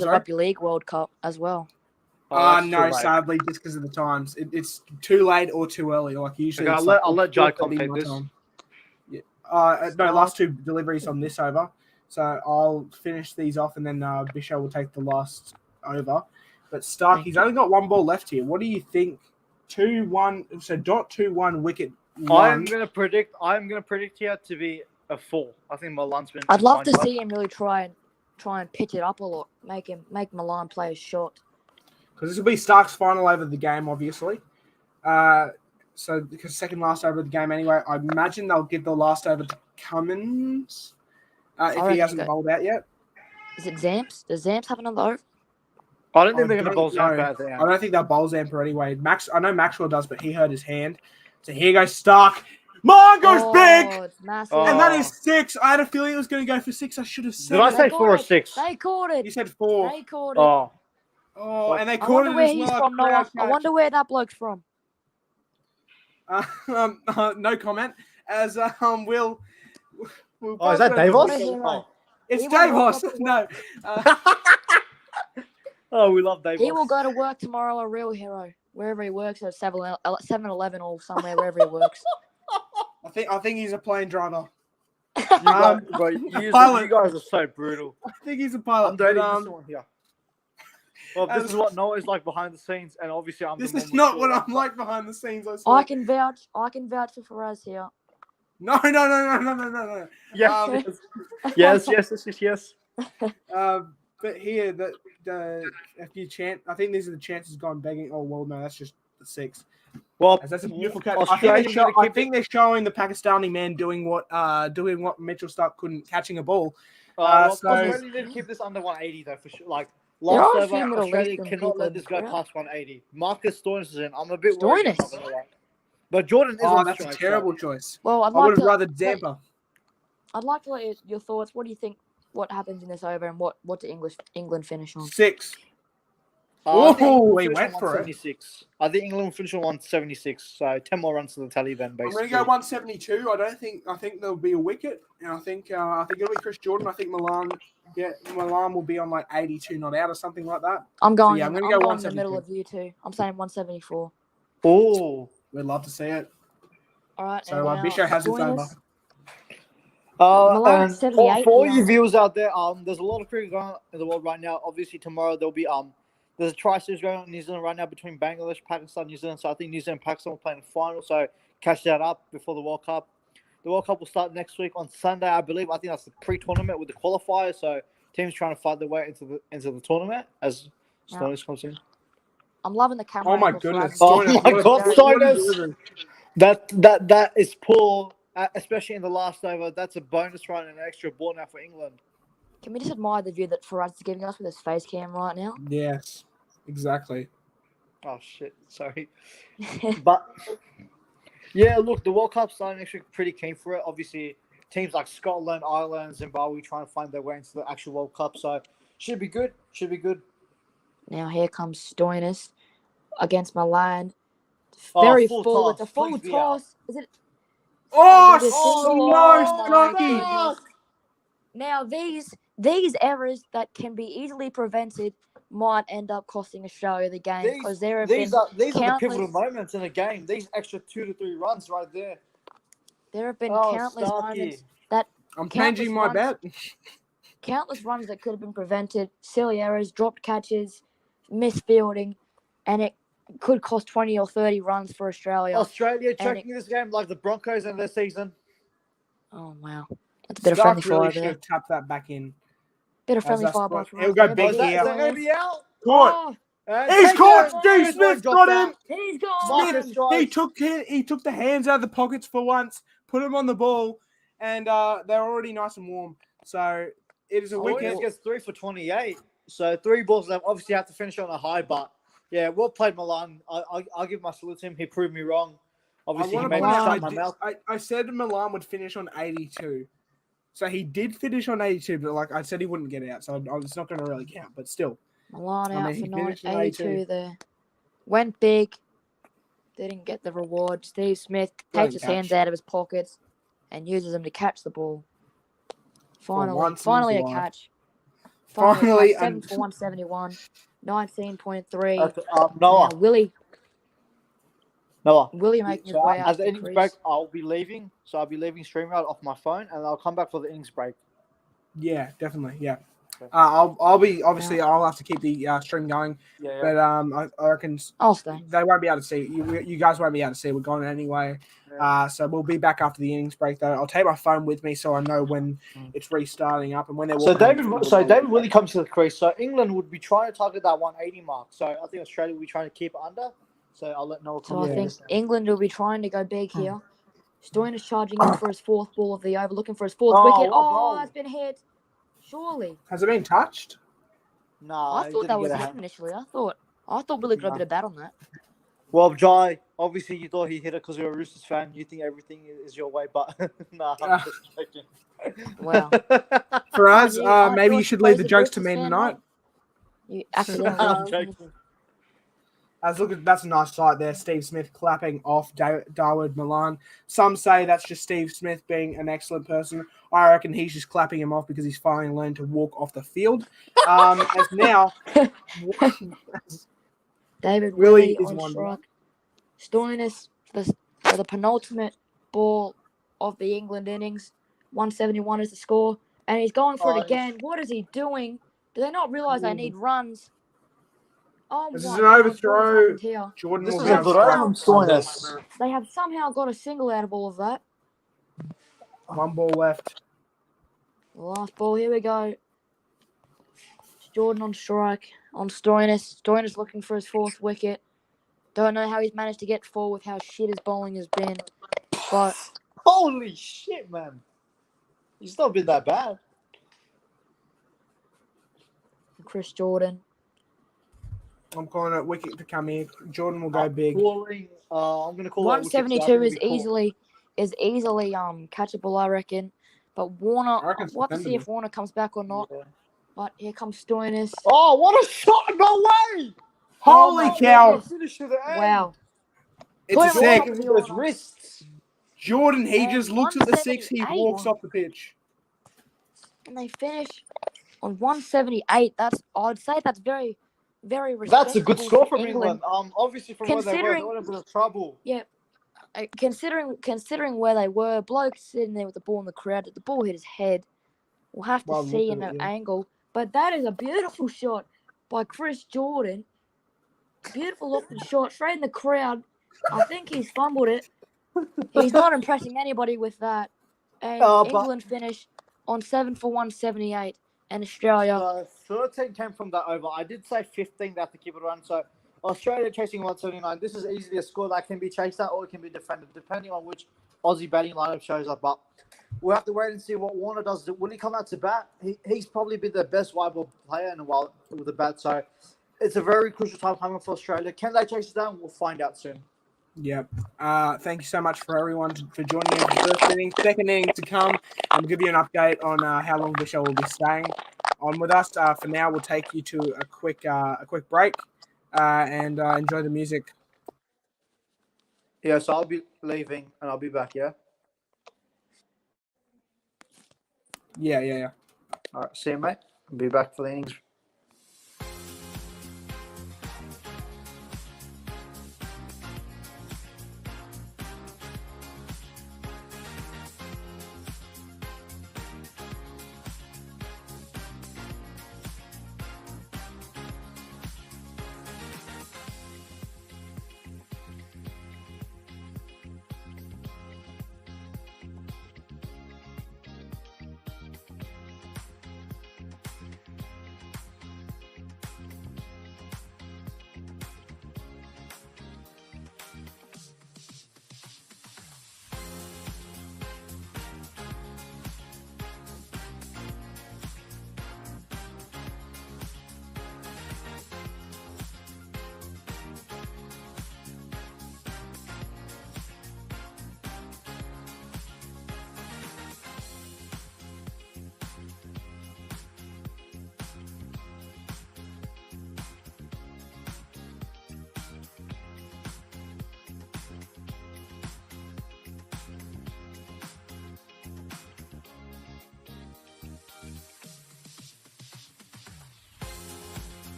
the Rugby League World Cup as well. No, sadly, just because of the times. It's too late or too early. Like usually, okay, I'll let Jai commentate this. Yeah. No, last 2 deliveries on this over. So I'll finish these off, and then Bisho will take the last over. But Stark, he's only got 1 ball left here. What do you think? 2-1. So dot 2-1 wicket. I'm gonna predict here to be a 4. I think Milan's been. I'd love to see him really try and pitch it up a lot. Make Milan play a shot. Because this will be Stark's final over of the game, obviously. So because second last over of the game anyway, I imagine they'll give the last over to Cummins if he hasn't bowled out yet. Is it Zamps? Does Zamps have another over? I don't think they're going to bowl Zampa out there. I don't think they'll bowl Zampa anyway. I know Maxwell does, but he hurt his hand. So here goes Stark. Milan goes big, It's massive. Oh. and that is 6. I had a feeling it was going to go for 6. I should have said Did I it. say 4 or 6? They caught it. You said 4. They caught it. Oh, Oh, and they I caught wonder it where as he's well. from, Noah. Crowd I catch. wonder where that bloke's from. No comment. As we'll oh, is that both- What a Davos? hero. Oh. It's He won't Davos. go to No. Oh, we love Davos. He will go to work tomorrow, a real hero, wherever he works, at 7-Eleven or somewhere, wherever he works. I think he's a plane driver. You guys, bro, pilot. you guys are so brutal. I think he's a pilot. I'm dating but, this one here. Well, this is what Noah is like behind the scenes, and obviously I'm this the is more not what mature I'm like behind the scenes. I I swear. can vouch for Faraz here. No. Yeah. Yes. Yes. But here, if you chant, I think these are the chances gone begging. Oh well, no, that's just the 6. Well, As that's a beautiful catch. Australia's gonna I keep think they're showing the Pakistani man doing what Mitchell Stark couldn't, catching a ball. So- Australia did keep this under 180 though, for sure. Like There last are a over, few Middle Australia Eastern cannot people let in this go the past 180. Marcus Stoinis is in. I'm a bit worried. I'm not gonna lie. But Jordan is Oh, on that's a strike, terrible choice. Well, I would have rather Zampa. I'd like to let your thoughts. What do you think? What happens in this over, and what do England finish on? 6. I think England we finish on went for it. 176. I think England will finish on 176. So 10 more runs to the tally then, I'm basically. going to go 172. I think there'll be a wicket, and I think it'll be Chris Jordan. I think Milan will be on like 82 not out or something like that. I'm going. I'm I'm gonna go going in the 172. middle of you two. I'm saying 174. Oh. We'd love to see it. All right. So and now Bisho has its join over. us. Milan And 78 for all here. you viewers out there, there's a lot of cricket going on in the world right now. Obviously, tomorrow there'll be there's a tri-series going on in New Zealand right now between Bangladesh, Pakistan, New Zealand. So I think New Zealand and Pakistan will play in the final. So catch that up before the World Cup. The World Cup will start next week on Sunday, I believe. I think that's the pre-tournament with the qualifiers. So teams trying to fight their way into the tournament as Stoinis comes in. I'm loving the camera. Oh my angle for goodness. Adam. Oh Stoinis, my what a- God, what a Stoinis! delivery. That is poor, especially in the last over. That's a bonus run and an extra ball now for England. Can we just admire the view that Faraz is giving us with his face cam right now? Yes, exactly. Oh shit, sorry. But yeah, look, the World Cup's starting next week. Pretty keen for it. Obviously, teams like Scotland, Ireland, Zimbabwe trying to find their way into the actual World Cup. So should be good. Should be good. Now here comes Stoinis against Milan. Oh, Very full full. toss. It's a full Please be toss. Is it? Oh, This is- so my lucky. goodness. Now these errors that can be easily prevented might end up costing Australia the game because there have These been are the countless- pivotal moments in a game. These extra 2 to 3 runs right there. there have been Oh, countless Starkey. moments that I'm Countless changing my bet. countless runs that could have been prevented, silly errors, dropped catches, misfielding, and it could cost 20 or 30 runs for Australia. Australia And choking this game like the Broncos in their season. Oh wow, that's a bit of Stark friendly really fire should there. have tapped that back in. Bit of As friendly that's fire what- by he'll Faraz go there. big Oh, is here. that going to be out? Caught. And He's take caught. it. Steve Smith got him. He's gone. Marcus Smith, strikes. he took the hands out of the pockets for once, put him on the ball, and they're already nice and warm. So it is a wicket. Stoinis gets 3 for 28. So 3 balls left. Obviously, have to finish on a high, but yeah, well played, Milan. I'll give my salute to him. He proved me wrong. Obviously, he wanna made me point out, shut my mouth. I said Milan would finish on 82. So he did finish on 82, but like I said, he wouldn't get out. So it's not going to really count. But still, Milan I out mean, he for finished in 82 82. there. Went big. Didn't get the reward. Steve Smith takes his hands catch. out of his pockets and uses them to catch the ball. Finally once in his a life. catch. Finally, 7 and- for 171. 19.3. Noah. Now, Willie making his So way out as to the the innings crease. break, I'll be leaving. So I'll be leaving StreamYard off my phone, and I'll come back for the innings break. yeah, definitely, yeah. Okay. I'll be obviously I'll have to keep the stream going, Yeah. but I reckon I'll stay. they won't be able to see it. You guys won't be able to see it. We're gone anyway. So we'll be back after the innings break though. I'll take my phone with me so I know when it's restarting up and when they're So walking out. David Willie comes to the crease. So England would be trying to target that 180 mark. So I think Australia will be trying to keep it under. So I'll let Noah So come I in. think England will be trying to go big here. Stoinis charging in for his 4th ball of the over, looking for his 4th Oh, wicket. what Oh, goal? that's been hit. Surely. Has it been touched? Nah, I he thought didn't that was get a hit hand. initially. I thought Willie got a bit of bat on that. Well, Jai, Obviously, you thought he hit it because you're a Roosters fan. You think everything is your way, but nah, I'm just joking. Wow. For us, Aren't maybe you you a should leave the supposed jokes to Roosters me fan, tonight. mate? You accidentally. I'm joking. That's a nice sight there. Steve Smith clapping off Dawood Milan. Some say that's just Steve Smith being an excellent person. I reckon he's just clapping him off because he's finally learned to walk off the field. As now, David Willie Willie is on one. strike. Stoinis for the penultimate ball of the England innings. 171 is the score. And he's going for it again. What is he doing? Do they not realize they need runs? Oh This my is an God, what has overthrow. happened here? Jordan This will is be a on good strike. from Stoinis. They have somehow got a single out of all of that. One ball left. The last ball, here we go. It's Jordan on strike on Stoinis. Stoinis looking for his fourth wicket. Don't know how he's managed to get four with how shit his bowling has been. But Holy shit, man. He's not been that bad. Chris Jordan. I'm calling it wicket to come here. Jordan will go big. I'm going to call that wicket, so I 172 think is we call- easily catchable, I reckon. But Warner, I reckon it's we'll have to see defendable. if Warner comes back or not. Yeah. But here comes Stoinis. Oh, what a shot! No way! Holy my cow! goodness. Finish to the end. Wow. It's a Put him on six. top of the With those order. wrists. Jordan, he And just looks at the six. He 178. walks off the pitch. And they finish on 178. I'd say that's very, very That's a good respectable score for from England. Obviously from where they were in a bit of trouble. Yeah, considering where they were, bloke sitting there with the ball in the crowd, the ball hit his head. We'll have to Well, see look in at the it, yeah. angle. But that is a beautiful shot by Chris Jordan. Beautiful looking shot, straight in the crowd. I think he's fumbled it. He's not impressing anybody with that. And But- England finish on 7 for 178. And Australia, 13 came from that over. I did say 15 they have to keep it around. So Australia chasing 179. This is easily a score that can be chased out or it can be defended, depending on which Aussie batting lineup shows up. But we'll have to wait and see what Warner does. When he come out to bat, he's probably been the best wide ball player in a while with the bat. So it's a very crucial time coming for Australia. Can they chase it down? We'll find out soon. Yep. Thank you so much for everyone for joining me for the first inning. Second inning to come, and we'll give you an update on how long the show will be staying on with us. For now, we'll take you to a quick break and enjoy the music. Yeah, so I'll be leaving and I'll be back, yeah? Yeah. All right, see you, mate. I'll be back for the innings.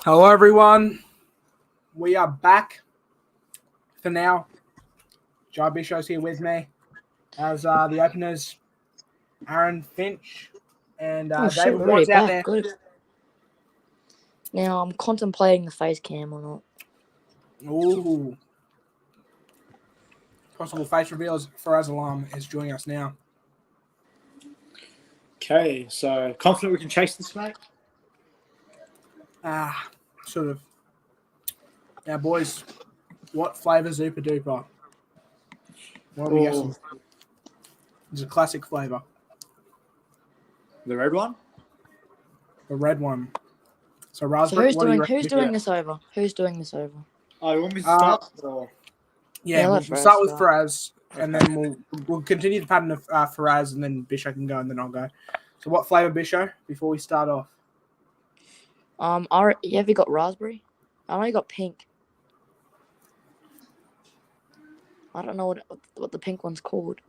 Hello, everyone. We are back for now. Jai Bishop's here with me as the openers, Aaron Finch and Oh shit, David we're already Watts out back. there. Good. Now I'm contemplating the face cam or not. Ooh. Possible face reveals. Faraz Alam is joining us now. Okay, so confident we can chase this, mate? Sort of. Now, boys, what flavour Zupa Duper? What are we guessing? It's a classic flavour. The red one? The red one. So So raspberry. who's doing this over? Who's doing this over? Oh, you want me to start? Or? Yeah, Yeah, we'll let Faraz start with start. Faraz, and then we'll continue the pattern of Faraz, and then Bisho can go, and then I'll go. So, what flavour, Bisho? Before we start off, Have you got raspberry? I only got pink. I don't know what the pink one's called.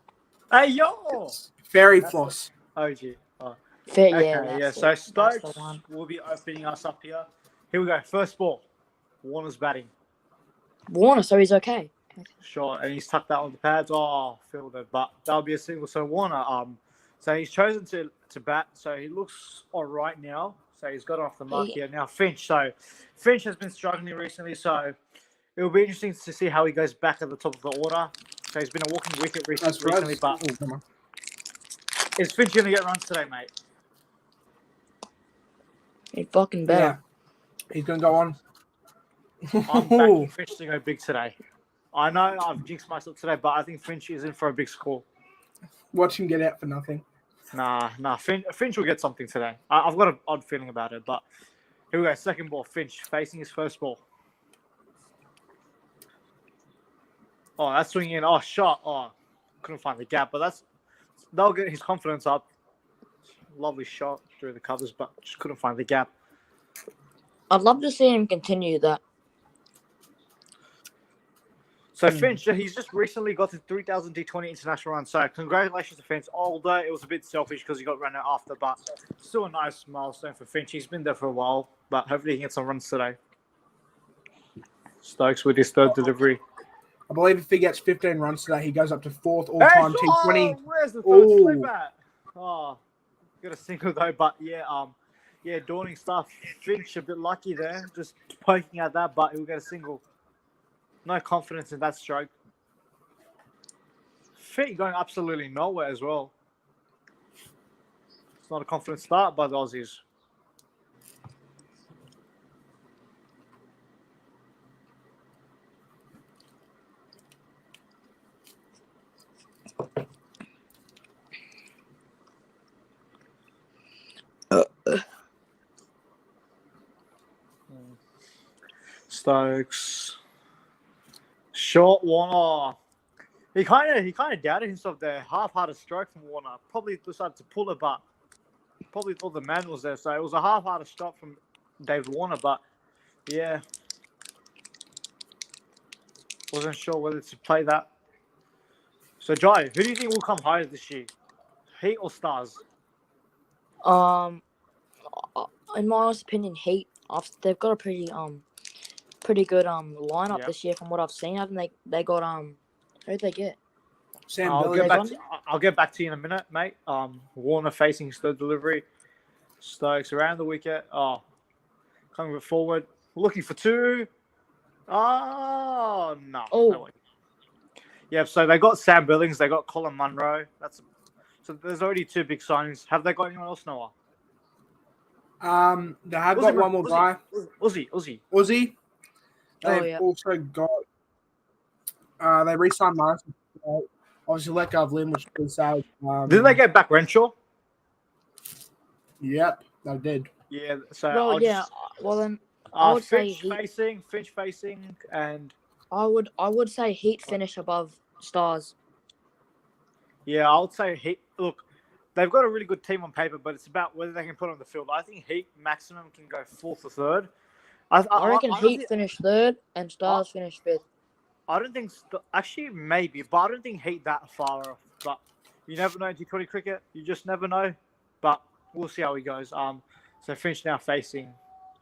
Hey, yo! fairy That's floss. OG. Oh. Fair, Okay, yeah. yeah. So That's the Stokes one. will be opening us up here. Here we go. First ball. Warner's batting. Warner, so he's okay. Sure, and he's tucked that on the pads. Oh, fielded, but that'll be a single. So Warner, so he's chosen to bat. So he looks all right now. So he's got off the mark here. Now Finch. So Finch has been struggling recently. So it'll be interesting to see how he goes back at the top of the order. So he's been a walking wicket That's recently, Faraz. but Oh, come on. is Finch going to get runs today, mate? He fucking better. Yeah, he's gonna go on. I'm backing Finch to go big today. I know I've jinxed myself today, but I think Finch is in for a big score. Watch him get out for nothing. Nah. Finch will get something today. I've got an odd feeling about it, but here we go. Second ball. Finch facing his first ball. Oh, that's swinging in. Oh, shot. Oh, couldn't find the gap, but that'll get his confidence up. Lovely shot through the covers, but just couldn't find the gap. I'd love to see him continue that. So Finch, he's just recently got to 3,000 T20 international runs. So congratulations to Finch. Although it was a bit selfish because he got run out after, but still a nice milestone for Finch. He's been there for a while, but hopefully he can get some runs today. Stokes with his third delivery. I believe if he gets 15 runs today, he goes up to fourth all-time T20. Oh, where's the third slip at? Oh, got a single though, but yeah, dawning stuff. Finch a bit lucky there, just poking at that, but he'll get a single. No confidence in that stroke. Feet going absolutely nowhere as well. It's not a confident start by the Aussies. Stokes. Short Warner. He kind of doubted himself there. Half-hearted stroke from Warner. Probably decided to pull it, but probably thought the man was there. So it was a half-hearted shot from David Warner, but yeah. Wasn't sure whether to play that. So Jai, who do you think will come higher this year? Heat or Stars? In my honest opinion, Heat. They've got a pretty good lineup this year from what I've seen. Haven't they got who'd they get? Sam I'll Billy. get back to you in a minute, mate. Warner facing his third delivery. Stokes around the wicket. Oh, coming a bit forward. Looking for two. Oh, no. Oh. No way. Yeah, so they got Sam Billings. They got Colin Munro. So there's already two big signings. Have they got anyone else, Noah? They have got one more guy. Uzi. They've also got. They re-signed Martin. Obviously, let go of Lynn, which is sad. Didn't they get back Renshaw? Yep, they did. Yeah. So well then, I would say Finch facing, and I would say Heat finish above Stars. yeah, I would say Heat. Look, they've got a really good team on paper, but it's about whether they can put it on the field. I think Heat maximum can go fourth or third. I reckon Heat finish third and Stars finish fifth. I don't think actually maybe, but I don't think Heat that far off. But you never know in T20 cricket. You just never know. But we'll see how he goes. So Finch now facing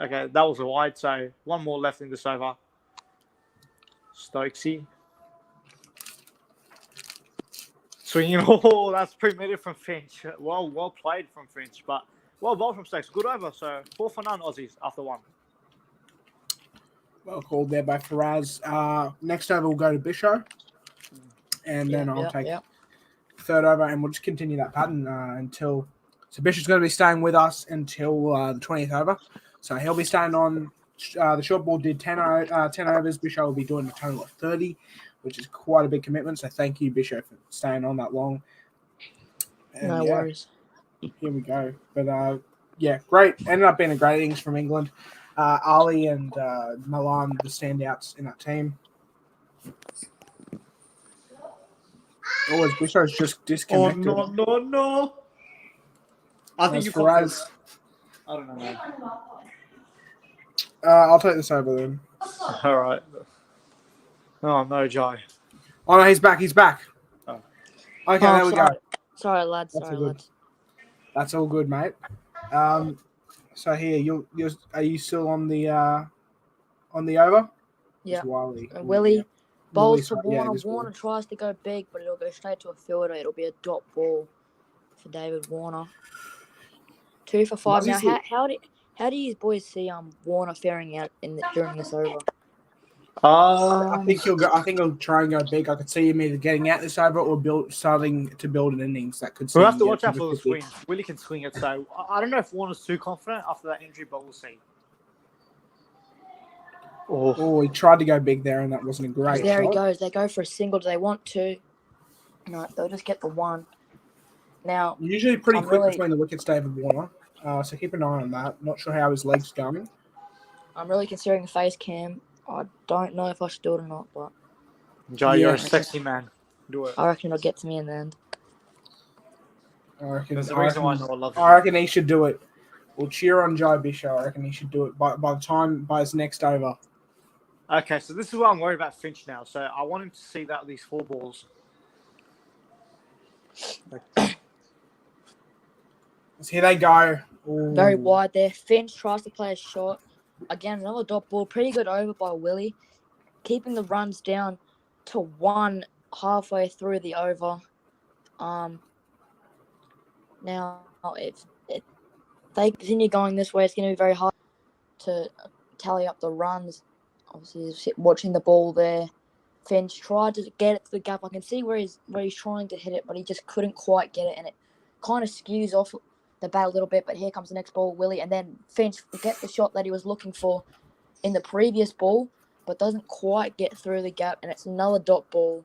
Okay, that was a wide, so one more left in this over. Stokesy. Swinging. Oh, that's pre-meted from Finch. Well played from Finch, but well bowled from Stokes. Good over, so 4 for none Aussies after one. Well called there by Faraz. Next over, we'll go to Bisho. And then I'll take third over, and we'll just continue that pattern until. So Bishop's going to be staying with us until the 20th over. So he'll be staying on. The short ball did 10 overs. Bishop will be doing a total of 30, which is quite a big commitment. So thank you, Bishop, for staying on that long. And No worries. Here we go. But great. Ended up being a great innings from England. Ali and Milan, the standouts in that team. Always Bishop's just disconnected. Oh, no. I think you Faraz. I don't know, man. I'll take this over then. All right. Oh, no, Jai. Oh, no, he's back. Oh. Okay, there we go. Sorry, lads. That's Sorry, all good. lads. That's all good, mate. So here, are you still on the over? Yeah. It's Wiley. Willie bowls to Yeah, Warner. just Warner tries to go big, but it'll go straight to a fielder. It'll be a dot ball for David Warner. 2 for 5. Now, how do you boys see Warner faring out during this over? I think he'll go. I think he'll try and go big. I could see him either getting out this over or starting to build an innings that could. We'll have to watch out for the swing. Willie can swing it, so I don't know if Warner's too confident after that injury, but we'll see. Oh, he tried to go big there, and that wasn't a great There shot. he goes. They go for a single. Do they want to? No, they'll just get the one. Now, Usually pretty quick between the wickets, David Warner. So keep an eye on that. Not sure how his legs going. I'm really considering a face cam. I don't know if I should do it or not, but Jai, you're a sexy man. Do it. I reckon it'll get to me in the end. There's a reason why I know I love you. I reckon he should do it. We'll cheer on Jai Bishop. I reckon he should do it by his next over. Okay, so this is why I'm worried about Finch now. So I want him to see that these 4 balls. So here they go. Ooh. Very wide there. Finch tries to play a shot. Again, another dot ball. Pretty good over by Willie. Keeping the runs down to 1 halfway through the over. Now, if they continue going this way, it's going to be very hard to tally up the runs. Obviously, watching the ball there. Finch tried to get it to the gap. I can see where he's trying to hit it, but he just couldn't quite get it, and it kind of skews off the bat a little bit. But here comes the next ball, Willie, and then Finch get the shot that he was looking for in the previous ball, but doesn't quite get through the gap, and it's another dot ball.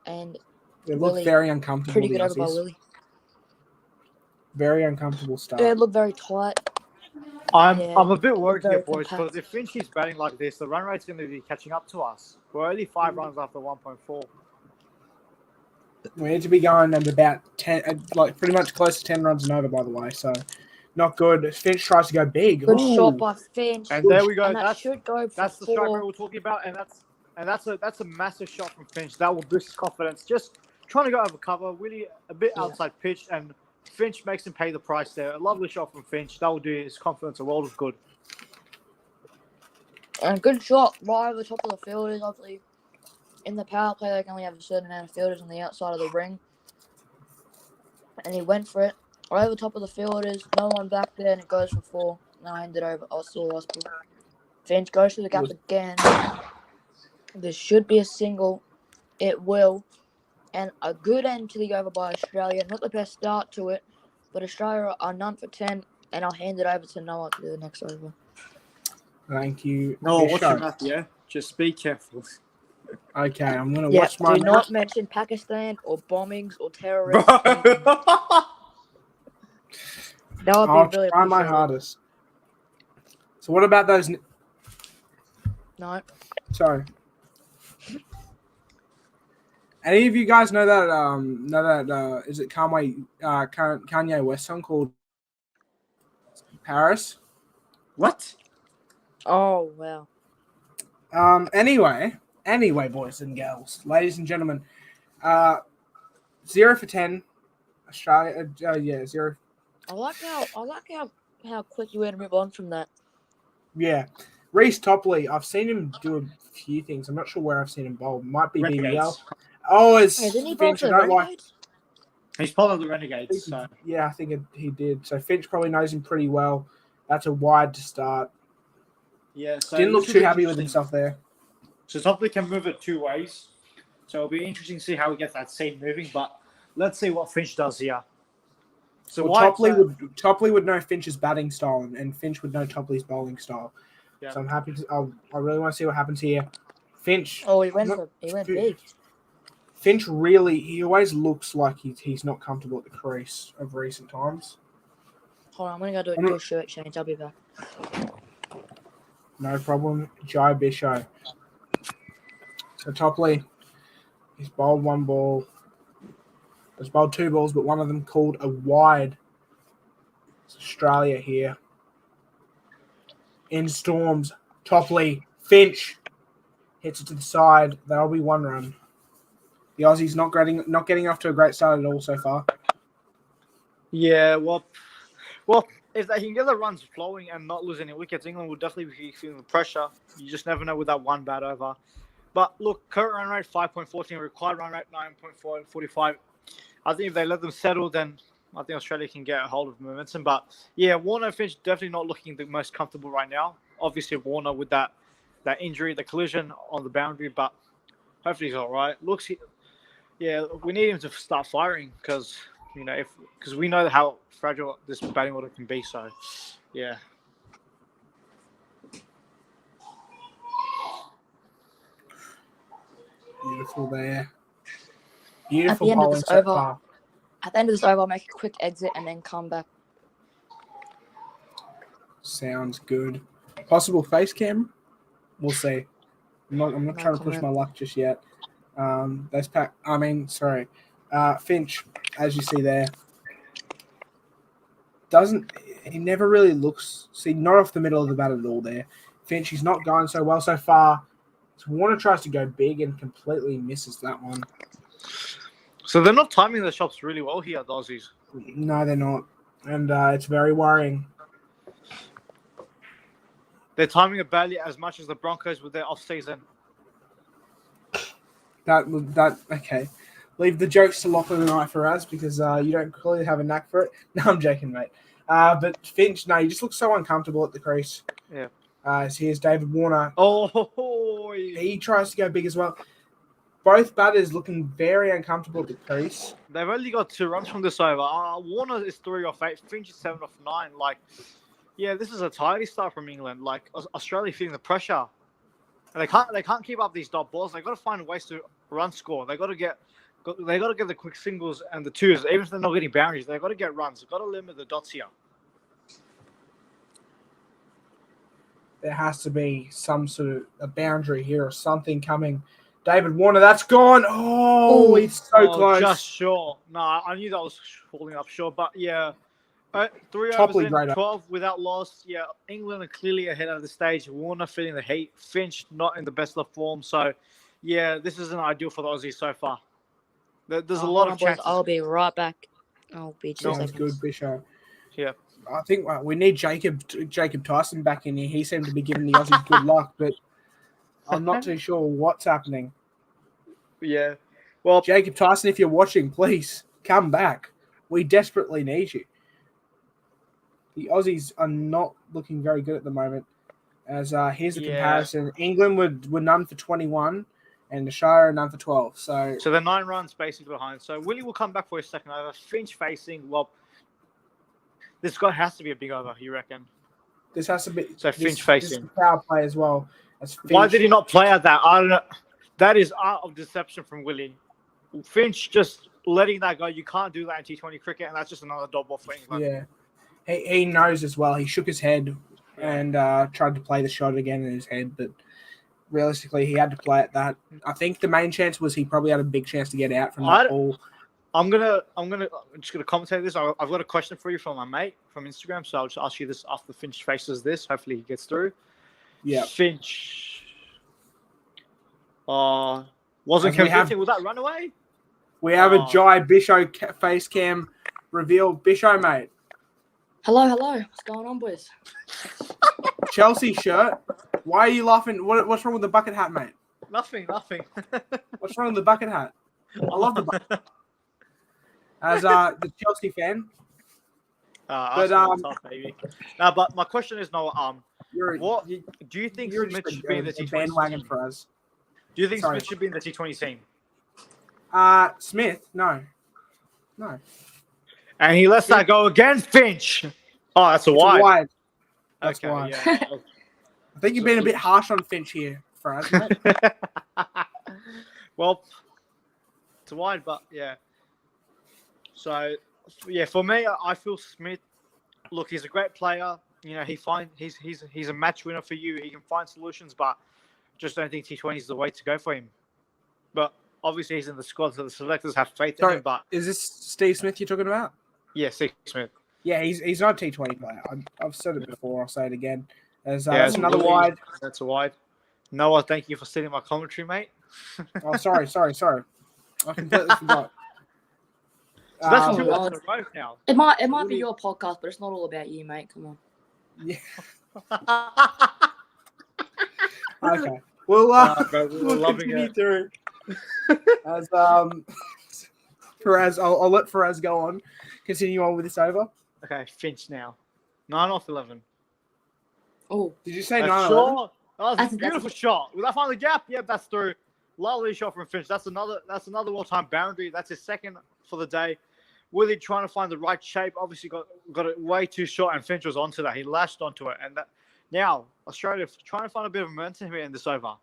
And it looked very uncomfortable. Pretty good over by Willie. Very uncomfortable start. Yeah, it looked very tight. I'm a bit worried here, boys, compact. because if Finch is batting like this, the run rate's going to be catching up to us. We're only 5 runs after 1.4. We need to be going at about 10, like pretty much close to 10 runs and over, by the way. So, not good. Finch tries to go big. Good shot by Finch. And there we go. And that should go for that's the 4. strike rate we're talking about, and that's a massive shot from Finch. That will boost his confidence. Just trying to go over cover, really a bit outside pitch, and Finch makes him pay the price there. A lovely shot from Finch. That will do his confidence a world of good. And good shot right over the top of the fielders. Obviously, in the power play, they can only have a certain amount of fielders on the outside of the ring. And he went for it. Right over the top of the fielders. No one back there, and it goes for 4. Now I hand it over. I saw last ball. Finch goes to the gap again. There should be a single. It will. And a good end to the over by Australia. Not the best start to it, but Australia are none for 10. And I'll hand it over to Noah to do the next over. Thank you. No, watch your mouth, yeah? Just be careful. Okay, I'm going to watch my do not mention Pakistan or bombings or terrorists. That would I'll be really try my hardest. So what about those? No. Sorry. Any of you guys know that is it Kanye West song called Paris? What? Oh, wow. Anyway, boys and girls, ladies and gentlemen, 0 for 10, Australia. 0. I like how quick you were to move on from that. Yeah. Reece Topley, I've seen him do a few things. I'm not sure where I've seen him bowl. Might be BBL. Renegades. Oh, it's Hey, didn't he bowl Finch. for I the don't like. Renegades? He's part of the Renegades. So Yeah, I think he did. So Finch probably knows him pretty well. That's a wide to start. yeah, so Didn't look this too will be happy with interesting. himself there. So Topley can move it two ways. So it'll be interesting to see how he gets that seam moving. But let's see what Finch does here. So Well, why Topley would know Finch's batting style, and Finch would know Topley's bowling style. Yeah. So I'm happy to. I really want to see what happens here. Finch. Oh, he went big. Finch really. He always looks like he's not comfortable at the crease of recent times. Hold on, I'm gonna go do a shirt change. I'll be back. No problem. Jai Bisho. So Topley, he's bowled one ball. He's bowled two balls, but one of them called a wide. It's Australia here. In storms, Topley, Finch hits it to the side. That'll be one run. The Aussies not getting off to a great start at all so far. Yeah, well, if they can get the runs flowing and not lose any wickets, England will definitely be feeling the pressure. You just never know with that one bat over. But look, current run rate 5.14, required run rate 9.45. I think if they let them settle, then I think Australia can get a hold of momentum. But yeah, Warner and Finch definitely not looking the most comfortable right now. Obviously, Warner with that injury, the collision on the boundary, but hopefully he's all right. Yeah, we need him to start firing because we know how fragile this batting order can be. So, yeah. Beautiful there. At Beautiful the end of bowling this so over, far. At the end of this over, I'll make a quick exit and then come back. Sounds good. Possible face cam? We'll see. I'm not trying to push my luck just yet. Finch, as you see there, he never really looks, not off the middle of the bat at all there. Finch, he's not going so well so far. So Warner tries to go big and completely misses that one. So they're not timing the shots really well here, the Aussies. No, they're not. And it's very worrying. They're timing it badly as much as the Broncos with their off-season. Okay. Leave the jokes to Lachlan and I for us because you don't clearly have a knack for it. No, I'm joking, mate. But Finch, no, he just looks so uncomfortable at the crease. Yeah. So here's David Warner. Oh, he tries to go big as well. Both batters looking very uncomfortable at the crease. They've only got 2 runs from this over. Warner is 3 off 8. Finch is 7 off 9. Yeah, this is a tidy start from England. Australia feeling the pressure. And they can't keep up these dot balls. They've got to find ways to run score. They got to get the quick singles and the twos. Even if they're not getting boundaries, they've got to get runs. They've got to limit the dots here. There has to be some sort of a boundary here or something coming. David Warner, that's gone. Oh, he's so close. Just short. No, I knew that was falling up short. But yeah, 3 Topley overs in, great 12 without loss. Yeah, England are clearly ahead of the stage. Warner feeling the heat. Finch not in the best of form. So, yeah, this isn't ideal for the Aussies so far. There's a lot of chances. I'll be right back. I'll be 2 Sounds seconds. good, Bishop. Yeah. I think we need Jacob Tyson back in here. He seemed to be giving the Aussies good luck, but I'm not too sure what's happening. Yeah. Well, Jacob Tyson, if you're watching, please come back. We desperately need you. The Aussies are not looking very good at the moment. As here's the comparison: England were none for 21, and Australia are none for 12. So they're 9 runs basically behind. So Willie will come back for his second over. Finch facing. Well, this guy has to be a big over. You reckon? This has to be. So Finch facing. This power play as well. Why did he not play at that? I don't know. That is art of deception from Willie. Finch just letting that go. You can't do that in T20 cricket, and that's just another dot ball for England. Yeah. He knows as well. He shook his head and tried to play the shot again in his head, but realistically, he had to play at that. I think the main chance was he probably had a big chance to get out from that ball. I'm just gonna commentate this. I've got a question for you from my mate from Instagram, so I'll just ask you this after Finch faces this. Hopefully, he gets through. Yeah, Finch. Wasn't convincing. Was that runaway? We have a Jai Bisho face cam reveal. Bisho, mate. Hello. What's going on, boys? Chelsea shirt. Why are you laughing? What's wrong with the bucket hat, mate? Nothing. What's wrong with the bucket hat? I love the bucket hat. As the Chelsea fan. But tough, baby. No, but my question is, Noah, what do you think you're Smith just should be in the T20 bandwagon team? for us? Do you think Sorry. Smith should be in the T20 team? Smith, no. And he lets that go against Finch. Oh, that's a It's wide. That's Okay, wide. yeah. I think you've been a bit harsh on Finch here, Fraz, mate. Well, it's a wide, but yeah. So, yeah, for me, I feel Smith. Look, he's a great player. You know, he's a match winner for you. He can find solutions, but just don't think T20 is the way to go for him. But obviously, he's in the squad, so the selectors have faith in him. But is this Steve Smith you're talking about? yeah, Steve Smith. Yeah, he's not a T20 player. I've said it before. I'll say it again. That's it's another really- wide. That's a wide. Noah, thank you for sitting my commentary, mate. Oh, sorry. I completely forgot. So that's two two Oh, in a row now. It might be your podcast, but it's not all about you, mate. Come on. Yeah. Okay. Well, Bro, we're we'll loving continue it. through. As Faraz, I'll let Faraz go on. Continue on with this over. Okay, Finch now. 9 off 11. Oh, Did you say That's 9-11? shot. That was That's- a beautiful shot. Will that find the gap? Yep, that's through. Lovely shot from Finch. That's another all-time boundary. That's his second for the day. Willie trying to find the right shape. Obviously got it way too short, and Finch was onto that. He lashed onto it, and now Australia trying to find a bit of momentum here in this over.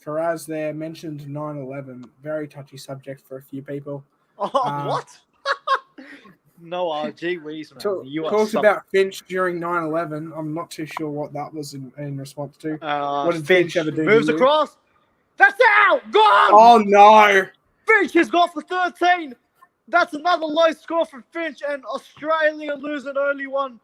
Faraz there mentioned 9-11. Very touchy subject for a few people. Oh, what? No, gee whiz, man. You are Talked something. about Finch during 9-11. I'm not too sure what that was in response to. What did Finch Finch ever do to moves you? across. That's out. Gone. Oh, no. Finch has gone for 13. That's another low score from Finch, and Australia lose an early one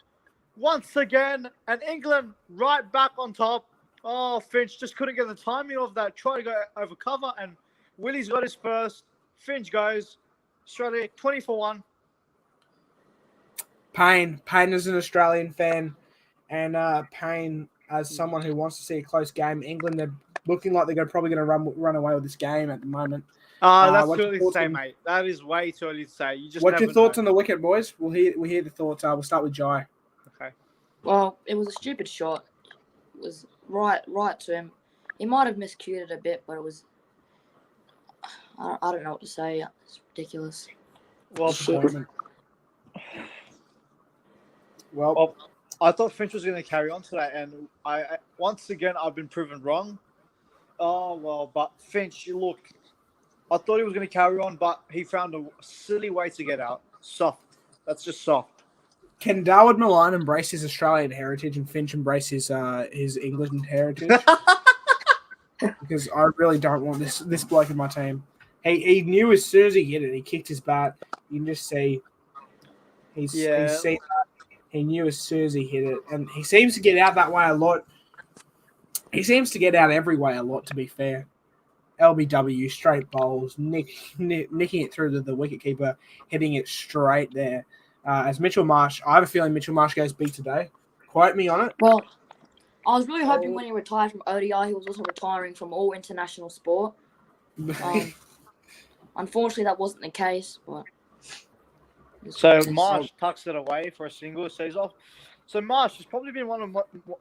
once again. And England right back on top. Oh, Finch just couldn't get the timing of that. Try to go over cover, and Willie's got his first. Finch goes. Australia 20-1. Payne is an Australian fan, and Payne, as someone who wants to see a close game, England, they're looking like they're probably going to run away with this game at the moment. That's what's too your early to thoughts say, on- mate. That is way too early to say. You just What's your never thoughts know. on the wicket, boys? We'll hear the thoughts. We'll start with Jai. Okay. well, it was a stupid shot. It was right to him. He might have miscued it a bit, but it was. I don't know what to say. It's ridiculous. Well, Disappointment. Well, I thought Finch was going to carry on to that, and I once again I've been proven wrong. Oh well, but Finch, look, I thought he was going to carry on, but he found a silly way to get out. Soft. That's just soft. can Darwood Milan embrace his Australian heritage and Finch embrace his England heritage? Because I really don't want this bloke in my team. He knew as soon as he hit it, he kicked his bat. You can just see he's seen that. He knew as soon as he hit it, and he seems to get out that way a lot. He seems to get out every way a lot, to be fair. LBW, straight bowls, nicking it through to the wicketkeeper, hitting it straight there. As Mitchell Marsh, I have a feeling Mitchell Marsh goes big today. Quote me on it. Well, I was really hoping when he retired from ODI, he was also retiring from all international sport. Unfortunately, that wasn't the case. But So Marsh tucks it away for a single, stays off. So Marsh has probably been one of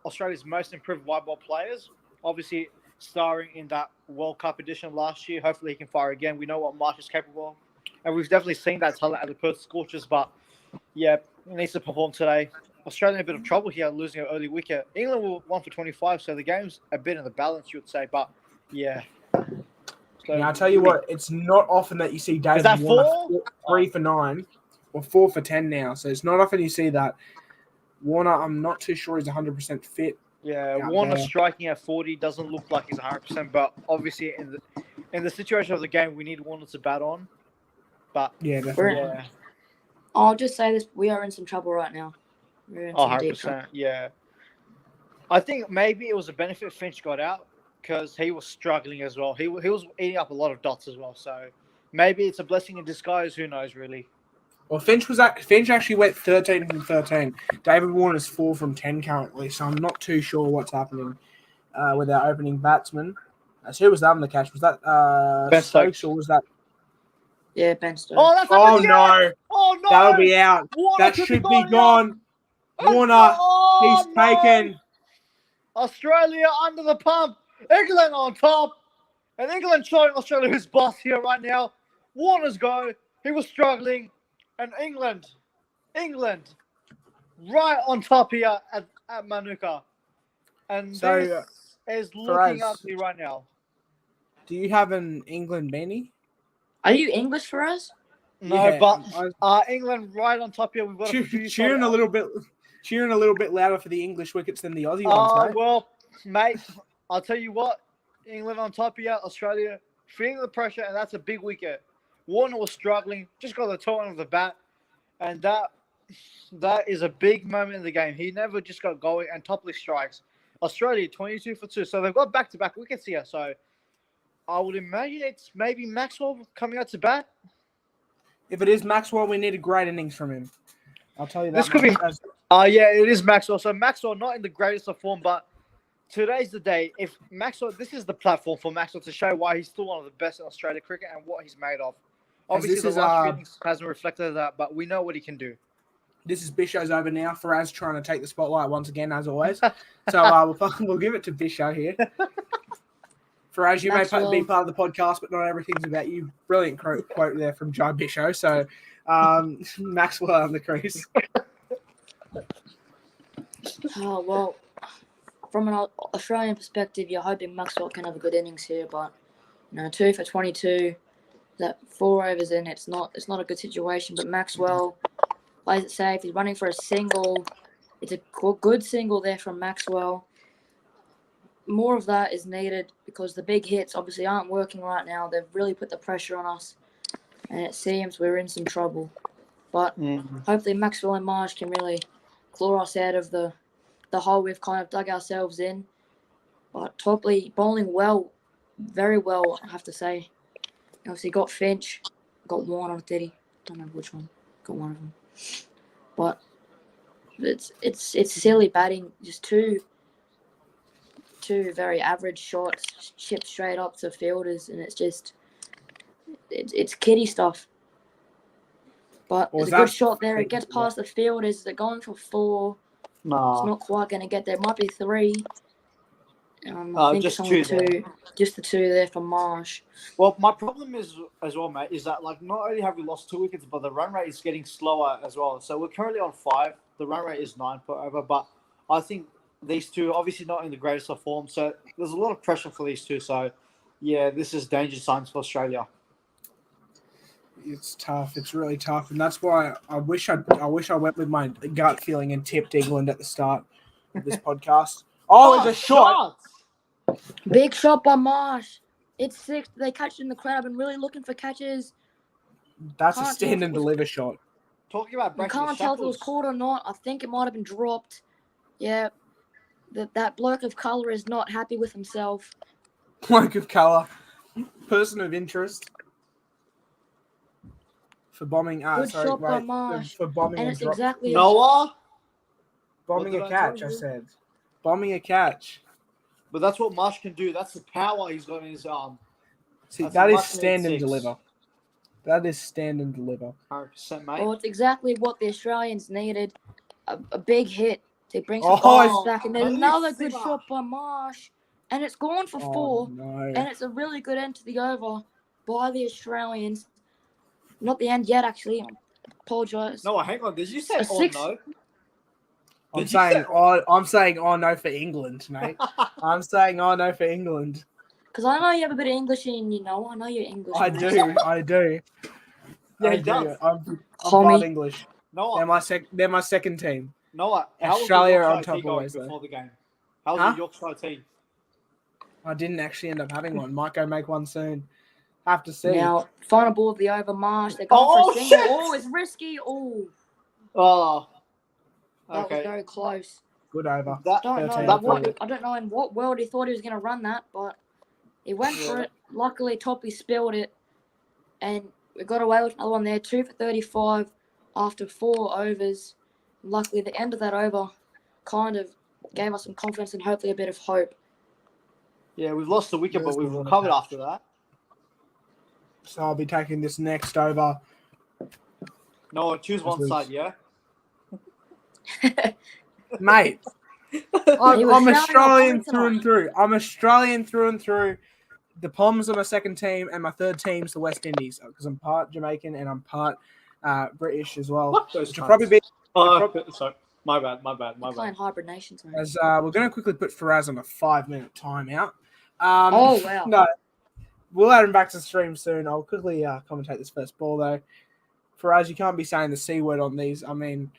Australia's most improved white ball players. Obviously, starring in that World Cup edition last year. Hopefully, he can fire again. We know what Marsh is capable of, and we've definitely seen that talent at the Perth Scorchers. But yeah, he needs to perform today. Australia in a bit of trouble here, losing an early wicket. England were 1 for 25, so the game's a bit in the balance, you would say. But yeah. So, I'll tell you what, it's not often that you see David that Warner 4? 3 for 9 or 4 for 10 now. So it's not often you see that. Warner, I'm not too sure he's 100% fit. yeah, out Warner there. striking at 40 doesn't look like he's 100%, but obviously in the situation of the game, we need Warner to bat on. But Yeah, definitely. yeah, I'll just say this: we are in some trouble right now. We're in some deep trouble. 100%. Yeah, I think maybe it was a benefit Finch got out because he was struggling as well. He was eating up a lot of dots as well. So maybe it's a blessing in disguise. Who knows, really? Well, Finch actually went 13 from 13. David Warner's 4 from 10 currently, so I'm not too sure what's happening with our opening batsman. So who was that on the catch? Was that Ben Stokes Stokes. or was that? Yeah, Ben Stokes. Oh, that's Oh happened, yeah! no, Oh no! that'll be out. Warner That could should be be gone, gone. Warner, Oh, he's no! taken. Australia under the pump. England on top. And England showing Australia who's boss here right now. Warner's go. He was struggling. And England right on top here at Manuka. And So, this is looking ugly right now. Do you have an England beanie? Are you English for us? No, Yeah, but England right on top here. We've got a few cheering a little bit louder for the English wickets than the Aussie ones, mate. Well, mate, I'll tell you what. England on top here, Australia feeling the pressure, and that's a big wicket. Warner was struggling, just got the toe end of the bat, and that is a big moment in the game. He never just got going and toply strikes. Australia 22 for 2, so they've got back-to-back wickets here. So I would imagine it's maybe Maxwell coming out to bat. If it is Maxwell, we need a great innings from him. I'll tell you that. This could be. Yeah, it is Maxwell. So Maxwell not in the greatest of form, but today's the day. If Maxwell, this is the platform for Maxwell to show why he's still one of the best in Australia cricket and what he's made of. Obviously, the last innings hasn't reflected that, but we know what he can do. This is Bisho's over now. Faraz trying to take the spotlight once again, as always. So we'll give it to Bisho here. Faraz, you may be part of the podcast, but not everything's about you. Brilliant quote there from Joe Bisho. So Maxwell on the crease. Oh, well, from an Australian perspective, you're hoping Maxwell can have a good innings here, but 2 for 22, that 4 overs in, it's not a good situation. But Maxwell plays it safe. He's running for a single. It's a good single there from Maxwell. More of that is needed because the big hits obviously aren't working right now. They've really put the pressure on us, and it seems we're in some trouble. But hopefully Maxwell and Marsh can really claw us out of the hole we've kind of dug ourselves in. But Topley bowling well, very well, I have to say. Obviously got Finch, got Warner, did he? Don't know which one. Got one of them. But it's silly batting. Just two very average shots, chipped straight up to fielders, and it's kiddie stuff. But there's a good shot there. It gets past the fielders. They're going for 4. No. It's not quite going to get there. It might be 3. I think just it's only 2 there. Just the 2 there for Marsh. Well, my problem is as well, mate, is that not only have we lost 2 wickets, but the run rate is getting slower as well. So we're currently on 5. The run rate is 9 per over, but I think these two obviously not in the greatest of form. So there's a lot of pressure for these two. So yeah, this is danger signs for Australia. It's tough. It's really tough, and that's why I wish I went with my gut feeling and tipped England at the start of this podcast. Oh, it's a shot. Big shot by Marsh. It's 6. They catch it in the crowd. I've been really looking for catches. That's a stand and deliver shot. Talking about you can't tell if it was caught or not. I think it might have been dropped. Yeah, that bloke of colour is not happy with himself. Bloke of colour, person of interest. For bombing, shot by Marsh. For bombing and it's exactly Noah. Bombing a catch, I said. Bombing a catch. But that's what Marsh can do. That's the power he's got in his arm. See, that is stand and deliver. That is stand and deliver. 100%, mate. Well, it's exactly what the Australians needed. A big hit to bring some balls back. And there's another good shot by Marsh. And it's gone for 4. No. And it's a really good end to the over by the Australians. Not the end yet, actually. I apologise. No, hang on. Did you say no? I'm saying no for England, mate. I'm saying no for England. Because I know you have a bit of English in you, know. I know you're English. I do. Yeah, he does. I'm part English. No, they're my second team. No, Australia on top always before the game. How was the Yorkshire team? I didn't actually end up having one. Might go make one soon. Have to see. Now, final ball of the over, Marsh. They're going for a single. Oh, it's risky. Oh. That was very close. Good over. I don't know in what world he thought he was going to run that, but he went for it. Luckily, Topley spilled it, and we got away with another one there. 2 for 35. after 4 overs. Luckily, the end of that over kind of gave us some confidence and hopefully a bit of hope. Yeah, we've lost the wicket, but we've recovered after that. So I'll be taking this next over. No, choose one side, yeah? Mate, I'm Australian through and through. I'm Australian through and through. The Poms are my second team, and my third team's the West Indies because I'm part Jamaican and I'm part British as well. Which will probably be. Sorry, my bad. Playing hybrid nations, man. As we're going to quickly put Faraz on a 5-minute timeout. Oh wow! No, we'll add him back to the stream soon. I'll quickly commentate this first ball though. Faraz, you can't be saying the C word on these. I mean,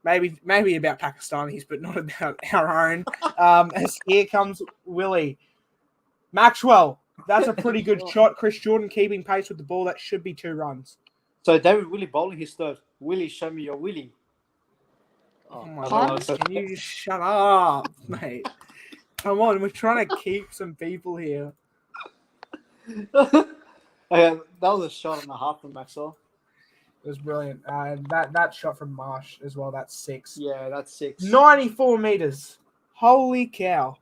maybe about Pakistanis, but not about our own. As here comes Willie Maxwell. That's a pretty good shot. Chris Jordan keeping pace with the ball. That should be 2 runs. So David Willie bowling his third. Willie, show me your Willie. Oh my God! Can you just shut up, mate? Come on, we're trying to keep some people here. That was a shot and a half from Maxwell. It was brilliant. That shot from Marsh as well. That's 6. Yeah, that's 6. 94 meters. Holy cow!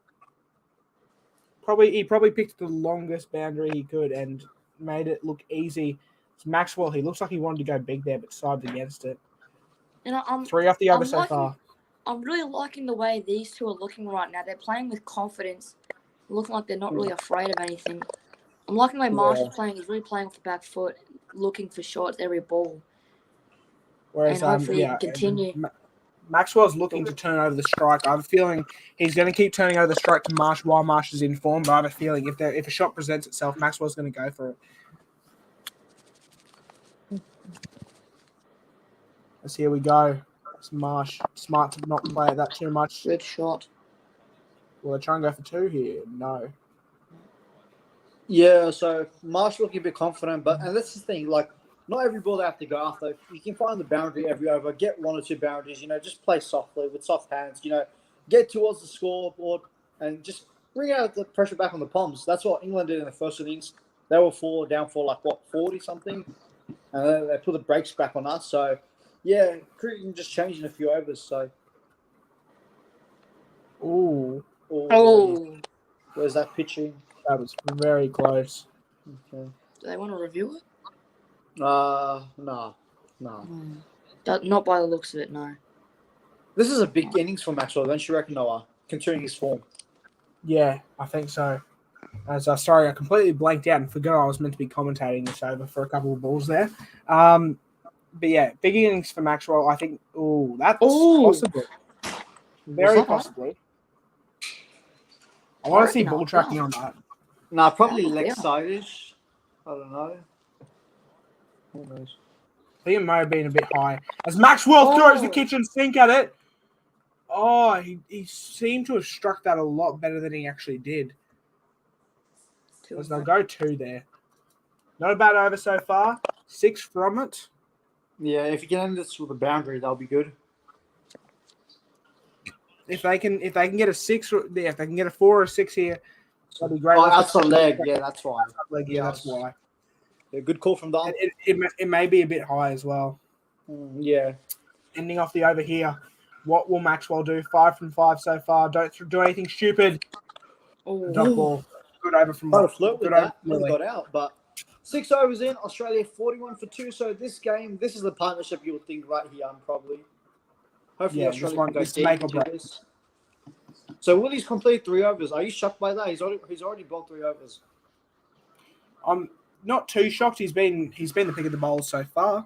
He probably picked the longest boundary he could and made it look easy. It's Maxwell. He looks like he wanted to go big there, but sided against it. And 3 off the over so far. I'm really liking the way these two are looking right now. They're playing with confidence, looking like they're not really afraid of anything. I'm liking the way Marsh is playing. He's really playing off the back foot, looking for shots every ball. Whereas, and hopefully continue. Maxwell's looking to turn over the strike. I have a feeling he's going to keep turning over the strike to Marsh while Marsh is in form. But I have a feeling if a shot presents itself, Maxwell's going to go for it. Let's here we go. It's Marsh. Smart to not play that too much. Good shot. Will they try and go for 2 here? No. Yeah, so Marsh looking a bit confident, and that's the thing, like, not every ball they have to go after. You can find the boundary every over, get 1 or 2 boundaries, just play softly with soft hands, get towards the scoreboard and just bring out the pressure back on the Poms. That's what England did in the first innings. They were down for 40 something, and they put the brakes back on us. So, yeah, cricket can just change in a few overs. So, Ooh. Where's that pitching? That was very close. Okay. Do they want to review it? No. Not by the looks of it, no. This is a big innings for Maxwell, don't you reckon, Noah? Considering his form. Yeah, I think so. Sorry, I completely blanked out and forgot I was meant to be commentating this over for a couple of balls there. But yeah, big innings for Maxwell. I think. That's possible. Very possibly. I want to see ball tracking on that. Nah, probably leg side-ish. I don't know. Who knows? I think it may have been a bit high. As Maxwell throws the kitchen sink at it. Oh, he seemed to have struck that a lot better than he actually did. Because they'll go 2 there. Not a bad over so far. 6 from it. Yeah, if you can end this with a boundary, that'll be good. If they can get a 6, if they can get a 4 or a 6 here, that'd be great. Oh, that's a leg. Yeah, that's fine. Yeah, that's why. Yeah, good call from Don. It may be a bit high as well. Yeah. Ending off the over here. What will Maxwell do? 5 from 5 so far. Don't do anything stupid. Drop ball. Good over from. Trying to flirt with that. Really got out, but 6 overs in. Australia 41 for 2. So this is the partnership you would think right here, probably. Hopefully Australia can go deep into this. So Willie's completed 3 overs. Are you shocked by that? He's already bowled 3 overs. I'm not too shocked. He's been the pick of the bowls so far,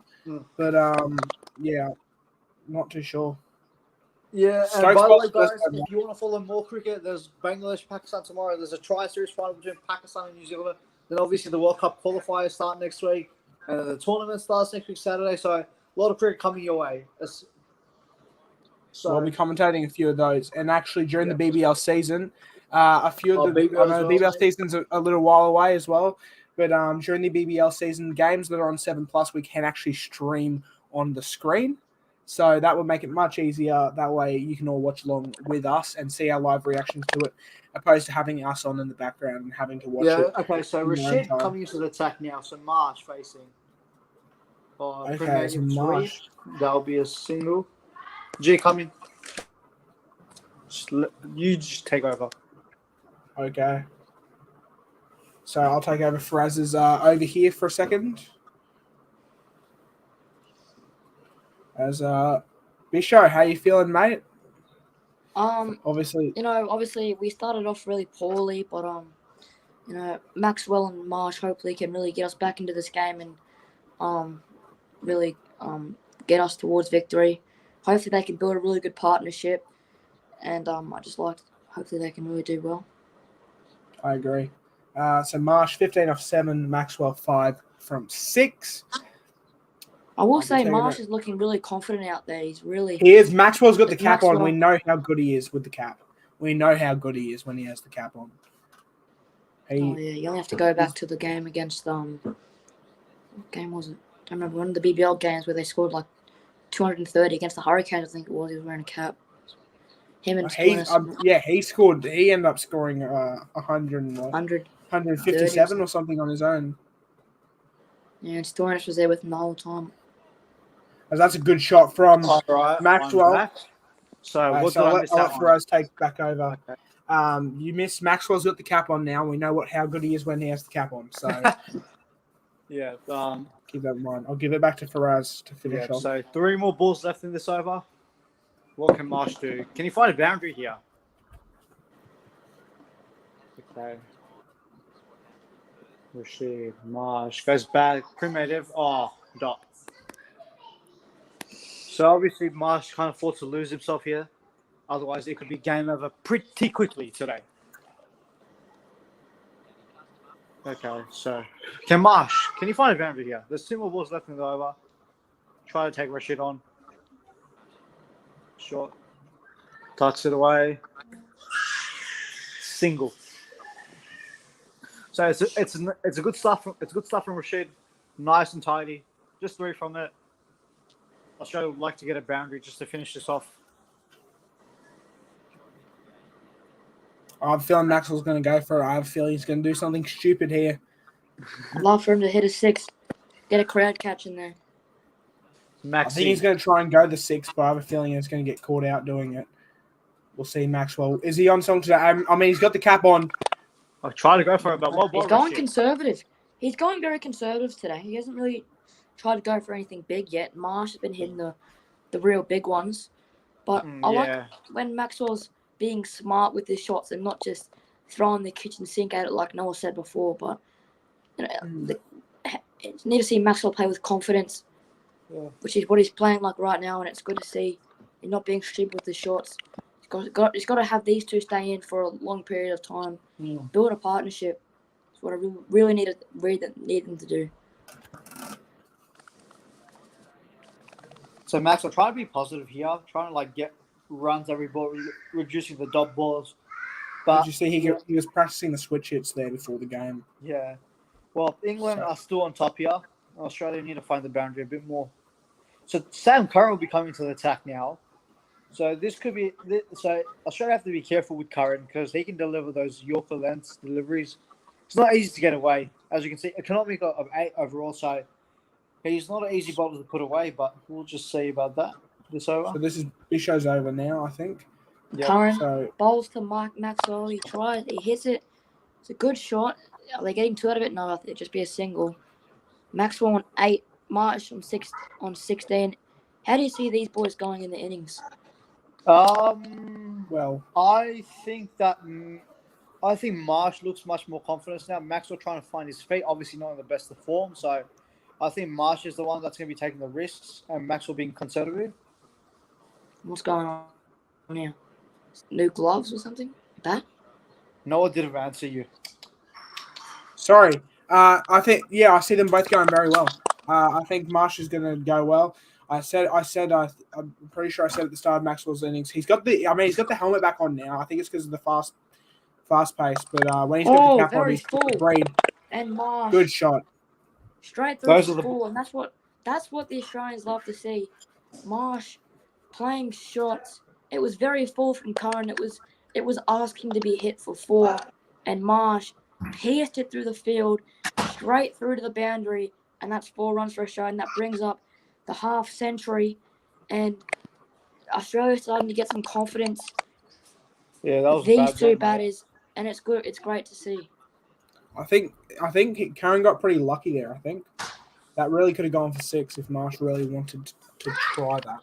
but yeah, not too sure. Yeah, and by the way, guys, if you want to follow more cricket, there's Bangladesh, Pakistan tomorrow. There's a tri-series final between Pakistan and New Zealand. Then obviously the World Cup qualifiers start next week, and the tournament starts next week Saturday. So a lot of cricket coming your way. So I'll be commentating a few of those, and actually during the BBL season, a few of the BBL season's a little while away as well. But during the BBL season, games that are on 7+, we can actually stream on the screen. So that would make it much easier. That way you can all watch along with us and see our live reactions to it, opposed to having us on in the background and having to watch it. Yeah, okay, so Rashid coming into the attack now. So Marsh facing. Okay, Premier so League Marsh. that'll be a single. G, come in. You just take over. Okay. So I'll take over Faraz's over here for a second. As Bisho, how you feeling, mate? Obviously, Obviously we started off really poorly, but Maxwell and Marsh hopefully can really get us back into this game and really get us towards victory. Hopefully they can build a really good partnership, and hopefully they can really do well. I agree. So Marsh 15 off 7, Maxwell 5 from 6. I will say Marsh is looking really confident out there. He is. Maxwell's got the cap Maxwell, on. We know how good he is with the cap. We know how good he is when he has the cap on. You only have to go back to the game against what game was it? I don't remember, one of the BBL games where they scored like 230 against the Hurricanes. I think it was. He was wearing a cap. Him and he scored. He ended up scoring 157 or something on his own. Yeah, and Stoinis was there with him the whole time. As that's a good shot from Maxwell. So I'll let Faraz take back over. Okay. You missed. Maxwell's got the cap on now. We know how good he is when he has the cap on. So yeah, keep that in mind. I'll give it back to Faraz to finish off. So 3 more balls left in this over. What can Marsh do? Can he find a boundary here? Okay. Rashid, Marsh goes back. Primitive. Dot. So obviously Marsh can't afford to lose himself here. Otherwise, it could be game over pretty quickly today. Okay, so can you find a boundary here? There's 2 more balls left in the over. Try to take Rashid on. Short. Tucks it away. Single. So it's a good stuff. It's good stuff from Rashid. Nice and tidy. Just 3 from it. Australia would like to get a boundary just to finish this off. I'm feeling Maxwell's going to go for it. I have a feeling he's going to do something stupid here. I'd love for him to hit a 6. Get a crowd catch in there. I think he's going to try and go the 6, but I have a feeling he's going to get caught out doing it. We'll see Maxwell. Is he on something today? I mean, he's got the cap on. I'll try to go for it, but he's going conservative. He's going very conservative today. He hasn't really tried to go for anything big yet. Marsh has been hitting the real big ones. But I like when Maxwell's being smart with his shots and not just throwing the kitchen sink at it like Noah said before. But you need to see Maxwell play with confidence, which is what he's playing like right now, and it's good to see him not being stupid with his shots. He's got to have these 2 stay in for a long period of time. Build a partnership. That's what I really need them to do. So Max, I'll try to be positive here. Trying to get runs every ball, reducing the dot balls. But did you see he was practicing the switch hits there before the game? Yeah. Well, England are still on top here. Australia need to find the boundary a bit more. So Sam Curran will be coming to the attack now. So this could be Australia have to be careful with Curran because he can deliver those Yorker lengths deliveries. It's not easy to get away, as you can see. Economic of 8 overall, so he's not an easy bowler to put away. But we'll just see about that. This over. So this show's over now, I think. Yep. Curran bowls to Maxwell. He tries. He hits it. It's a good shot. Are they getting 2 out of it? No, I think it'd just be a single. Maxwell on 8. Marsh on 16. How do you see these boys going in the innings? Well, I think Marsh looks much more confident now. Maxwell trying to find his feet, obviously not in the best of form. So I think Marsh is the one that's going to be taking the risks, and Maxwell being conservative. What's going on here? New gloves or something? Bat? Noah didn't answer you. Sorry. I think I see them both going very well. I think Marsh is going to go well. I'm pretty sure I said at the start of Maxwell's innings, he's got the helmet back on now. I think it's because of the fast pace. But when he's got the cap on, he's full. Breed. And Marsh. Good shot. Straight through the full, and that's what the Australians love to see. Marsh playing shots. It was very full from Curran. It was asking to be hit for 4, and Marsh pierced it through the field, straight through to the boundary, and that's 4 runs for Australia, and that brings up the half century, and Australia's starting to get some confidence. Yeah, that was These bad two run, mate. batters, and it's good. It's great to see. I think Karen got pretty lucky there. I think that really could have gone for 6 if Marsh really wanted to try that.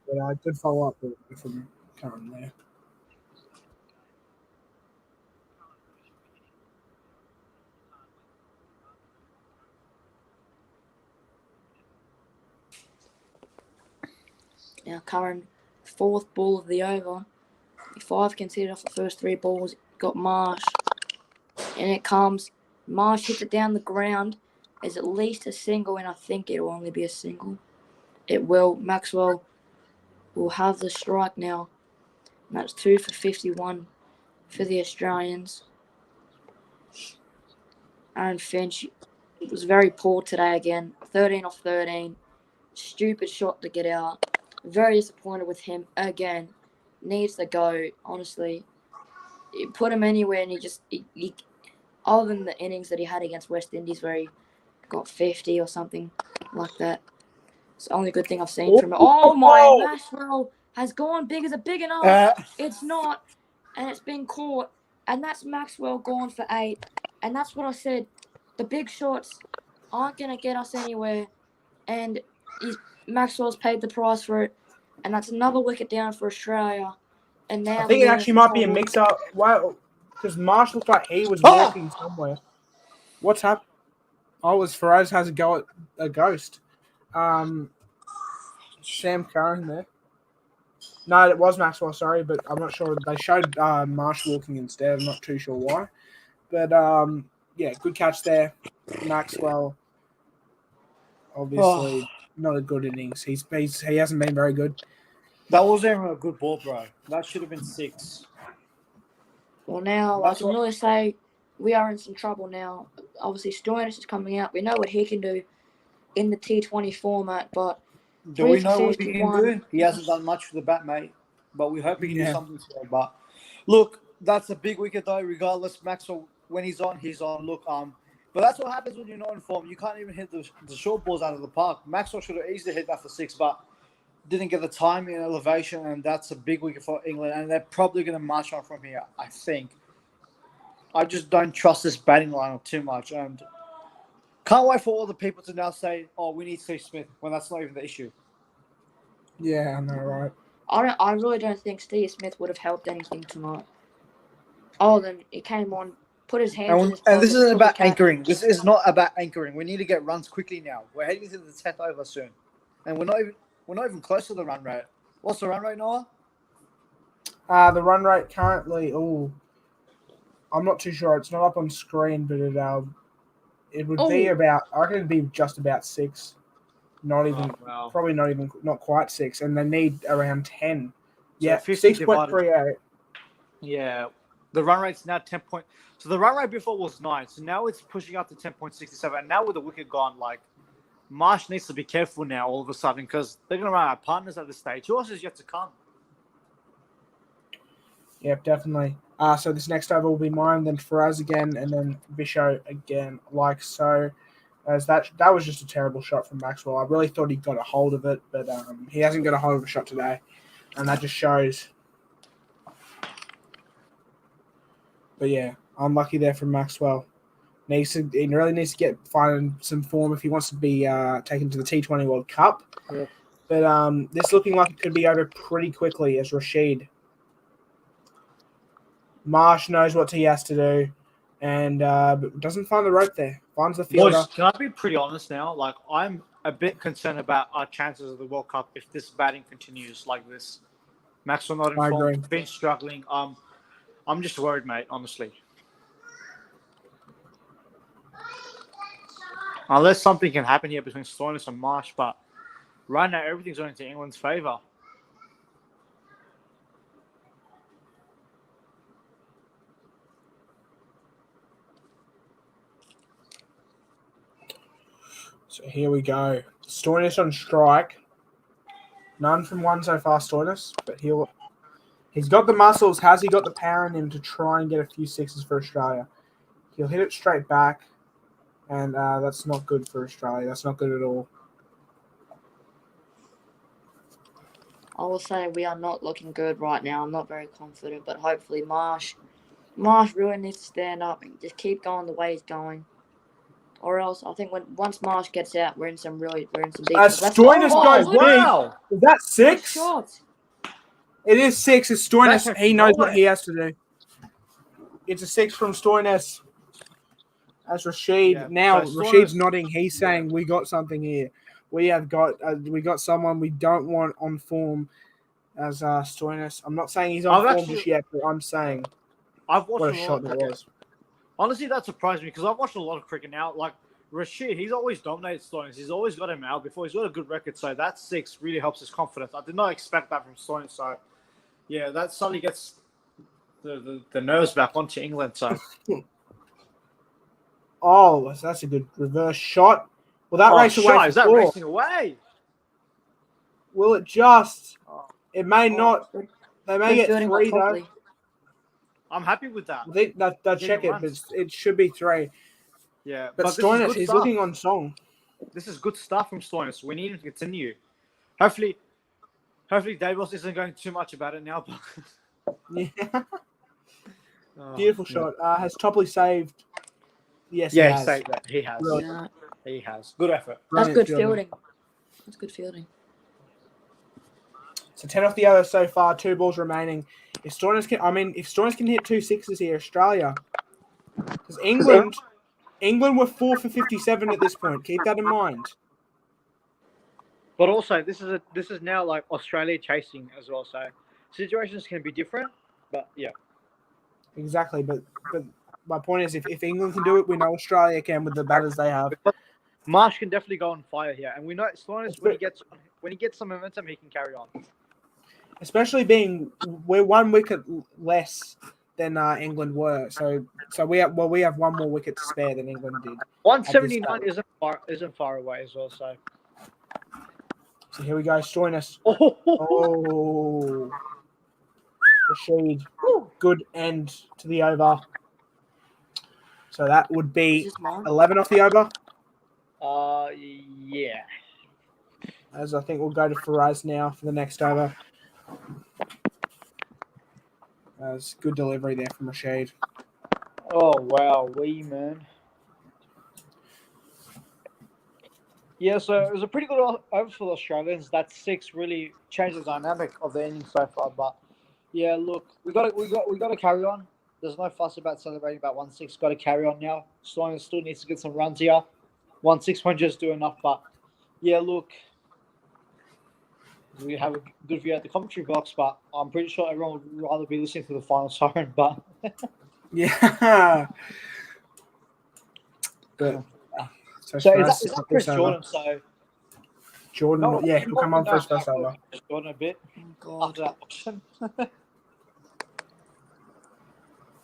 But I did follow up from Karen there. Now, Curran, 4th ball of the over. 5 conceded off the first 3 balls. Got Marsh. And it comes. Marsh hits it down the ground. Is at least a single, and I think it will only be a single. It will. Maxwell will have the strike now. And that's 2 for 51 for the Australians. Aaron Finch was very poor today again. 13 off 13. Stupid shot to get out. Very disappointed with him again. Needs to go, honestly. You put him anywhere and he other than the innings that he had against West Indies where he got 50 or something like that. It's the only good thing I've seen from him. Oh my, Maxwell has gone big. Is it big enough? It's not. And it's been caught. And that's Maxwell gone for 8. And that's what I said. The big shots aren't going to get us anywhere. And Maxwell's paid the price for it. And that's another wicket down for Australia. And now I think it actually might be a mix-up. Wow, because Marsh looked like he was walking somewhere. What's happened? Oh, as Faraz has a go at a ghost. Sam Curran there. No, it was Maxwell, sorry, but I'm not sure. They showed Marsh walking instead. I'm not too sure why. But, yeah, good catch there. Maxwell, obviously, not a good innings. He hasn't been very good. That wasn't even a good ball, bro. That should have been 6. Well, now I can really say we are in some trouble now. Obviously, Stoinis is coming out. We know what he can do in the T20 format, but do we know what he can do? He hasn't done much for the bat, mate. But we hope he can do something today. But look, that's a big wicket though. Regardless, Maxwell, when he's on, he's on. Look, but that's what happens when you're not in form. You can't even hit the short balls out of the park. Maxwell should have easily hit that for 6, but didn't get the timing and elevation, and that's a big wicket for England. And they're probably going to march on from here, I think. I just don't trust this batting lineup too much, and can't wait for all the people to now say, "Oh, we need Steve Smith," when that's not even the issue. Yeah, I know, right? I really don't think Steve Smith would have helped anything tonight. Oh, then he came on, put his hands in his pocket. And this isn't about anchoring. This is not about anchoring. We need to get runs quickly now. We're heading to the 10th over soon, and we're not even close to the run rate. What's the run rate, Noah? The run rate currently, I'm not too sure. It's not up on screen, but it would be about. I reckon it'd be just about 6. Not even, probably not quite 6, and they need around 10. So yeah, 6.38. Yeah, the run rate's now 10 point. So the run rate before was 9, so now it's pushing up to 10.67. And now with the wicket gone, like Marsh needs to be careful now. All of a sudden, because they're going to run out of partners at this stage. Who else is yet to come? Yep, definitely. So this next over will be mine, then Faraz again, and then Bisho again, like so. As that was just a terrible shot from Maxwell. I really thought he got a hold of it, but he hasn't got a hold of a shot today, and that just shows. But yeah, unlucky there from Maxwell. He really needs to find some form if he wants to be taken to the T20 World Cup. Yeah. But this looking like it could be over pretty quickly as Rashid. Marsh knows what he has to do, and doesn't find the rope there. Finds the fielder. Boys, can I be pretty honest now? Like, I'm a bit concerned about our chances of the World Cup if this batting continues like this. Maxwell not in form, Finch struggling. I'm just worried, mate, honestly. Unless something can happen here between Stoinis and Marsh, but right now everything's going to England's favour. So here we go. Stoinis on strike. None from one so far, Stoinis, but he's got the muscles. Has he got the power in him to try and get a few 6s for Australia? He'll hit it straight back. and that's not good for Australia. That's not good at all. I will say we are not looking good right now. I'm not very confident, but hopefully Marsh really needs to stand up and just keep going the way he's going. Or else, I think once Marsh gets out, we're in some big. Stoinis goes big. wow. Is that Good 6? shot. It is 6. It's Stoinis. That's He knows what nowhere. he has to do. It's a 6 from Stoinis. As Rashid Yeah, now, so Rashid's Stoinis- nodding. He's saying we got something here. We got someone we don't want on form as Stoinis. I'm not saying he's on form just yet, but I'm saying I've watched what a a lot shot of that cricket. was. Honestly, that surprised me because I've watched a lot of cricket now. Like Rashid, he's always dominated Stoinis. He's always got him out before. He's got a good record, so that 6 really helps his confidence. I did not expect that from Stoinis. So, yeah, that suddenly gets the nerves back onto England. So, Oh, that's a good reverse shot. Will that race away? Is that for 4? racing away? Will it just? Oh, It may not. Good They may get fielding by 3 though. Copley. I'm happy with that. I think they'll check it, runs. but it should be 3. Yeah, But this is Stoinis, good he's stuff. looking on song. This is good stuff from Stoinis. We need him to continue. Hopefully Davos isn't going too much about it now. But Yeah. Oh, Beautiful yeah. shot. Has Topley saved? Yes, Yeah, he he has. saved that. He has. Really? Yeah, He has. Good effort. that's Brilliant good fielding. fielding. That's good fielding. So 10 off the other so far. 2 balls remaining. If Stoinis can hit 2 sixes here, Australia, because England were 4 for 57 at this point. Keep that in mind. But also, this is now like Australia chasing as well. So situations can be different. But yeah, Exactly, but my point is, if England can do it, we know Australia can with the batters they have. Marsh can definitely go on fire here, and we know Stoinis when he gets some momentum, he can carry on. Especially being we're 1 wicket less than England were, so we have 1 more wicket to spare than England did. 179 isn't far away as well. So here we go, Stoinis. oh, Oh, Rashid, good end to the over. So that would Is be this mine? 11 off the over. yeah. As I think we'll go to Faraz now for the next over. As good delivery there from Rashid. Oh wow, man. Yeah, so it was a pretty good over for the Australians. That 6 really changed the dynamic of the innings so far. But yeah, look, we got to carry on. There's no fuss about celebrating about 1-6. Got to carry on now. Stoinis still needs to get some runs here. 1-6 won't just do enough. But yeah, look, we have a good view at the commentary box. But I'm pretty sure everyone would rather be listening to the final siren. But Yeah. But so is that Chris Jordan? So Jordan, he'll come on for his first over. Chris Jordan a bit Oh, God. after that auction.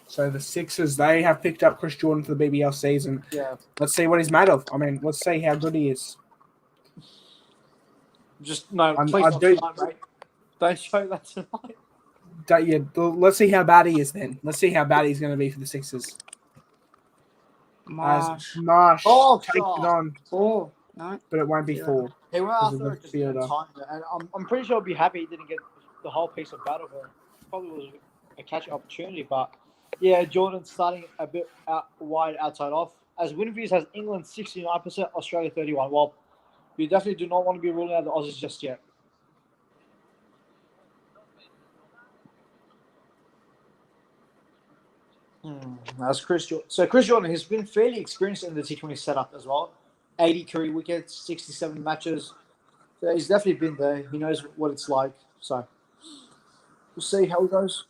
So the Sixers, they have picked up Chris Jordan for the BBL season. Yeah. Let's see what he's made of. I mean, let's see how good he is. Just no, I please not do- tonight, mate. Don't show that tonight. Let's see how bad he is then. Let's see how bad he's going to be for the Sixers. Marsh. As Marsh Oh, takes shot. it on, 4. No. but it won't be Yeah. 4. He went Because of after the it just in fielder. time, and I'm pretty sure he'll be happy he didn't get the whole piece of battle here. Probably was a catch opportunity, but yeah, Jordan starting a bit wide outside off. As Winfield's has England 69%, Australia 31%. Well, you definitely do not want to be ruling out the Aussies just yet. That's Chris Jordan. So Chris Jordan has been fairly experienced in the T20 setup as well. 80 career wickets, 67 matches. So he's definitely been there. He knows what it's like. So we'll see how it goes.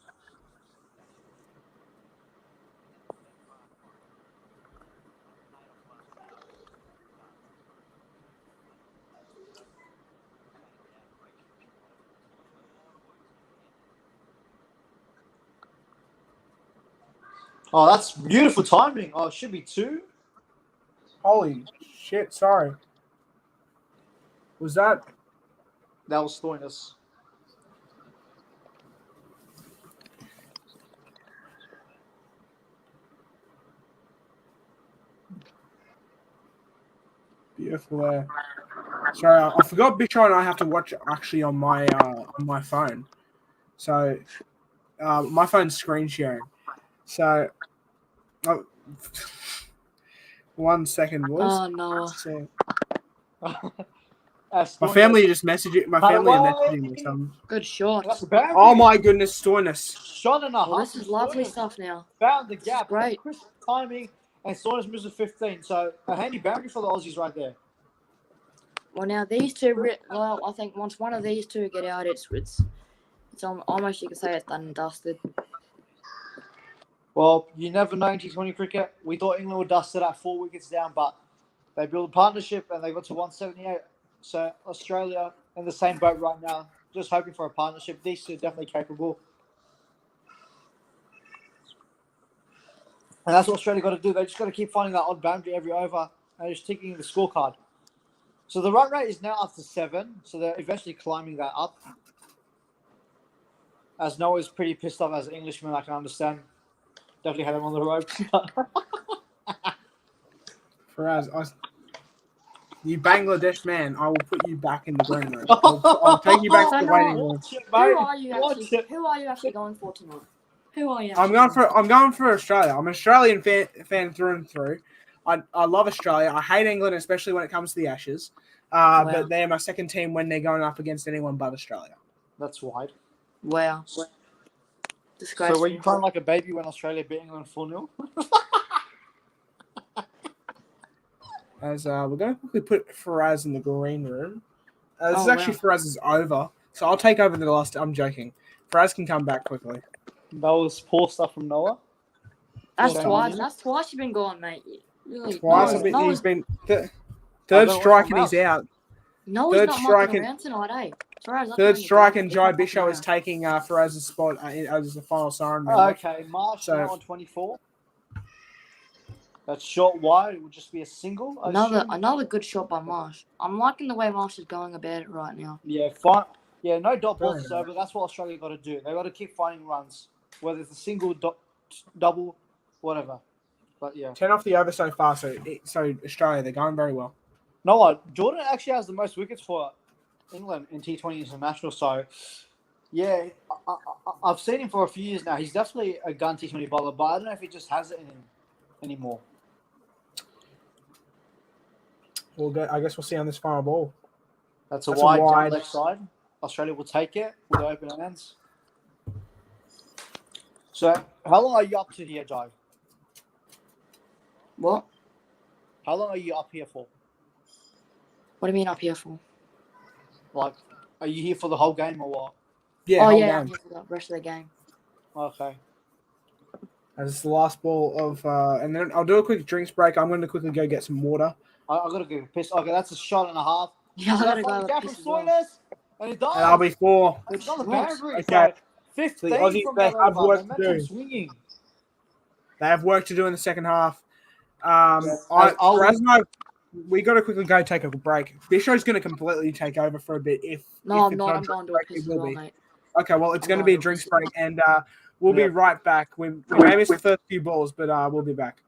Oh, that's beautiful timing. Oh, it should be 2. Holy shit, sorry. Was that? That was Stoinis. Beautiful there. Sorry, I forgot Bitro and I have to watch actually on my phone. So my phone's screen sharing. So 1 second, boys. Oh, no. So, my Stoinis. family just messaging. My family are messaging me. Good shot. That's a boundary. Oh my goodness, Stoinis. Shot and a half. Well, this is from lovely Stoinis. stuff now. Found the is gap. great. Crisp timing, and Stoinis misses 15. So a handy boundary for the Aussies right there. Well, now these two, well, I think once one of these two get out, it's almost, you could say it's done and dusted. Well, you never know in T20 cricket. We thought England would dust it at 4 wickets down, but they built a partnership and they got to 178. So Australia in the same boat right now, just hoping for a partnership. These two are definitely capable. And that's what Australia got to do. They just got to keep finding that odd boundary every over and just ticking the scorecard. So the run rate is now up to 7. So they're eventually climbing that up. As Noah's pretty pissed off as an Englishman, I can understand. Definitely had him on the ropes. Faraz, you Bangladesh man, I will put you back in the green room. I'll take you back to the waiting room. Who are you actually going for tonight? Who are you? I'm going for Australia. I'm an Australian fan through and through. I love Australia. I hate England, especially when it comes to the Ashes. Wow. But they're my second team when they're going up against anyone but Australia. That's wide. Wow. Disgraceful. So were you crying like a baby when Australia beat England 4-0? As we're going to quickly put Faraz in the green room. This is Oh, actually wow. Faraz's over, so I'll take over the last. I'm joking. Faraz can come back quickly. That was poor stuff from Noah. That's Well, twice. done. That's twice you've been gone, mate. Really, Twice. no, He's been I third don't strike want and he's out. no, third he's not strike mucking and- around tonight, eh? Faraz, that's Third when you strike go. and He's Jai not mucking Bishow is around. taking Faraz's spot as the final siren member. Okay, Marsh So- now on 24. That's short wide. It would just be a single. I assume. Another good shot by Marsh. I'm liking the way Marsh is going about it right now. Yeah, fine. Yeah, no dot balls Very is over. That's what Australia got to do. They got to keep finding runs, whether it's a single, double, whatever. But yeah. 10 off the over so far. So Australia, they're going very well. No, Jordan actually has the most wickets for England in T20 International. So, yeah, I've seen him for a few years now. He's definitely a gun T20 bowler, but I don't know if he just has it in him anymore. I guess we'll see on this final ball. That's a That's a wide wide. down left side. Australia will take it with open hands. So, how long are you up to here, Jai? What? How long are you up here for? What do you mean up here for? Like, are you here for the whole game or what? Yeah, Oh hold yeah, on. I'm here for the rest of the game. Okay. As it's the last ball of, and then I'll do a quick drinks break. I'm going to quickly go get some water. I got to go piss. Okay, that's a shot and a half. Yeah, I So gotta that's go. the gap Piss from as well. Stoinis, and it does. And I'll be 4. It's on the Nice. boundary. Okay. So 15 The Aussies, from they that have over. work to Momentum do. swinging. They have work to do in the second half. Yes, Faraz and I, we got to quickly go take a break. Bishop's going to completely take over for a bit. No, if I'm it's not. a I'm going to a break, it piss as will well, be. mate. Okay, well, it's I'm going to going be a to drinks piss. break, and we'll be Yeah. right back. We may miss the first few balls, but we'll be back.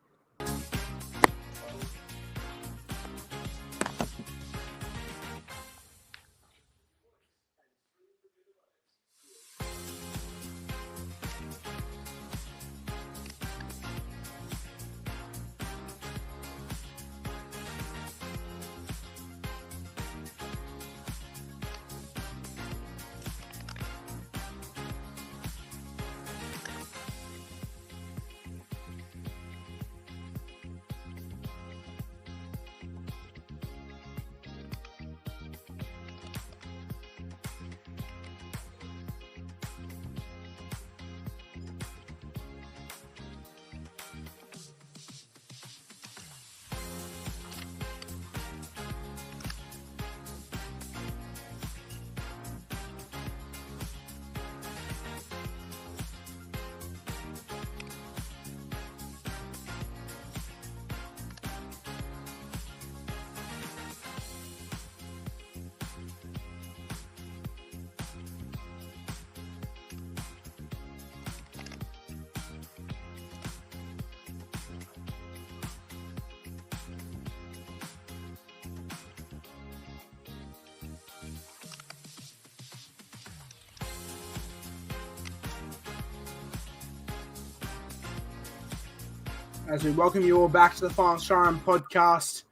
as we welcome you all back to the Final Siren podcast.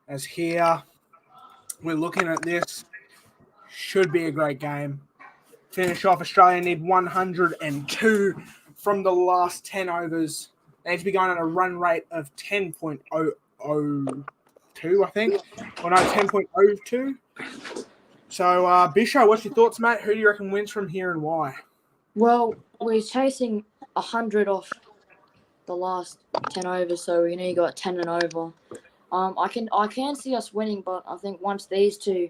As here, we're looking at this. Should be a great game. Finish off, Australia need 102 from the last 10 overs. They need to be going at a run rate of 10.002, I think. Or no, 10.02. So, Bisho, what's your thoughts, mate? Who do you reckon wins from here and why? Well, we're chasing 100 off the last 10 overs, so we only got 10 and over. I can see us winning, but I think once these two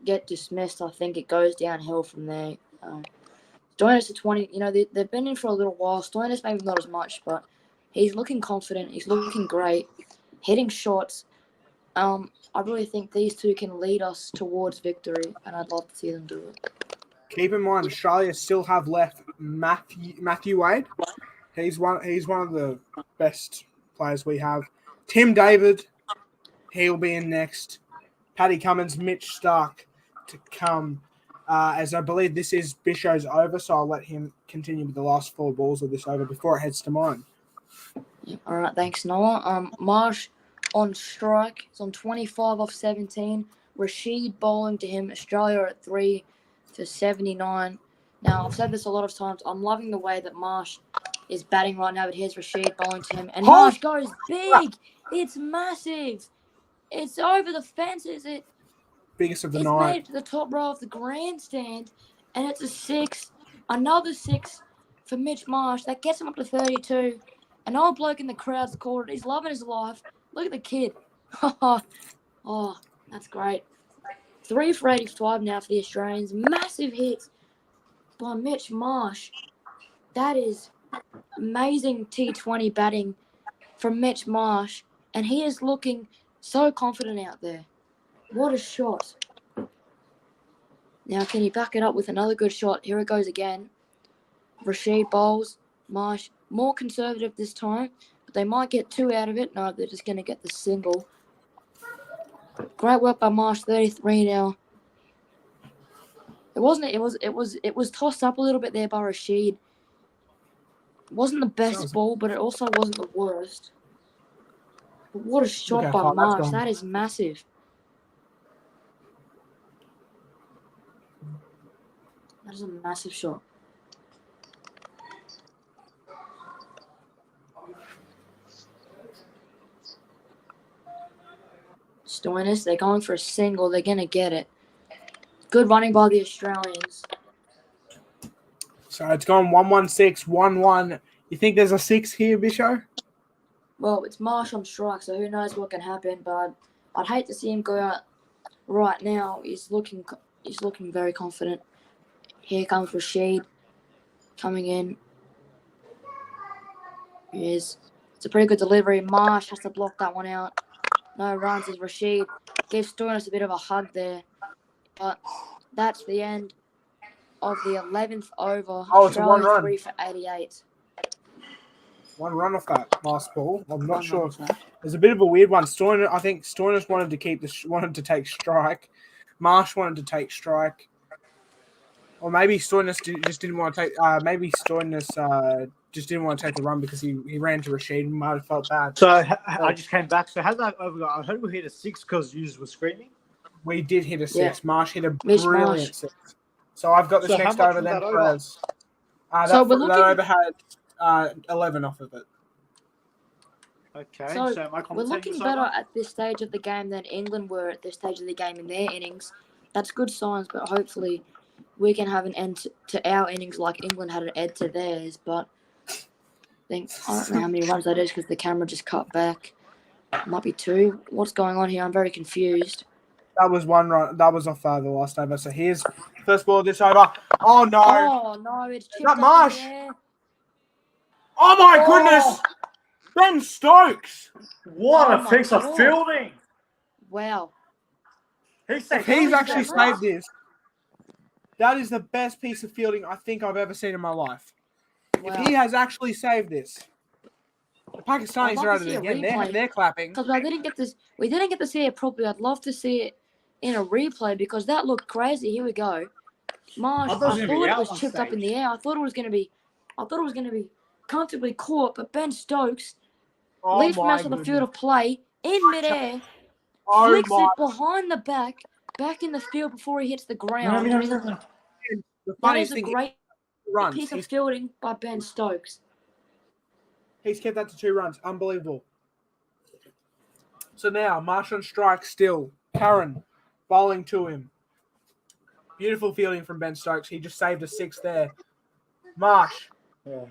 get dismissed, I think it goes downhill from there. Stoinis at 20, they've been in for a little while. Stoinis maybe not as much, but he's looking confident. He's looking great, hitting shots. I really think these two can lead us towards victory, and I'd love to see them do it. Keep in mind, Australia still have left Matthew Wade. He's one of the best players we have. Tim David, he'll be in next. Paddy Cummins, Mitch Stark to come. As I believe this is Bisho's over, so I'll let him continue with the last 4 balls of this over before it heads to mine. All right, thanks, Noah. Marsh on strike. It's on 25 off 17. Rashid bowling to him. Australia at 3 for 79. Now, I've said this a lot of times. I'm loving the way that Marsh is batting right now, but here's Rashid bowling to him. And Marsh goes big. It's massive. It's over the fence, is it? Biggest of the It's night. made it to the top row of the grandstand, and it's a 6. Another 6 for Mitch Marsh. That gets him up to 32. An old bloke in the crowd's called it. He's loving his life. Look at the kid. Oh, that's great. 3 for 85 now for the Australians. Massive hits by Mitch Marsh. That is amazing T20 batting from Mitch Marsh, and he is looking so confident out there. What a shot. Now, can he back it up with another good shot? Here it goes again. Rashid bowls. Marsh, more conservative this time, but they might get 2 out of it. No, they're just going to get the single. Great work by Marsh, 33 now. It was tossed up a little bit there by Rashid. It wasn't the best ball, but it also wasn't the worst. But what a shot by Marsh. That is massive. That is a massive shot. Stoinis, they're going for a single. They're going to get it. Good running by the Australians. So it's gone 1-1-6, 1-1. You think there's a 6 here, Bisho? Well, it's Marsh on strike, so who knows what can happen. But I'd hate to see him go out right now. He's looking very confident. Here comes Rashid coming in. He is. It's a pretty good delivery. Marsh has to block that one out. No runs as Rashid gives Stoinis a bit of a hug there. But that's the end of the 11th over. Oh, it's a 1 run. 3 for 88. 1 run off that last ball. I'm not sure. There's a bit of a weird one. I think Stoinis wanted to take strike. Marsh wanted to take strike. Or maybe Stoinis just didn't want to take. Maybe Stoinis just didn't want to take the run because he ran to Rashid and might have felt bad. So I just came back. So how did that over go? I heard we hit a 6 because you were screaming. We did hit a 6. Yeah. Marsh hit a Mitch brilliant Marsh. 6. So I've got this So next how much over was then that for over? us. So we're That looking- over had 11 off of it. Okay, So so my we're commentating looking was better over? at this stage of the game than England were at this stage of the game in their innings. That's good signs, but hopefully we can have an end to our innings like England had an end to theirs. But I don't know how many runs that is because the camera just cut back. Might be 2. What's going on here? I'm very confused. That was 1 run. That was off the last over. So here's first ball of this over. Oh no! Oh no, it's chipped that up Marsh? in the air. Oh my goodness! Ben Stokes! What Oh a my piece of God. fielding! Wow. If he's actually saved this, that is the best piece of fielding I think I've ever seen in my life. Wow. If he has actually saved this, the Pakistanis are at it again. They're clapping. Because we didn't get to see it properly. I'd love to see it in a replay because that looked crazy. Here we go. Marsh, I thought it was chipped up in the air. I thought it was gonna be comfortably caught, but Ben Stokes Oh leaps from my outside the field of goodness. play in midair, Oh flicks my. it behind the back in the field before he hits the ground. The That funniest is a thing, great runs. piece of fielding by Ben Stokes. He's kept that to 2 runs. Unbelievable. So now, Marsh on strike still. Curran bowling to him. Beautiful fielding from Ben Stokes. He just saved a 6 there. Marsh. Yeah.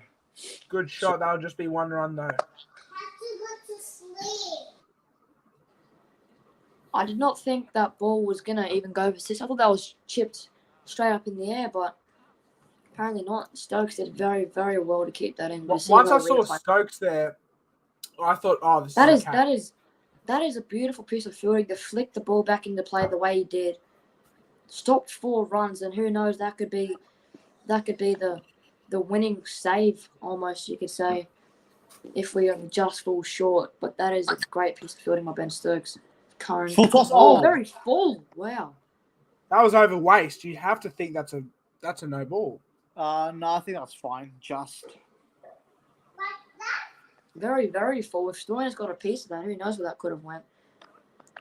Good shot. That'll just be 1 run, though. I did not think that ball was going to even go for 6. I thought that was chipped straight up in the air, but apparently not. Stokes did very, very well to keep that in. Once I saw Stokes there, I thought, oh, this that is is okay. that is a beautiful piece of fielding to flick the ball back into play the way he did. Stopped 4 runs, and who knows, that could be the winning save, almost, you could say, if we just fall short. But that is a great piece of fielding by Ben Stokes. Curran. Full toss. Oh, very full. Wow. That was over waste. You have to think that's a no ball. No, I think that's fine. Just Very, very full. If Stoiner's got a piece of that, who knows where that could have went.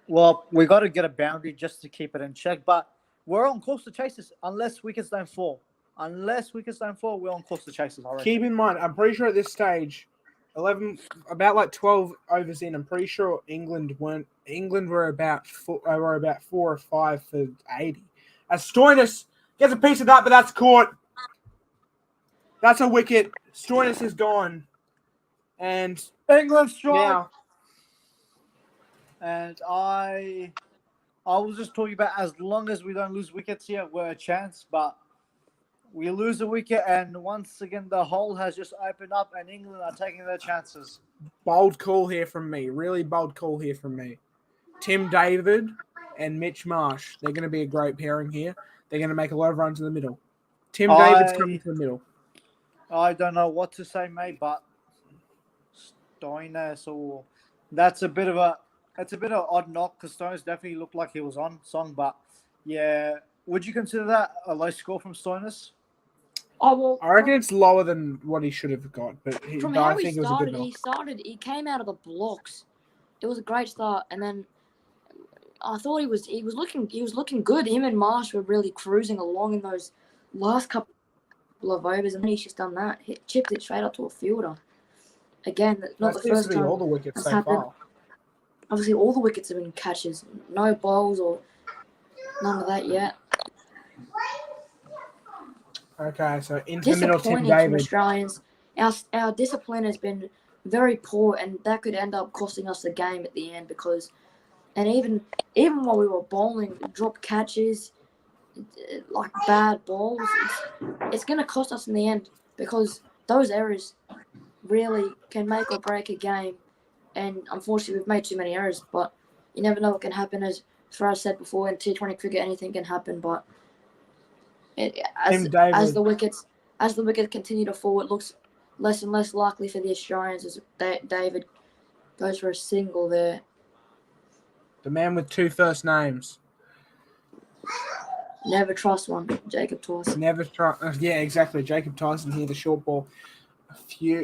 well, we got to get a boundary just to keep it in check. But we're on course to chase this unless wickets don't fall. Unless wickets don't fall, we're on course to chase this. I reckon. Keep in mind, I'm pretty sure at this stage, 12 overs in, I'm pretty sure England were about 4 or 5 for 80. As Stoinis gets a piece of that, but that's caught. That's a wicket. Stoinis is gone. And England strike. now, And I was just talking about as long as we don't lose wickets here, we're a chance. But we lose a wicket, and once again, the hole has just opened up, and England are taking their chances. bold call here from me. Really bold call here from me. Tim David and Mitch Marsh. They're going to be a great pairing here. They're going to make a lot of runs in the middle. David's coming to the middle. I don't know what to say, mate, but Stoinis, or that's a bit of an odd knock because Stoinis definitely looked like he was on song, but yeah, would you consider that a low score from Stoinis? Oh, well, I reckon it's lower than what he should have got, but I think it was a good knock. he came out of the blocks. It was a great start, and then I thought he was looking good. Him and Marsh were really cruising along in those last couple of overs, and then he's just done that. Chipped it straight up to a fielder. Again, not That the seems first to be time all the wickets that's so happened. far. Obviously, all the wickets have been catches. No bowls or none of that yet. Okay, so into the middle, Tim Disappointing from David. Australians. Our discipline has been very poor, and that could end up costing us the game at the end because, and even while we were bowling, drop catches, like bad balls, it's going to cost us in the end because those errors really can make or break a game. And unfortunately, we've made too many errors, but you never know what can happen. As Faraz said before, in T20 cricket, anything can happen. But as the wickets continue to fall, it looks less and less likely for the Australians as David goes for a single there. The man with 2 first names. Never trust one, Jacob Tyson. Never trust. Yeah, exactly. Jacob Tyson here, the short ball.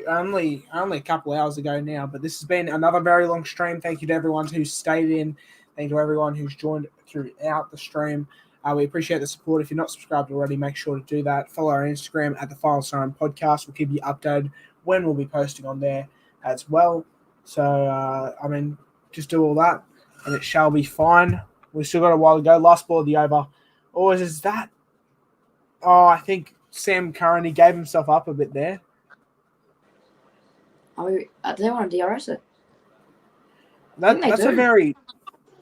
Only a couple hours ago now, but this has been another very long stream. Thank you to everyone who's stayed in. Thank you to everyone who's joined throughout the stream. We appreciate the support. If you're not subscribed already, make sure to do that. Follow our Instagram at the Final Siren Podcast. We'll keep you updated when we'll be posting on there as well. So, just do all that, and it shall be fine. We've still got a while to go. Last ball of the over. Or is that? Oh, I think Sam Curran, he gave himself up a bit there. Do they want to DRS it? That's a very...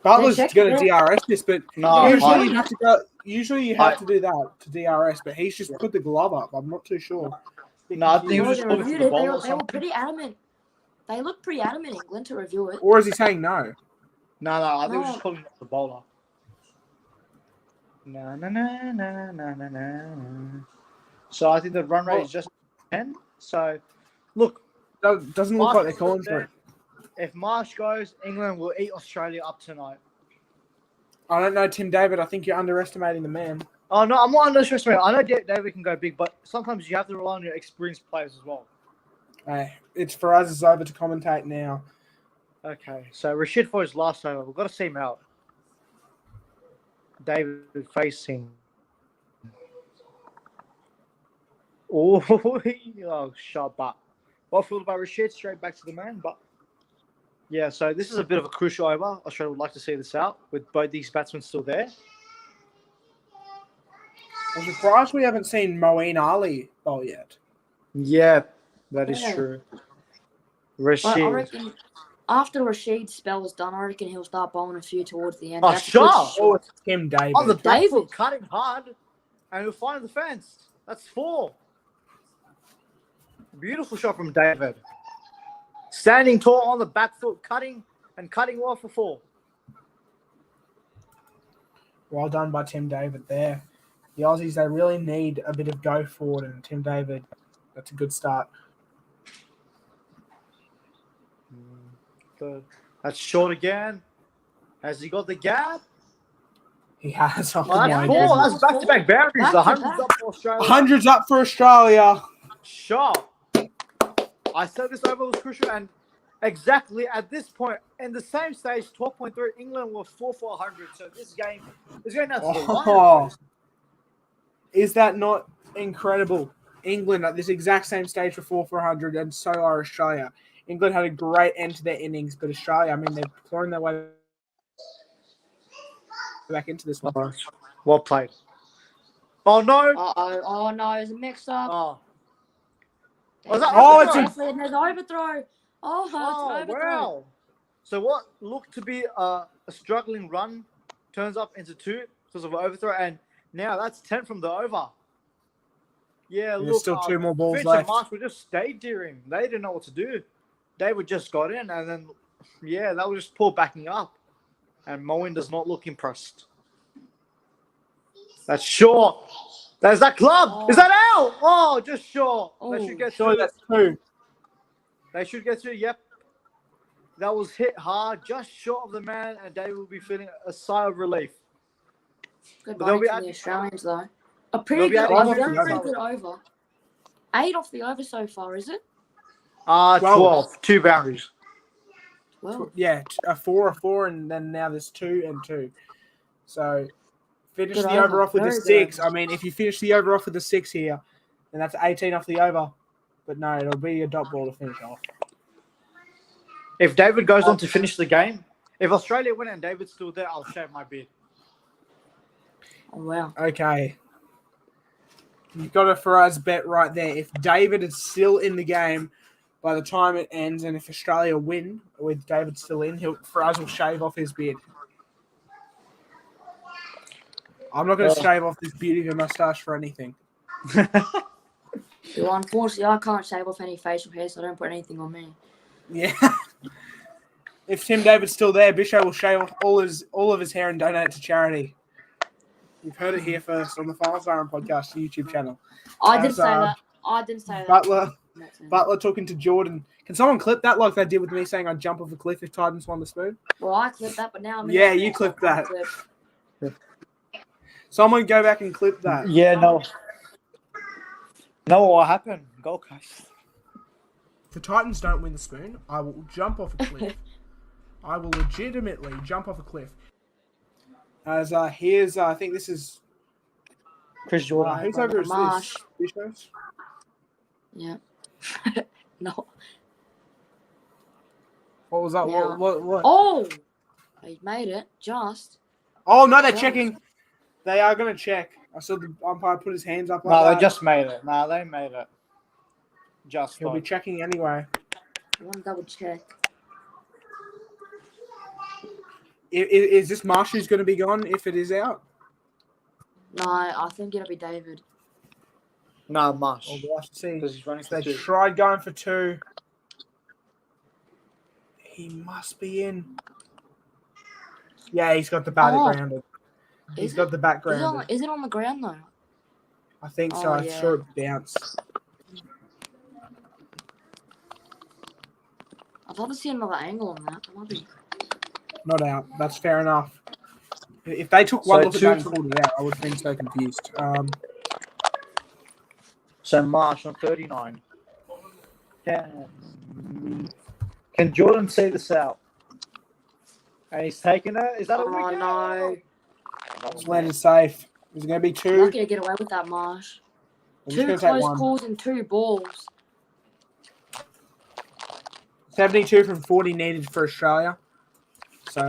Butler's going to DRS this, but usually you have to go. Usually you have to do that to DRS, but he's just put the glove up. I'm not too sure. No, I think he was just looking for the ball or They were something. pretty adamant. They looked pretty adamant, England, to review it. Or is he saying no? No, I think he was just calling the bowler. No. So I think the run rate is just 10. So, look. Doesn't look like they're calling for it. If Marsh goes, England will eat Australia up tonight. I don't know, Tim David. I think you're underestimating the man. Oh, no, I'm not underestimating. I know David can go big, but sometimes you have to rely on your experienced players as well. It's for us. It's over to commentate now. Okay, so Rashid for his last over. We've got to see him out. David facing. Oh, shot, but well filled by Rashid, straight back to the man. But yeah, so this is a bit of a crucial over. Australia would like to see this out with both these batsmen still there. I'm surprised we haven't seen Moeen Ali bowl yet. Yeah, that is Yeah. true. But Rashid. I reckon after Rashid's spell is done, I reckon he'll start bowling a few towards the end. Oh, That's a good shot! Oh, it's Tim David. On the back David. foot, cutting hard, and he'll find the fence. That's 4. Beautiful shot from David. Standing tall on the back foot, cutting well for 4. Well done by Tim David there. The Aussies, they really need a bit of go forward, and Tim David, that's a good start. That's short again. Has he got the gap? He has. Oh, Oh, that's my 4. goodness. That's back-to-back boundaries. The Back-to-back. 100's up for Australia. 100's up for Australia. Shot. I said this over was crucial, and exactly at this point, in the same stage, 12.3, England were 4 for 100. So this game is going down to the Oh. wire. Is that not incredible? England at this exact same stage for 4 for 100, and so are Australia. England had a great end to their innings, but Australia, I mean, they're clawing their way back into this one. Well played. Oh, no. Oh no, there's a mix-up. Oh, was that Oh, overthrow? it's There's an overthrow. Oh, it's Oh, an overthrow. wow. So what looked to be a struggling run turns up into 2 because of an overthrow, and now that's 10 from the over. Yeah, There's look, still 2 more balls Finch left. and Marsh were just stayed during. They didn't know what to do. David just got in, and then, yeah, that was just poor backing up. And Moen does not look impressed. That's short. There's that club. Oh. Is that out? Oh, just short. They Oh, should get Surely through. that's 2. They should get through. Yep. That was hit hard, just short of the man, and David will be feeling a sigh of relief. Good But they'll bowling be from at- the Australians, though. A pretty They'll be good, at- a they'll very be good over. 8 off the over so far, is it? 12. 2 boundaries. Well, Yeah, a 4, and then now there's 2 and 2. So finish Good the over. over off with a Very good 6. over. I mean, if you finish the over off with a 6 here, then that's 18 off the over. But no, it'll be a dot ball to finish off. If David goes on to finish the game, if Australia win and David's still there, I'll shave my beard. oh wow. Okay. You've got a Faraz bet right there. If David is still in the game by the time it ends, and if Australia win with David still in, Faraz will shave off his beard. I'm not going to shave off this beauty of a mustache for anything. Well, unfortunately, I can't shave off any facial hair, so I don't put anything on me. Yeah. If Tim David's still there, Bisho will shave off all of his hair and donate it to charity. You've heard it here first on the Final Siren Podcast YouTube channel. I didn't As, say that. I didn't say that. Butler talking to Jordan. Can someone clip that like they did with me saying I'd jump off a cliff if Titans won the spoon? Well, I clipped that, but now I'm. Yeah, you clipped that. Someone go back and clip that. Yeah, no. No, what happened? Gold Coast. If the Titans don't win the spoon, I will jump off a cliff. I will legitimately jump off a cliff. As here's, I think this is. Chris Jordan. Whose over is Marsh. this? Bisho's? Yeah. No. What was that? Yeah. What? Oh, he made it. Just. Oh, no, they're Yeah. checking. They are going to check. I saw the umpire put his hands up like No, that. they just made it. No, they made it. Just He'll be fine. checking anyway. I want to double check. Is this Marsh who's going to be gone if it is out? No, I think it'll be David. No, Marsh. Or we'll have to see. Because he's running They for 2. tried going for 2. He must be in. Yeah, he's got the bat Oh. grounded. He's Is got the bat Is it, on, grounded. is it on the ground though? I think so. Oh, I yeah. saw it bounce. I'd love to see another angle on that. That might be. Not out. That's fair enough. If they took So one look at two- that and called it out, I would have been so confused. So Marsh on 39. Can Jordan see this out? And he's taking it. Is that a Oh wicket? no! It's landed safe. Is it going to be two? Lucky to get away with that, Marsh. I'm just Two going to take close one. calls and 2 balls. 72 from 40 needed for Australia. So,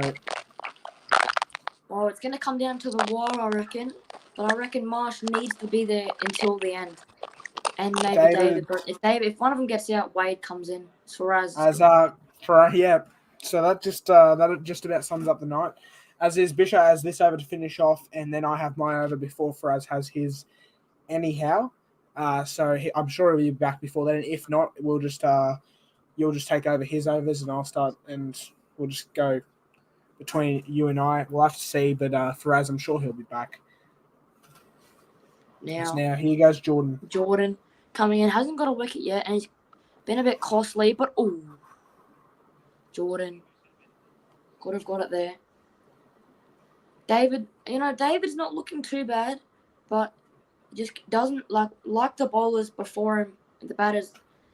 Well, it's going to come down to the wire, I reckon. But I reckon Marsh needs to be there until the end. And maybe David. But if one of them gets out, Wade comes in. Suarez. yeah. So that just about sums up the night. As is, Bishop has this over to finish off, and then I have my over before Faraz has his anyhow. So I'm sure he'll be back before then. If not, we'll just you'll just take over his overs, and I'll start, and we'll just go between you and I. We'll have to see, but Faraz, I'm sure he'll be back. Now here goes Jordan. Jordan coming in, hasn't got a wicket yet, and he's been a bit costly, but Jordan could have got it there. David's not looking too bad, but just doesn't like the bowlers before him, the batters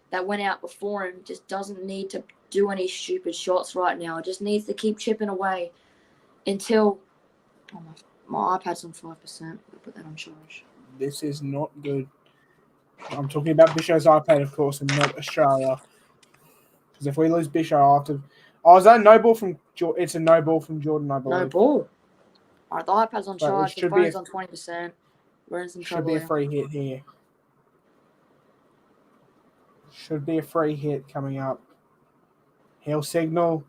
that went out before him, just doesn't need to do any stupid shots right now. Just needs to keep chipping away until my iPad's on 5%. I'll put that on charge. This is not good. I'm talking about Bishop's iPad, of course, and not Australia. Because if we lose Bishop after... Oh, is that a no ball from Jordan? It's a no ball from Jordan, I believe. No ball. All right, the iPad's on charge. The phone's on 20%. We're in some trouble. Should be a free hit here. Should be a free hit coming up. He'll signal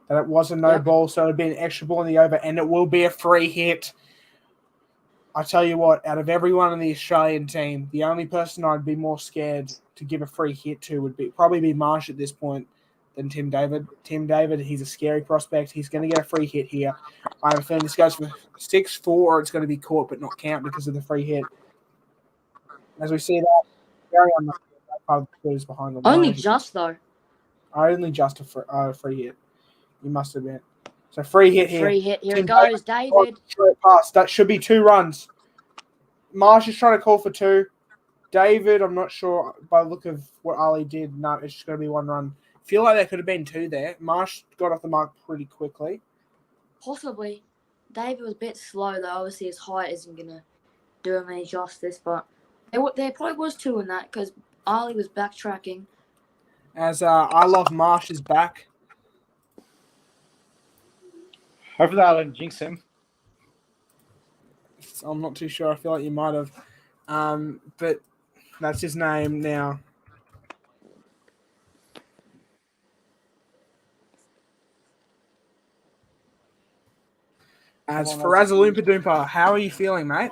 that it was a no ball, so it'll be an extra ball in the over, and it will be a free hit. I tell you what, out of everyone in the Australian team, the only person I'd be more scared to give a free hit to would probably be Marsh at this point than Tim David. Tim David, he's a scary prospect. He's going to get a free hit here. I have a feeling this goes for 6-4, or it's going to be caught but not count because of the free hit. As we see that, very unlucky. Part of the clues behind the line. Only just, though. Only just a free hit. You must admit. So free hit here. Free hit. Here it goes, David. Straight pass. That should be 2 runs. Marsh is trying to call for 2. David, I'm not sure by the look of what Ali did. No, it's just going to be 1 run. Feel like there could have been 2 there. Marsh got off the mark pretty quickly. Possibly. David was a bit slow, though. Obviously, his height isn't going to do him any justice, but there probably was 2 in that because Ali was backtracking. As I Love Marsh is back. Hopefully I don't jinx him. I'm not too sure. I feel like you might have. But that's his name now. As Faraz Oompa Doompa, how are you feeling, mate?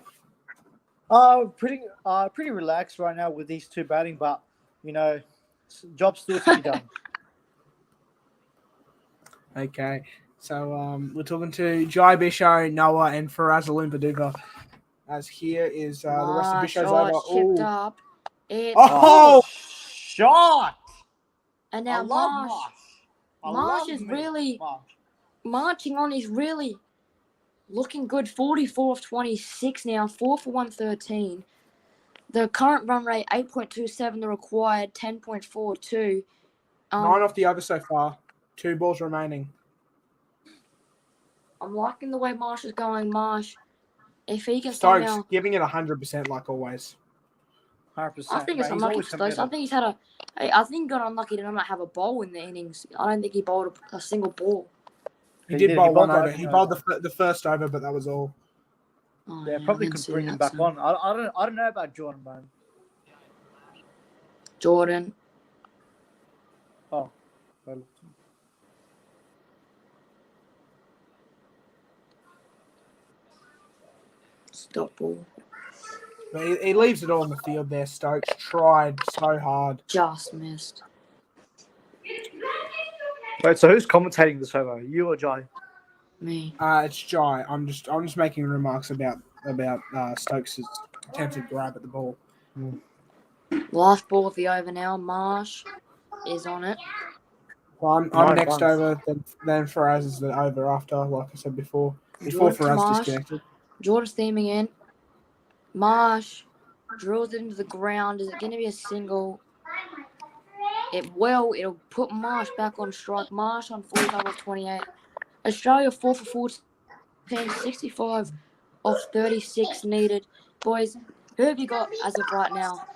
Pretty relaxed right now with these 2 batting, but job's still to be done. Okay, so we're talking to Jai Bisho, Noah, and Faraz Oompa Doompa. As here is the rest of Bisho's over. Chipped up. Shot! And now Marsh is really marching on. He's really looking good. 44 of 26 now, 4 for 113. The current run rate 8.27. The required 10.42. 9 off the over so far. 2 balls remaining. I'm liking the way Marsh is going. Marsh, if he can Stokes giving it 100% like always. 100%. I think it's unlucky for Stokes. I think he got unlucky to not have a bowl in the innings. I don't think he bowled a single ball. He did bowl 1 over. He bowled the first over, but that was all. Oh, yeah, probably could bring him back on. I don't know about Jordan, man. Jordan. Oh. Well. Stop ball. But he leaves it all on the field there. Stokes tried so hard. Just missed. Wait, so who's commentating this over? You or Jai? Me. It's Jai. I'm just making remarks about Stokes' attempted grab at the ball. Last ball of the over now. Marsh is on it. Well, I'm next over. Then Faraz is the over after, like I said before. Before Faraz disconnected. Jordan's theming in. Marsh drills it into the ground. Is it going to be a single? it'll put Marsh back on strike. Marsh on 45 off 28. Australia 4 for 14, 65 off 36 needed. Boys, who have you got as of right now,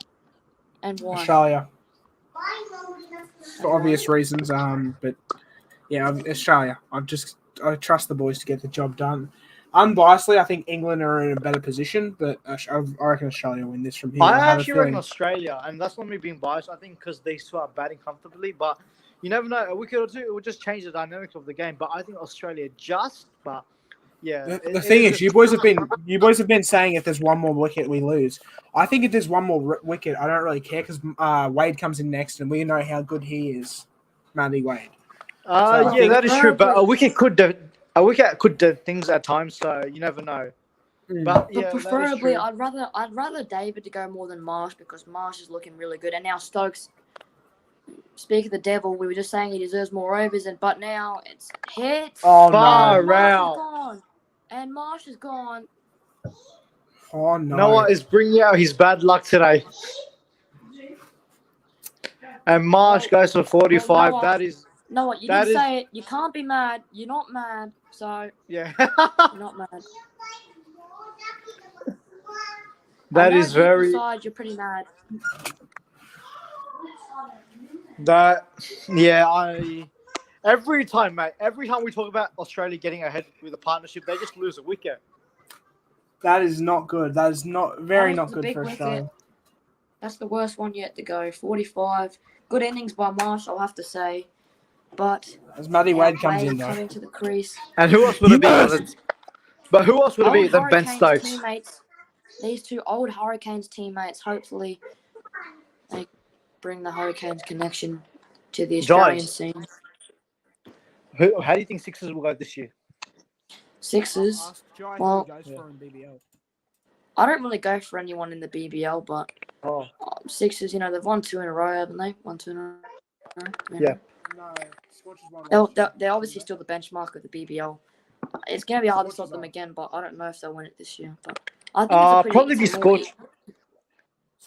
and why? Australia. For obvious reasons, but yeah, Australia. I trust the boys to get the job done. Unbiasedly, I think England are in a better position, but I reckon Australia will win this from here. I have a actually reckon feeling- Australia, and that's not me being biased. I think because these two are batting comfortably, but you never know. A wicket or two, it will just change the dynamics of the game. But I think Australia but yeah. The thing is, you boys have been saying if there's one more wicket, we lose. I think if there's one more wicket, I don't really care because Wade comes in next, and we know how good he is, Matty Wade. Yeah, that is true. But a wicket could do things at times, so you never know. But yeah, preferably, I'd rather David to go more than Marsh because Marsh is looking really good, and now Stokes. Speak of the devil, we were just saying he deserves more overs, but now it's hits. Oh Marsh no! is gone, and Marsh is gone. Oh no! Noah is bringing out his bad luck today, and Marsh goes for 45. Noah, that is. Noah, you didn't say it. You can't be mad. You're not mad, so yeah. you're not mad. That is very. Inside, you're pretty mad. Every time, mate. Every time we talk about Australia getting ahead with a partnership, they just lose a wicket. That is not good. That is not good for wicket. Australia. That's the worst one yet to go. 45. Good innings by Marsh, I'll have to say. But as Matty Wade comes in, though. coming to the crease. And who else would it be? But who else would it be than Ben Stokes? Teammates, these two old Hurricanes teammates, hopefully they bring the Hurricanes connection to the Australian scene. How do you think Sixers will go this year? Sixers? Well, I don't really go for anyone in the BBL, but Sixers, they've won 2 in a row, haven't they? 1, 2 in a row. Yeah. They're obviously still the benchmark of the BBL. It's going to be hard to stop them again, but I don't know if they'll win it this year. But I think it's probably be Scorch.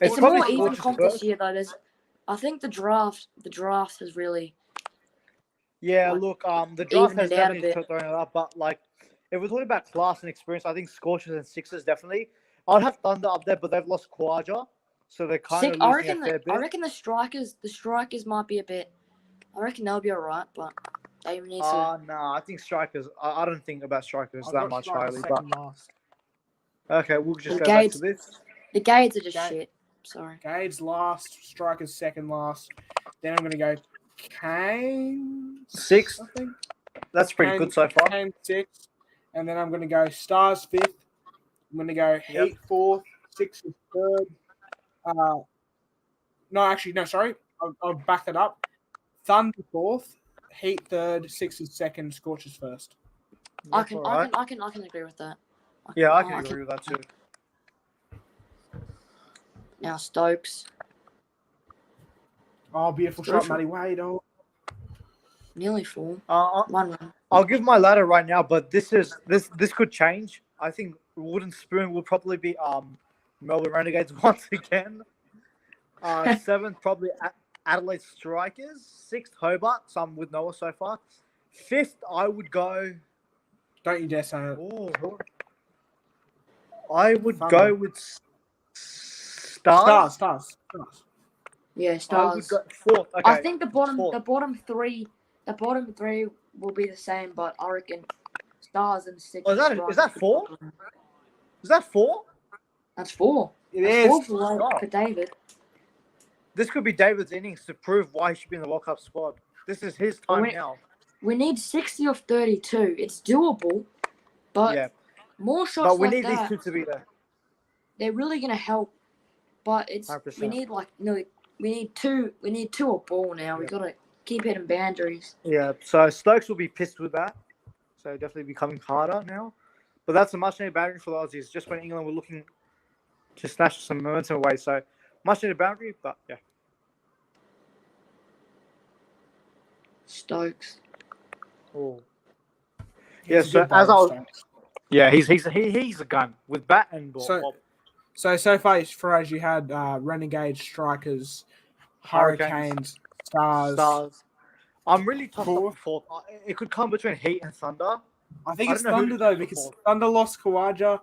It's a more even comp this year, though. I think the draft has really. Yeah, look, the draft has definitely thrown it up, but if we're talking about class and experience, I think Scorchers and Sixers definitely. I'd have Thunder up there, but they've lost Khawaja, so they're kind of losing a fair bit. I reckon the strikers might be a bit. I reckon they'll be alright, but they need to. No, I think strikers. I don't think about strikers that much highly, but okay, we'll just go back to this. The Gades are just shit. Sorry. Gades last, strikers second last. Then I'm gonna go Kane 6th. I think that's pretty good so far. Kane 6th, and then I'm gonna go Stars 5th. I'm gonna go Heat 4th, 6th is 3rd. Sorry, I'll back that up. Thunder 4th, Heat 3rd, 6th is 2nd, Scorchers 1st. I can agree with that. I can agree with that too. Now Stokes. Oh, beautiful shot, Matty Wade. Oh. Nearly 4. 1 run. I'll give my ladder right now, but this could change. I think Wooden Spoon will probably be Melbourne Renegades once again. 7th probably Adelaide Strikers. 6th Hobart. So I'm with Noah so far. 5th I would go. Don't you dare say it. I would go with Stars. Yeah, Stars. I would go 4th. Okay. I think the bottom three will be the same, but I reckon Stars and 6. Oh, is that 4? Is that 4? That's 4. It is 4 for David. This could be David's innings to prove why he should be in the World Cup squad. This is his time now. We need 60 of 32. It's doable, but more shots. But we like need that, these 2 to be there. They're really gonna help. But 100%. we need we need 2 a ball now. We gotta keep hitting boundaries. Yeah. So Stokes will be pissed with that. So definitely becoming harder now. But that's a much needed boundary for the Aussies. Just when England were looking to snatch some momentum away. So much needed boundary, but yeah. Stokes. Oh. Yeah. So as I was, he's a gun with bat and ball. So far as you had Renegades, Strikers, Hurricanes, Stars. I'm really tossed up Fourth. for fourth. It could come between Heat and Thunder. I think I it's don't know who Thunder to though choose because for. Thunder lost Kawaja.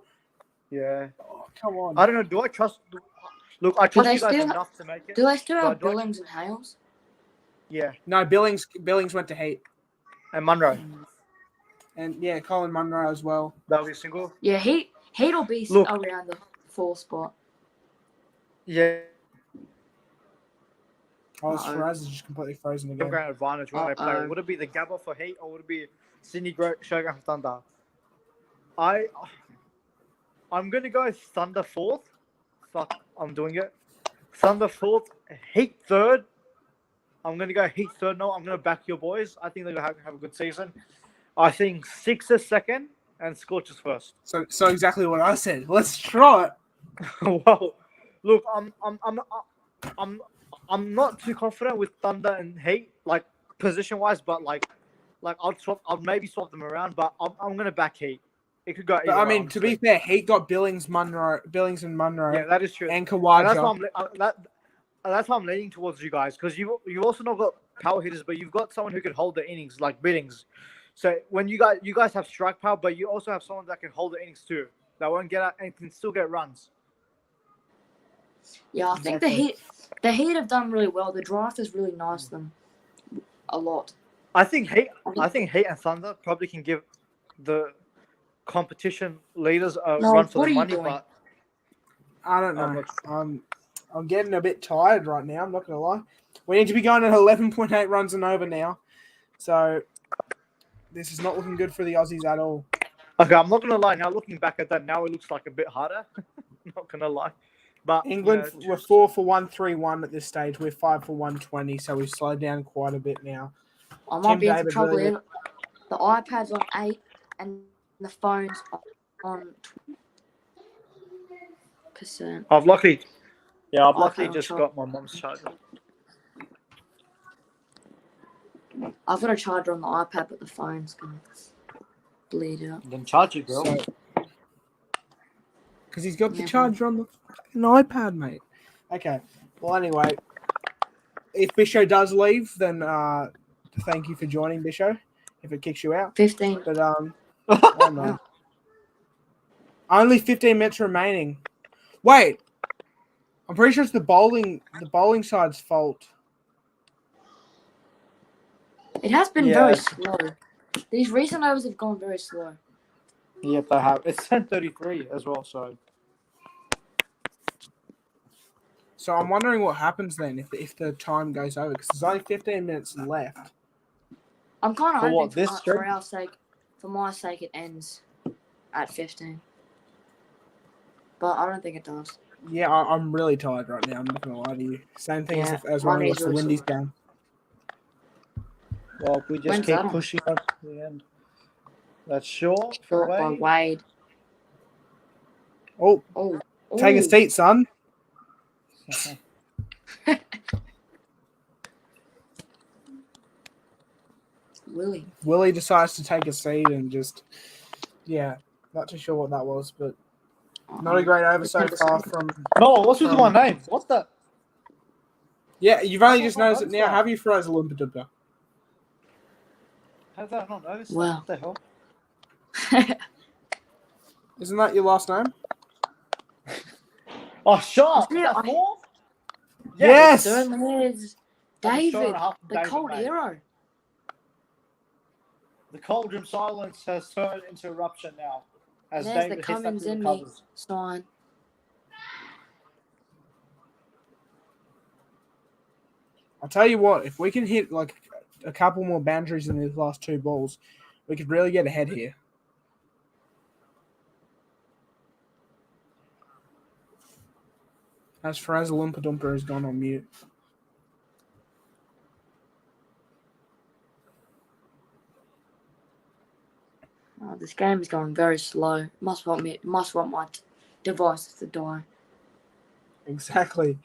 Yeah. Oh, come on. I don't know. Do I trust? Look, I Do trust they you guys still- enough to make it. Do they still But have do I- Billings and Hales? Yeah, No, Billings went to Heat. and Munro. And yeah, Colin Munro as well. That'll be a single. Yeah, Heat'll be Look. around the 4th spot. Yeah. Oh, Uh-oh. Faraz is just completely frozen Home again. ground advantage when they play. Uh-oh. Would it be the Gabba for Heat or would it be Sydney Shogun for Thunder? I'm gonna go Thunder 4th. Fuck, I'm doing it. Thunder 4th, Heat 3rd. I'm gonna go Heat 3rd. No, I'm gonna back your boys. I think they're gonna have a good season. I think Sixers 2nd and Scorchers 1st. So exactly what I said. Let's try it. Well, look, I'm not too confident with Thunder and Heat, like position wise, but like I'll maybe swap them around, but I'm gonna back Heat. It could go. But I mean, to be fair, Heat got Billings and Munro, yeah, that is true. and And Kawaja. that's why I'm leaning towards you guys because you've also not got power hitters, but you've got someone who can hold the innings like Biddings. So when you guys have strike power, but you also have someone that can hold the innings too, that won't get out and can still get runs. Yeah, I think the Heat have done really well. The draft has really niced them a lot. I think Heat and Thunder probably can give the competition leaders a No, run for what the are you money, doing? but I don't know. I'm getting a bit tired right now. I'm not gonna lie. We need to be going at 11.8 runs and over now. So this is not looking good for the Aussies at all. okay, I'm not gonna lie. Now looking back at that, now it looks like a bit harder. Not gonna lie, but England were 4 for 131 at this stage. We're 5 for 120, so we've slowed down quite a bit now. I might Tim be in for David trouble really here. The iPad's on 8 and the phone's on 20%. I've luckily Okay, just sure. got my mum's charger. I've got a charger on the iPad, but the phone's going to bleed out. Then charge it, girl. Because he's got the Yeah. charger on the fucking iPad, mate. Okay. Well, anyway, if Bisho does leave, then thank you for joining, Bisho. If it kicks you out, 15. but I don't know. Only 15 minutes remaining. Wait, I'm pretty sure it's the bowling side's fault. It has been Yeah. very slow. These recent overs have gone very slow. Yep, they have. It's 10:33 as well, so So I'm wondering what happens then if the time goes over because there's only 15 minutes left. I'm kind of For hoping what, this for stream? our sake, for my sake, it ends at 15. But I don't think it does. Yeah, I'm really tired right now. I'm not gonna lie to you. Same thing Yeah, as when mine we is watched the really Windies sore. game. well, if we just When's keep that on? pushing on to the end. That's short. Short by Wade. Wade. Oh, Oh, take a ooh. seat, son. Willie. Willie decides to take a seat and just, yeah, not too sure what that was, but not a great over so far from. No, what's with my name? What's that? Yeah, you've only How just have I noticed it noticed now. that? Have you froze a Loompa Doompa? How did I not notice that? Wow. What the hell? Isn't that your last name? Oh, Sean! Yeah, Is that four? Yes! Certainly is. I'm David, sure enough, the David, cold mate. hero. The cold room silence has turned into eruption now. As There's the David hits that Cummins through the in me covers. sign. I'll tell you what, if we can hit like a couple more boundaries in these last two balls, we could really get ahead here. As Faraz Loompa Doompa has gone on mute. Oh, this game is going very slow. Must want my device to die. Exactly.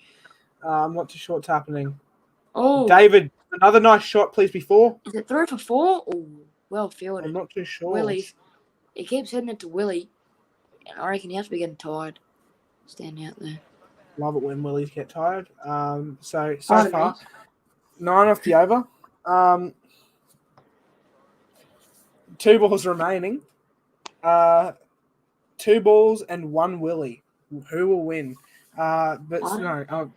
I'm not too sure what's happening. Oh, David, another nice shot, please, before. is it 3 for 4? Oh, well I'm fielded. not too sure. Willie's. He keeps hitting it to Willie, and I reckon he has to be getting tired standing out there. Love it when Willies get tired. So Pardon far, me. 9 off the over. 2 balls remaining. 2 balls and 1 willy. Who will win? But no.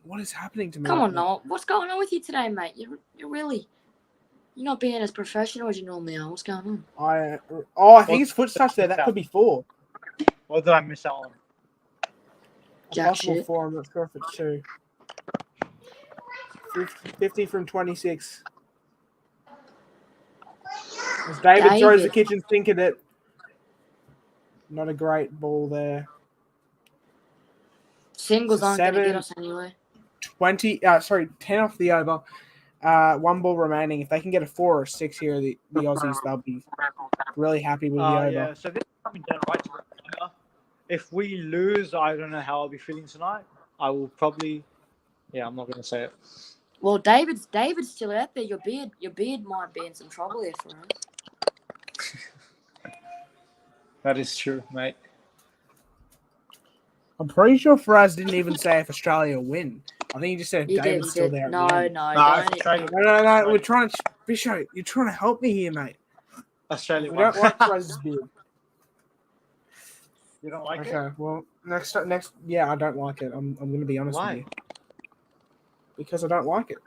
What is happening to me? Come on, Noel. What's going on with you today, mate? You're not being as professional as you normally are. What's going on? I think it's foot touch there. That could be 4. What did I miss out on? Jack Possible shit. 4. I'm not sure if it's 2. 50 from 26. As David throws the kitchen sink at it. Not a great ball there. Singles aren't going to get us anyway. 10 off the over. 1 ball remaining. If they can get a 4 or 6 here, the Aussies, they'll be really happy with the over. Yeah, so this is coming down right to the corner. If we lose, I don't know how I'll be feeling tonight. I will probably, I'm not going to say it. Well, David's still out there. Your beard might be in some trouble here for us. That is true, mate. I'm pretty sure Faraz didn't even say if Australia win. I think he just said if David's still there. No. No. We're trying to, Bisho, you're trying to help me here, mate. Australia We don't like Faraz's beard. You don't like it? Okay, well, next, yeah, I don't like it. I'm going to be honest with you. Because I don't like it.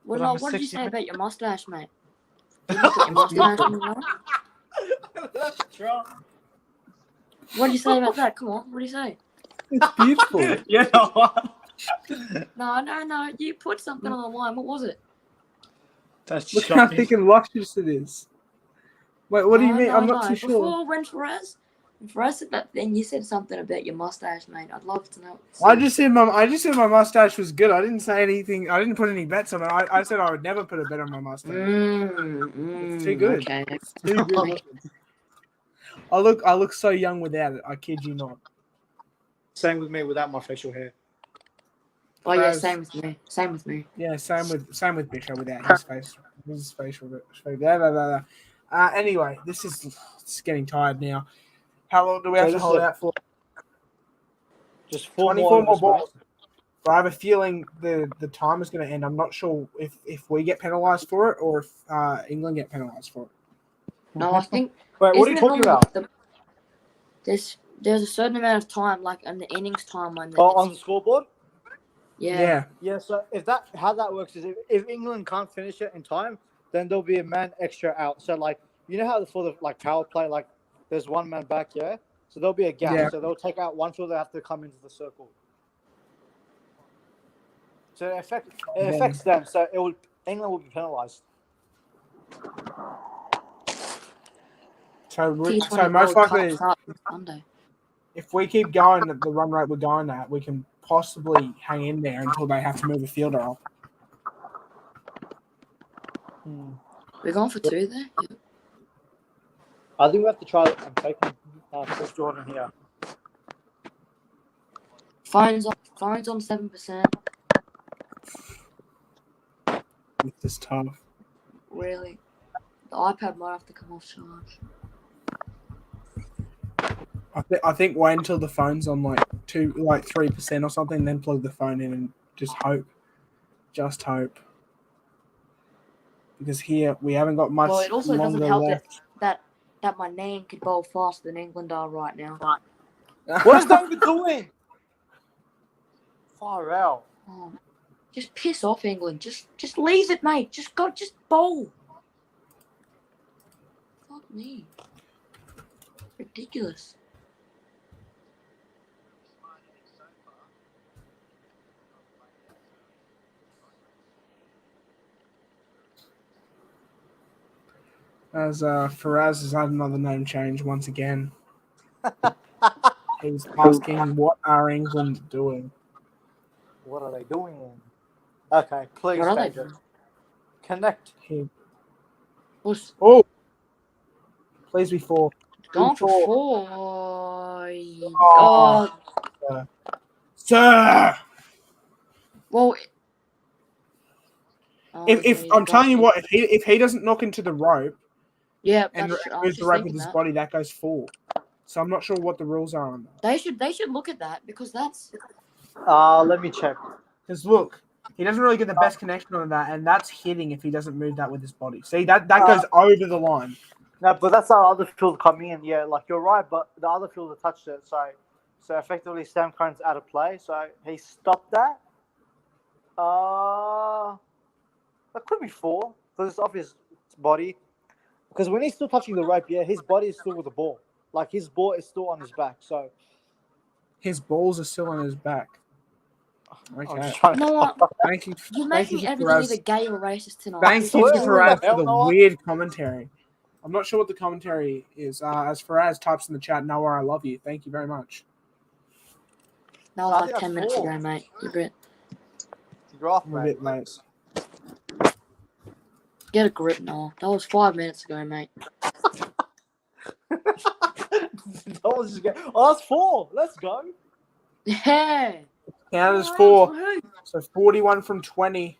Well, no, what did you say about your mustache, mate? Did you look at your mustache in the mirror? That's true. What did you say about that? Come on, what did you say? It's beautiful. You know what? No. You put something on the line. What was it? That's Look how thick and luscious it is. Wait, what do you mean? I'm not too sure. Before when Faraz said that thing, you said something about your mustache, mate. I'd love to know. I just said my mustache was good. I didn't say anything. I didn't put any bets on it. I said I would never put a bet on my mustache. It's too good. Okay. It's too good. I look so young without it. I kid you not. Same with me without my facial hair. Oh yeah, same with me. Same with me. Yeah, same with Bisho without his face. His facial. Blah. Anyway, it's getting tired now. How long do we have to hold out for? Just 4 24 more balls. balls. But I have a feeling the time is going to end. I'm not sure if we get penalised for it or if England get penalised for it. No, I think. Wait, what are you talking about? There's a certain amount of time, like in the innings time, when on the scoreboard. Yeah. So how that works is if England can't finish it in time, then there'll be a man extra out. So like how for the power play, like there's 1 man back, so there'll be a gap. Yeah. So they'll take out 1 fielder, they have to come into the circle. So it affects them. So England will be penalised. So T20I most World likely, Cup starts on Sunday. if we keep going at the run rate we're going at, we can possibly hang in there until they have to move a fielder off. We're going for 2 there. Yeah. I think we have to try it. I'm taking Chris Jordan here. Phone's on 7%. It's just tough. Really, the iPad might have to come off charge. I think wait until the phone's on 3% or something, then plug the phone in and just hope. Just hope. Because here we haven't got much. Well, it also doesn't longer help left. that my name could bowl faster than England are right now. What is David doing? Far out. Oh, just piss off, England. Just leave it, mate. Just bowl. Fuck me. Ridiculous. As Faraz has had another name change once again. He's asking, what are England doing? What are they doing? Okay, please, What are they David. doing? Connect. Oh! Please be 4. Going for 4. Oh. Sir! Well, if I'm telling you what, if he doesn't knock into the rope and moves the rope with his body, that goes 4. So I'm not sure what the rules are on that. They should look at that because that's. Let me check. Because look, He doesn't really get the best connection on that, and that's hitting if he doesn't move that with his body. See, that goes over the line. No, but that's how other field coming in. Yeah, like you're right, but the other fielder touched it. So effectively, Sam Curran's out of play. So he stopped that. That could be 4 because it's off his body. Because when he's still touching the rope, yeah, his body is still with the ball. Like his ball is still on his back. So his balls are still on his back. I'm Okay. just trying You know to. what? Thank you. You're Thank you making for everything Faraz. either gay or racist tonight. Thank you Who for the Faraz for hell, the Noah? weird commentary. I'm not sure what the commentary is. As Faraz types in the chat, Noah, I love you. Thank you very much. That I was think like 10 that's minutes 4. ago, mate. You're a bit. You're off, I'm a mate. bit late. Get a grip, Noah. That was 5 minutes ago, mate. That was just good. Oh, that's 4. Let's go. Yeah. Canada's All 4. right. So 41 from 20.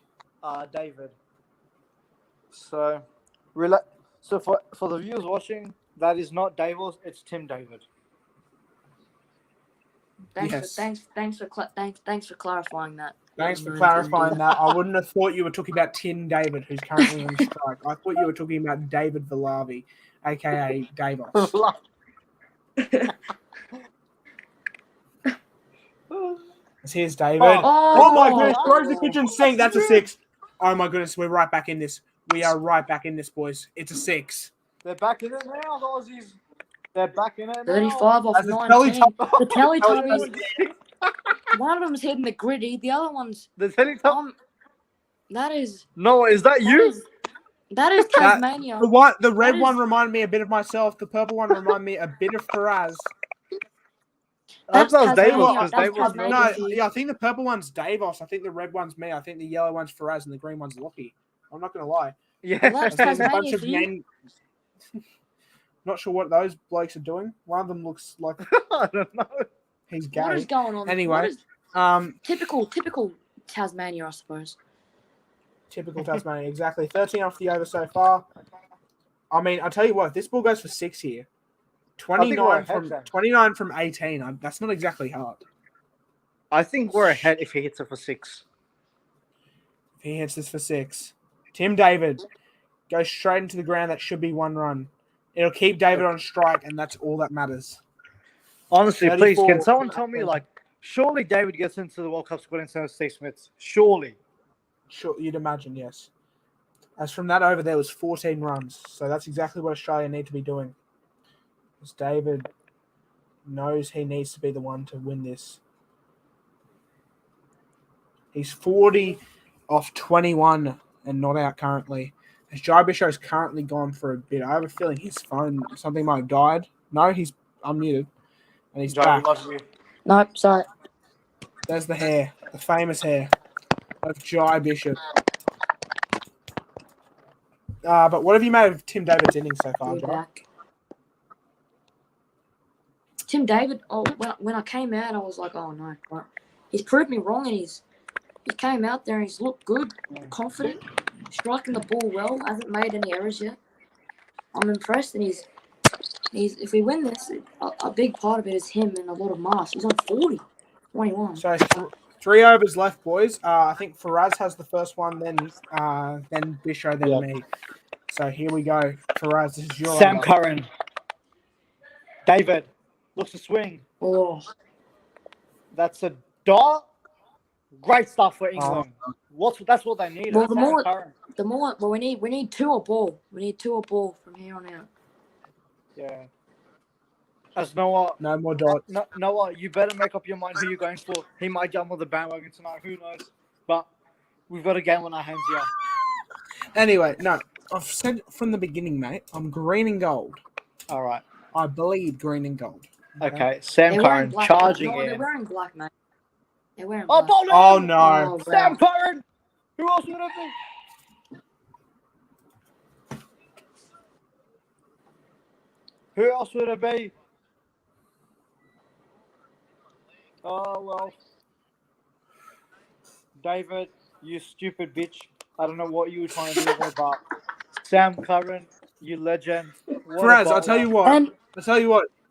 David. So, so for the viewers watching, that is not Davos, it's Tim David. Yes. Thanks for clarifying that. Thanks for clarifying that. I wouldn't have thought you were talking about Tim David, who's currently on strike. I thought you were talking about David Valavi, a.k.a. Davos. Here's David. Oh my goodness, throws the kitchen sink. That's a 6. Oh my goodness, we're right back in this. We are right back in this, boys. It's a 6. They're back in it now, the Aussies. They're back in it now. 35 off As a 19. The Teletubbies. Teletubbies. One of them's hitting the gritty. The other one's The Teletubbies. that is. No, is that you? That is Tasmania. The red one reminded me a bit of myself. The purple one reminded me a bit of Faraz. That's that was Davos, Tasmania. because That's Davos Tasmania. No, for you. yeah, I think the purple one's Davos. I think the red one's me. I think the yellow one's Faraz and the green one's Lockie. I'm not gonna lie. Yeah. Well, that's There's a bunch Tasmania of for you. men. Not sure what those blokes are doing. One of them looks like I don't know. he's gay. What is going on? Anyway, What is typical Tasmania, I suppose. Typical Tasmania, exactly. 13 off the over so far. I mean, I'll tell you what, if this ball goes for 6 here, 29 from 18. That's not exactly hard. I think we're ahead if he hits it for 6. If he hits this for 6. Tim David goes straight into the ground. That should be 1 run. It'll keep David on strike, and that's all that matters. Honestly, please, 34. can someone tell me, like, surely David gets into the World Cup squad instead of Steve Smith? Surely. Sure, you'd imagine, yes. As from that over, there was 14 runs. So that's exactly what Australia need to be doing. Because David knows he needs to be the one to win this. He's 40 off 21 and not out currently. As Jai Bisho's currently gone for a bit. I have a feeling his phone, something might have died. No, he's unmuted. And he's Jai, back. we love you. Nope, sorry. There's the hair, the famous hair of Jai Bishop. But what have you made of Tim David's innings so far, We're Jai? back. Tim David. Oh, when I came out, I was like, oh no. Right. He's proved me wrong, and he came out there and he's looked good, confident, striking the ball well. Hasn't made any errors yet. I'm impressed, and he's. If we win this, a big part of it is him and a lot of mass. He's on 40, 21. So 3 overs left, boys. I think Faraz has the first one, then Bisho, then me. So here we go. Faraz, this is your Sam over. Curran. David looks to swing. Oh, That's a dot. Great stuff for England. That's what they need. well, Sam Curran. well, we need 2 a ball. We need 2 a ball from here on out. Yeah. As Noah, No more dots. Noah, you better make up your mind who you're going for. He might jump on the bandwagon tonight. Who knows? But we've got a game on our hands here. Anyway, no. I've said from the beginning, mate, I'm green and gold. All right. I bleed green and gold. Okay. Sam They're Curran wearing black. charging No, they're in. wearing black, mate. They're wearing Oh, black. bowling! Oh, no. Oh, Sam wow. Curran! Who else would it be? Who else would it be? Oh, well. David, you stupid bitch. I don't know what you were trying to do there, but Sam Curran, you legend. What a Faraz, I'll tell bowler. you what. And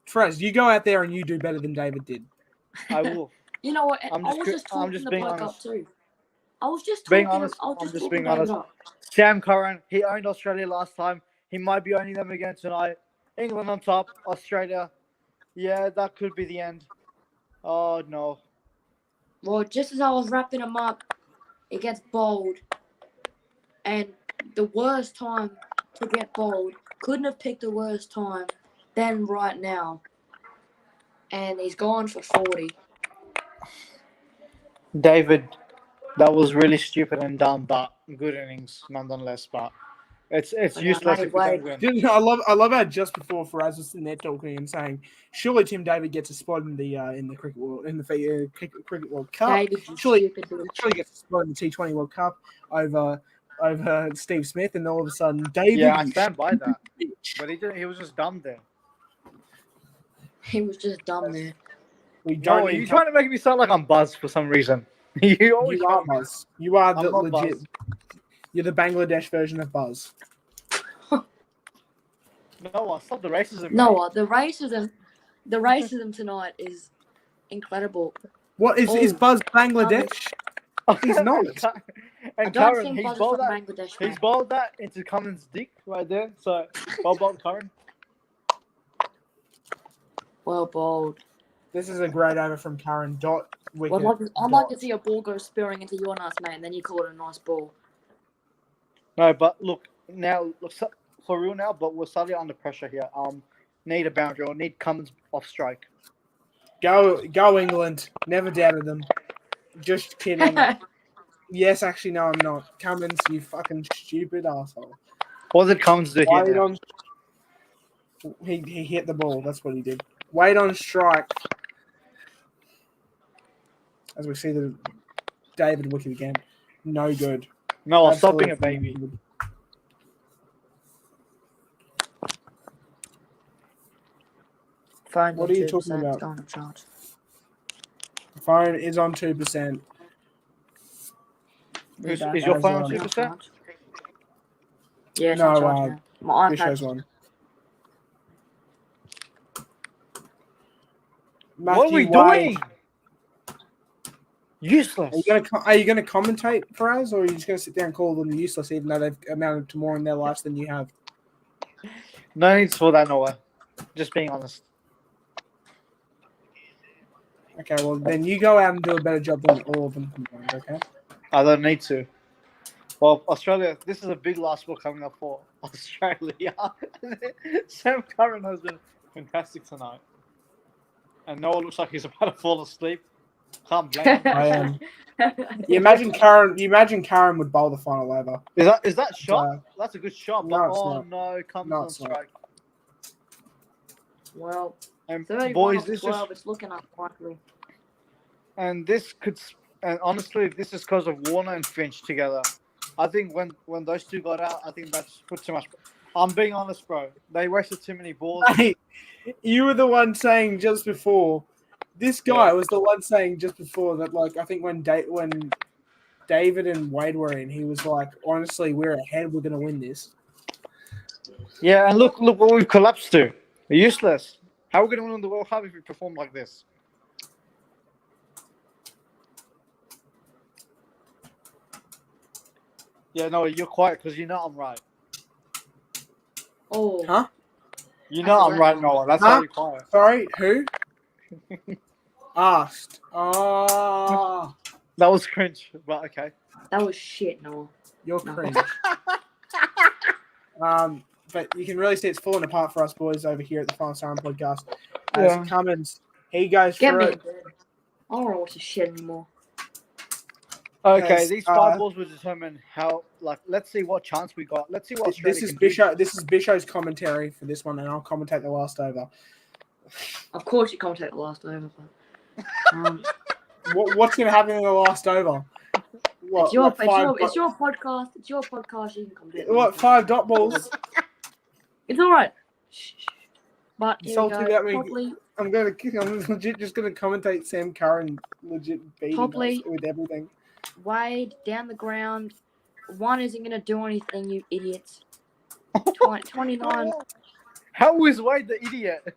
Faraz, you go out there and you do better than David did. I will. you know what? I'm I just was cri- just I'm talking just the being bloke up honest. too. I was just Being talking. honest, I was I'm just just talking being David honest. up. Sam Curran, he owned Australia last time. He might be owning them again tonight. England on top, Australia. Yeah, that could be the end. Oh no. Well, just as I was wrapping him up, it gets bowled, and the worst time to get bowled, couldn't have picked a worse time than right now. And he's gone for 40. David, that was really stupid and dumb, but good innings nonetheless. But it's Okay, useless mate, if we don't wait. win. I love how just before Faraz was sitting there talking and saying, surely Tim David gets a spot in the cricket world cricket World Cup. David, you Surely stupid bitch. gets a spot in the T20 World Cup over Steve Smith, and all of a sudden David. Yeah, I you stand by that. bitch. But he didn't. He was just dumb there. He was just dumb there. We No, don't are you need trying to make me sound like I'm buzzed for some reason? You always You are try- Buzz. You are I'm the not legit. Buzz. You're the Bangladesh version of Buzz. Noah, stop the racism. mate. Noah, the racism tonight is incredible. What is Oh, Buzz Bangladesh? He's not. I And don't Karen, think he's Buzz is bowled from that. Bangladesh, He's man. bowled that into Cummins' dick right there. So well bowled, Karen. Well bowled. This is a great over from Karen. Dot wicket. I'd like to see a ball go spearing into your nuts, mate, and then you call it a nice ball. No, but look now, for real now. But we're slightly under pressure here. Need a boundary or need Cummins off strike. Go England. Never doubted them. Just kidding. Yes, actually, no, I'm not. Cummins, you fucking stupid asshole. What did Cummins do here? Wait now? on. He hit the ball. That's what he did. Wait on strike. As we see the David wicket again. No good. No, stop being a Absolutely baby. no good. Phone's What on are you 2%, talking about? It's going to charge. The phone is on 2%. Is Back. your As phone on well. 2%? Yeah, it's No, on charge now. My This iPad. shows one. What are we Matthew Wade. doing? Useless. Are you gonna commentate for us, or are you just gonna sit there and call them useless, even though they've amounted to more in their lives than you have? No need for that, Noah. Just being honest. Okay, well then you go out and do a better job than all of them combined. Okay. I don't need to. Well, Australia, this is a big last ball coming up for Australia. Sam Curran has been fantastic tonight. And Noah looks like he's about to fall asleep. Can't blame him. I am. You imagine Karen would bowl the final over. Is that shot? Uh, That's a good shot. no, But it's oh not. no, comes No, on it's not. strike. Well, And 31 boys, off this 12, is it's looking unlikely. and this could and honestly, this is because of Warner and Finch together. I think when those two got out, I think that's put too much. I'm being honest, bro. They wasted too many balls. Hey, you were the one saying just before. This guy was the one saying just before that. Like I think when David and Wade were in, he was like, "Honestly, we're ahead. We're gonna win this." Yeah, and look what we've collapsed to. We're useless. How are we going to win the World Cup if we perform like this? Yeah, no, you're quiet because you know I'm right. Oh, Huh? You know I'm right, Noah. That's why you're quiet. Sorry, who? Asked. Ah, That was cringe, but okay. that was shit, Noah. you're No. cringe. But you can really see it's falling apart for us boys over here at the Final Siren podcast. As Yeah. Cummins, he goes Get for me in it. bed. I don't want to watch this shit anymore. Okay, Yes, these 5 balls will determine how. Like, let's see what chance we got. Let's see what Australia This is can do. Bisho. This is Bisho's commentary for this one, and I'll commentate the last over. Of course, you can't take the last over. But, What's going to happen in the last over? What, it's your like five podcast. It's your podcast. You can come to it. what 5 dot balls? It's all right. Shh. But here we Salty go. that we- Probably, I'm legit just going to commentate Sam Curran legit beating Probably- us with everything. Wade down the ground. One isn't going to do anything, you idiots. 29. How is Wade the idiot?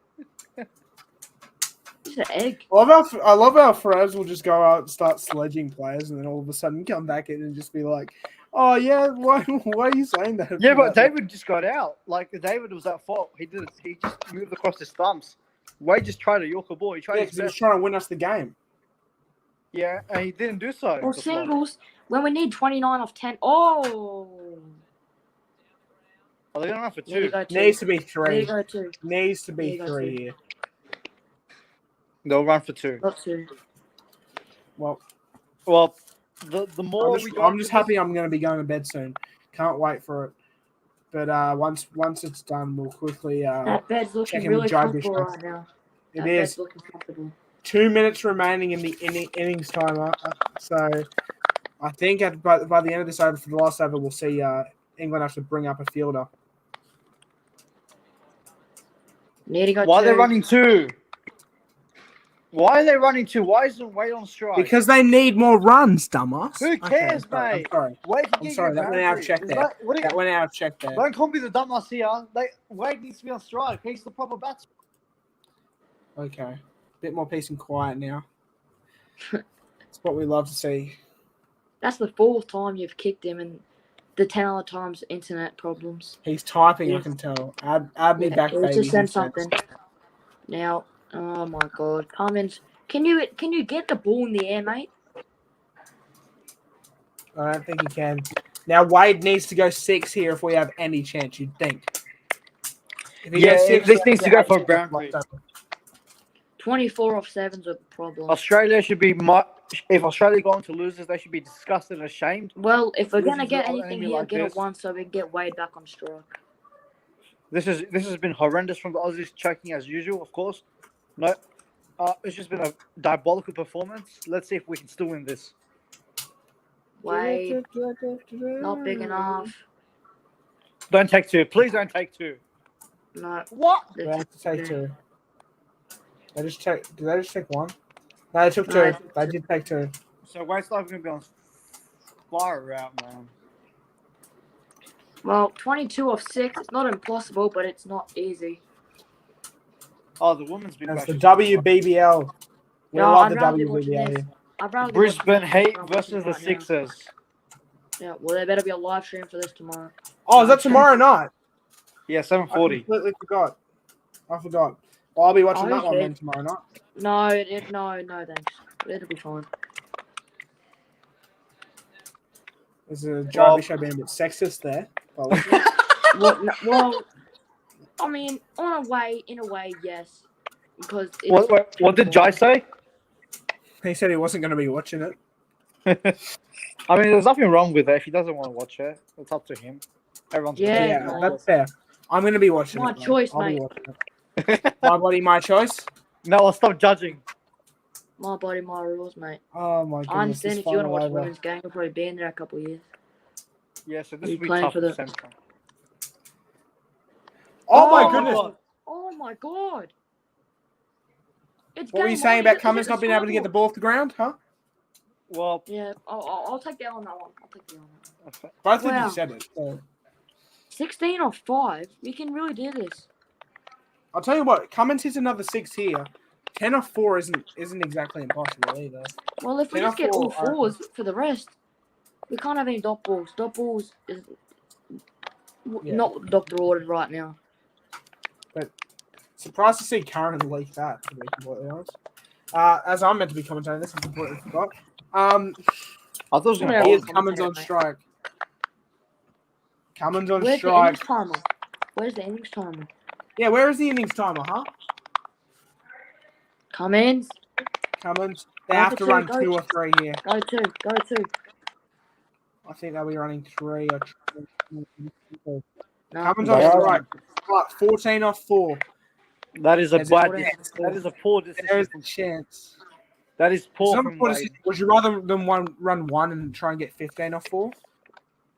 This the egg. I love how Ferraz will just go out and start sledging players, and then all of a sudden come back in and just be like, "Oh yeah, why are you saying that?" Yeah, but David just got out. Like David was at fault. He did. He just moved across his thumbs. Wade just tried a Yorker ball. He tried Yeah, his because he was best. trying to win us the game. Yeah, and he didn't do so. Or the flop. singles when we need 29 off 10. Oh. Oh, they're going to run for Need to two. go two. Needs to be Need to three. go two. Needs to be There you go, three two. here. They'll run for two. Not two. Well, Well, the more I'm we just, go, I'm just happy I'm going to be going to bed soon. Can't wait for it. But once it's done, we'll quickly That bed's looking check in really with Jarvis. comfortable right now. It That is bed's looking comfortable. 2 minutes remaining in the innings timer. So I think by the end of this over, for the last over, we'll see England have to bring up a fielder. Need to go why are two. they running two? Why are they running two? Why isn't Wade on strike? Because they need more runs, dumbass. Who cares, I'm mate? sorry. Wade can I'm get sorry. you a That went out of check boundary. there. What are That you, went out of check there. don't call me the dumbass here. Wade needs to be on strike. He's the proper batsman. Okay. Bit more peace and quiet now. It's what we love to see. That's the fourth time you've kicked him, and the 10 other times internet problems. He's typing, Yeah. I can tell. Add me back, It baby. just sent he says. something. Now, oh my God, Cummins, can you get the ball in the air, mate? I don't think he can. Now Wade needs to go 6 here if we have any chance. You'd think. If he Yeah, goes 6, this needs to go eight for a chances boundary. left over. 24 off 7's a problem. Australia should be if Australia go on to losers, they should be disgusted and ashamed. Well, if we're Losing gonna to get an anything enemy here, like get this. a 1 so we can get Wade back on strike. This has been horrendous from the Aussies, choking as usual, of course. No, it's just been a diabolical performance. Let's see if we can still win this. Wade, not big enough. Don't take two, please. Don't take two. No. What? They have to take 2. Did they just take 1? No, they took 2. No, They did take 2. So Wade's not going to be on fire out, man. Well, 22 off 6. It's not impossible, but it's not easy. Oh, the women's big That's bash the is- WBBL. We No, love I'd the rather be watching WBBL. this. here. I'd rather be Brisbane watching Heat this versus the right now. Sixers. Yeah, well, there better be a live stream for this tomorrow. Oh, is that tomorrow night? Yeah, I 7:40. completely forgot. I forgot. Well, I'll be watching Oh, that one okay. then tomorrow night. No, thanks. It'll be fine. There's a Jarvis show being a bit sexist there. Well, I mean, in a way, yes. Because it's What did Jai say? He said he wasn't going to be watching it. I mean, there's nothing wrong with it. If he doesn't want to watch it, it's up to him. Everyone's Yeah, Yeah, no. that's fair. I'm going to be watching My it. though. choice, I'll be mate. watching it. My body, my choice. No, I'll stop judging. My body, my rules, mate. Oh my goodness. I understand this if you want to final watch over. women's game, you'll probably be in there a couple of years. Yeah, so this You will be playing tough for for the- Central. Oh my Oh, goodness. God. Oh my God! It's What were you game saying on. about Is it Cummins the not being able to get the scoreboard? ball off the ground, huh? Well, Yeah, I'll take that on that one. I'll take that on that one. Both of Wow. you said it. So. 16 off 5. We can really do this. I'll tell you what, Cummins hits another 6 here. 10 off 4 isn't exactly impossible either. Well, if we 10 just get all off 4, 4s for the rest, we can't have any dot balls. Dot balls is Yeah. not doctor ordered right now. Surprised to see Karen leak that, to be completely honest. As I'm meant to be commentating this, I completely forgot. I thought it was going Yeah, to Here's well, Cummins on mate. strike. Cummins on Where's the strike. innings timer? Where's the innings timer? Yeah, where is the innings timer, huh? Cummins, Cummins. They Go have for to two, run go. 2 or 3 here. go 2, go 2. I think they'll be running 3 or 2. No, Cummins They on are. strike. Right, 14 off 4. That is a There's a- bad decision. That is a poor There's decision. a chance. That is It's poor not a from poor Wade. decision. Would you rather than run 1 and try and get 15 off 4?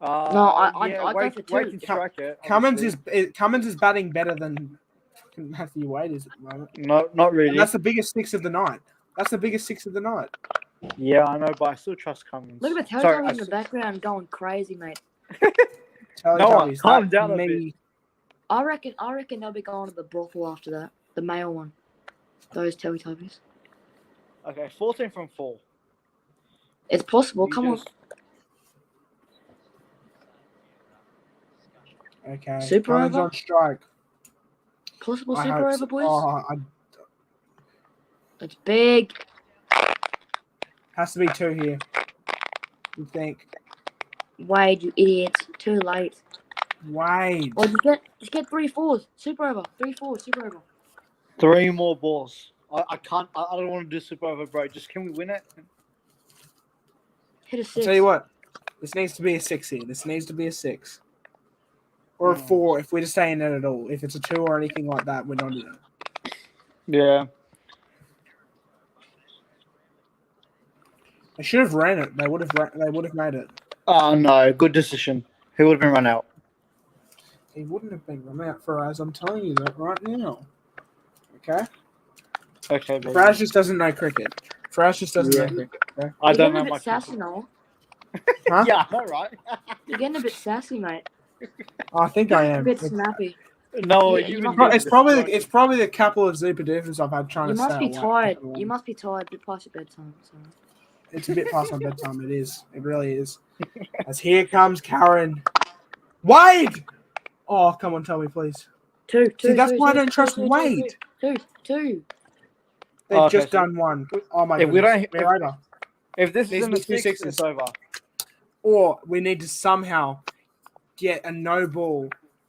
No, I'd go Wade, for two. Wade can strike it. Cummins obviously. is batting better than Matthew Wade is at the moment. No, not really. And that's the biggest 6 of the night. That's the biggest 6 of the night. Yeah, I know, but I still trust Cummins. Look at the Sorry, Teletubbies in the background going crazy, mate. Teletubbies, calm that down a me- I reckon they'll be going to the brothel after that. The male one. Those Teletubbies. Okay, 14 from 4. It's possible. We Come on. just- Okay. Super Cummins over? on strike. Possible I super hope over, so. boys. Oh, It's big. has to be 2 here. You think? Wade, you idiots. Too late. Wade. Or just get 3 fours. Super over. 3 fours. Super over. 3 more balls. I can't. I don't want to do super over, bro. Just can we win it? Hit a I'll 6. tell you what. This needs to be a 6 here. This needs to be a 6. Or a 4 if we're just saying it at all. If it's a 2 or anything like that, we're not in it. Yeah. They should have ran it. They would have made it. Oh no, good decision. He would have been run out. He wouldn't have been run out for us. I'm telling you that right now. Okay? Okay, baby. Fraz just doesn't know cricket. Fraz just doesn't know cricket. Okay? I You're don't getting know a bit much. sassy, Noah. Huh? Yeah, I know, right? You're getting a bit sassy, mate. Oh, I think I A am. bit It's, snappy. No, Yeah, you've you been must- it's probably the couple of Zupa doofers I've had trying You to must stay be awake. tired. You must be tired. Be past your bedtime. So. It's a bit past my bedtime. It is. It really is. As here comes Karen. Wade! Oh, come on, tell me, please. Two. See, that's why I don't two, trust two, Wade. Two. They've Okay, just so- done one. Oh my If we goodness. don't- We're over. If this Needs is to in be a two 6, sixes. it's over. Or we need to somehow get a no ball.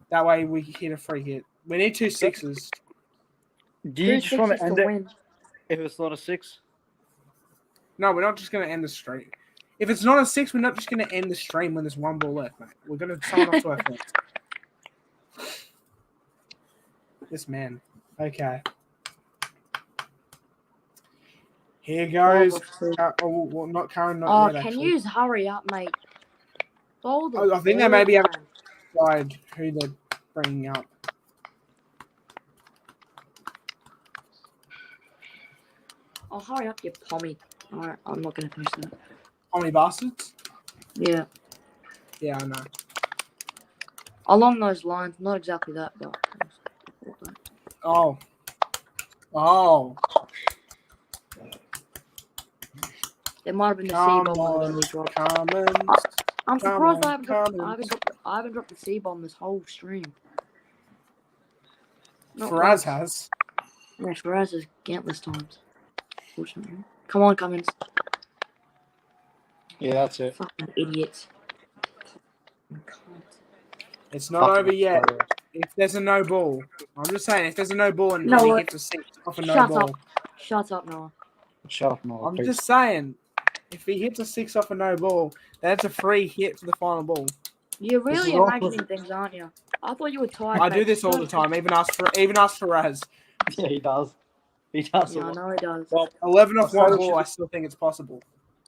That way we hit a free hit. We need 2 6s. Do you 2 just want 6s to end to it win. if it's not a 6? No, we're not just going to end the stream. If it's not a 6, we're not just going to end the stream when there's 1 ball left, mate. We're going to sign off to our friends. This man. Okay. Here goes. Well, not Karen, not Oh, yet, can actually. you hurry up, mate? Bowl the I think they may be ball, able to decide who they're bringing up. Oh, hurry up, you pommy. Alright, I'm not going to finish that. Omni Bastards? Yeah. Yeah, I know. Along those lines, not exactly that, but. Oh. Oh. There might have been the Come C-bomb that on, we dropped. Cummins. I'm come surprised on, I haven't dropped the C-bomb this whole stream. Not Faraz once. has. Yeah, Faraz is countless times. Fortunately. Come on, Cummins. Yeah, that's it. Fucking idiots. It's not over yet. If there's a no ball, I'm just saying, if there's a no ball and No, he what? gets a 6 off a no Shut ball, up. Shut up, Noah. Shut up, Noah, I'm please. just saying, if he hits a 6 off a no ball, that's a free hit for the final ball. You're really is all- imagining things, aren't you? I thought you were tired. I mate. do this all the time, even ask Faraz. Yeah, he does. He does. Yeah, I know he does. Well, 11 off one Australia ball, should I be- still think it's possible.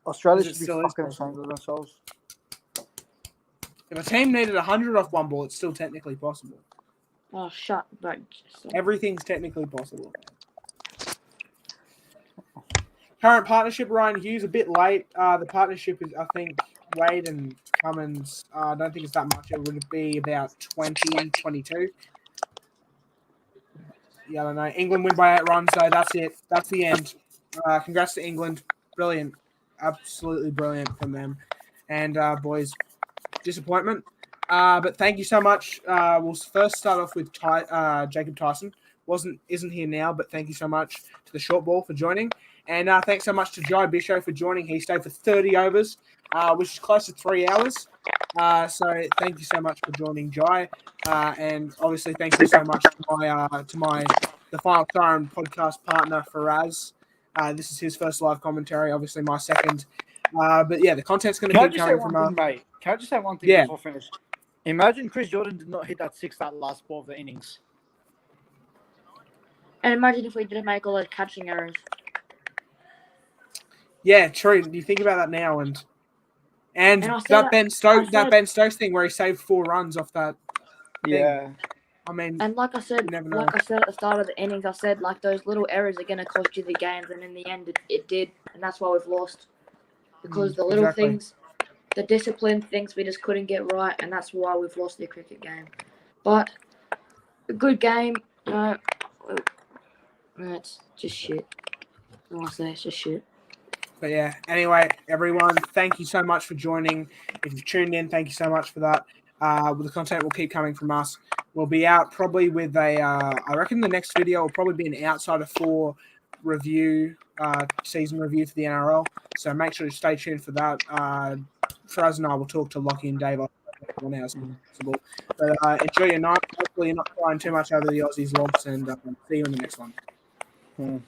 Australia It should be still is fucking possible. ashamed of themselves. If a team needed 100 off one ball, it's still technically possible. Oh, shut. Right. Everything's technically possible. Current partnership, Ryan Hughes, a bit late. The partnership is, I think, Wade and Cummins. I don't think it's that much. It would be about 20, 22. Yeah, I don't know. England win by 8 runs, so that's it. That's the end. Congrats to England. Brilliant. Absolutely brilliant from them. And, boys, disappointment. But thank you so much. We'll first start off with Jacob Tyson. Isn't here now, but thank you so much to the short ball for joining. And thanks so much to Jai Bisho for joining. He stayed for 30 overs, which is close to 3 hours. So thank you so much for joining, Jai. And obviously thank you so much to the Final Siren podcast partner, Faraz. This is his first live commentary, obviously my second. But yeah, the content's going to Can I keep just say coming one from thing, mate? Can I just say one thing Yeah. before I finish? Imagine Chris Jordan did not hit that 6 that last ball of the innings. And imagine if we didn't make all those catching errors. Yeah, true. You think about that now, and And I said that that- Ben Stokes, I that said- Ben Stokes thing where he saved 4 runs off that. Yeah. I mean, And like I said, You never know. at the start of the innings, I said like those little errors are gonna cost you the games, and in the end, it did, and that's why we've lost. Because the little exactly. things, the discipline things, we just couldn't get right, and that's why we've lost the cricket game. But a good game, it's just shit. Honestly, it's just shit. But yeah, anyway, everyone, thank you so much for joining. If you've tuned in, thank you so much for that. The content will keep coming from us. We'll be out probably with I reckon the next video will probably be an outside of 4 review, season review for the NRL. So make sure to stay tuned for that. Fraz and I will talk to Lockie and Dave on as possible. But enjoy your night. Hopefully you're not crying too much over the Aussies loss, and see you in the next one.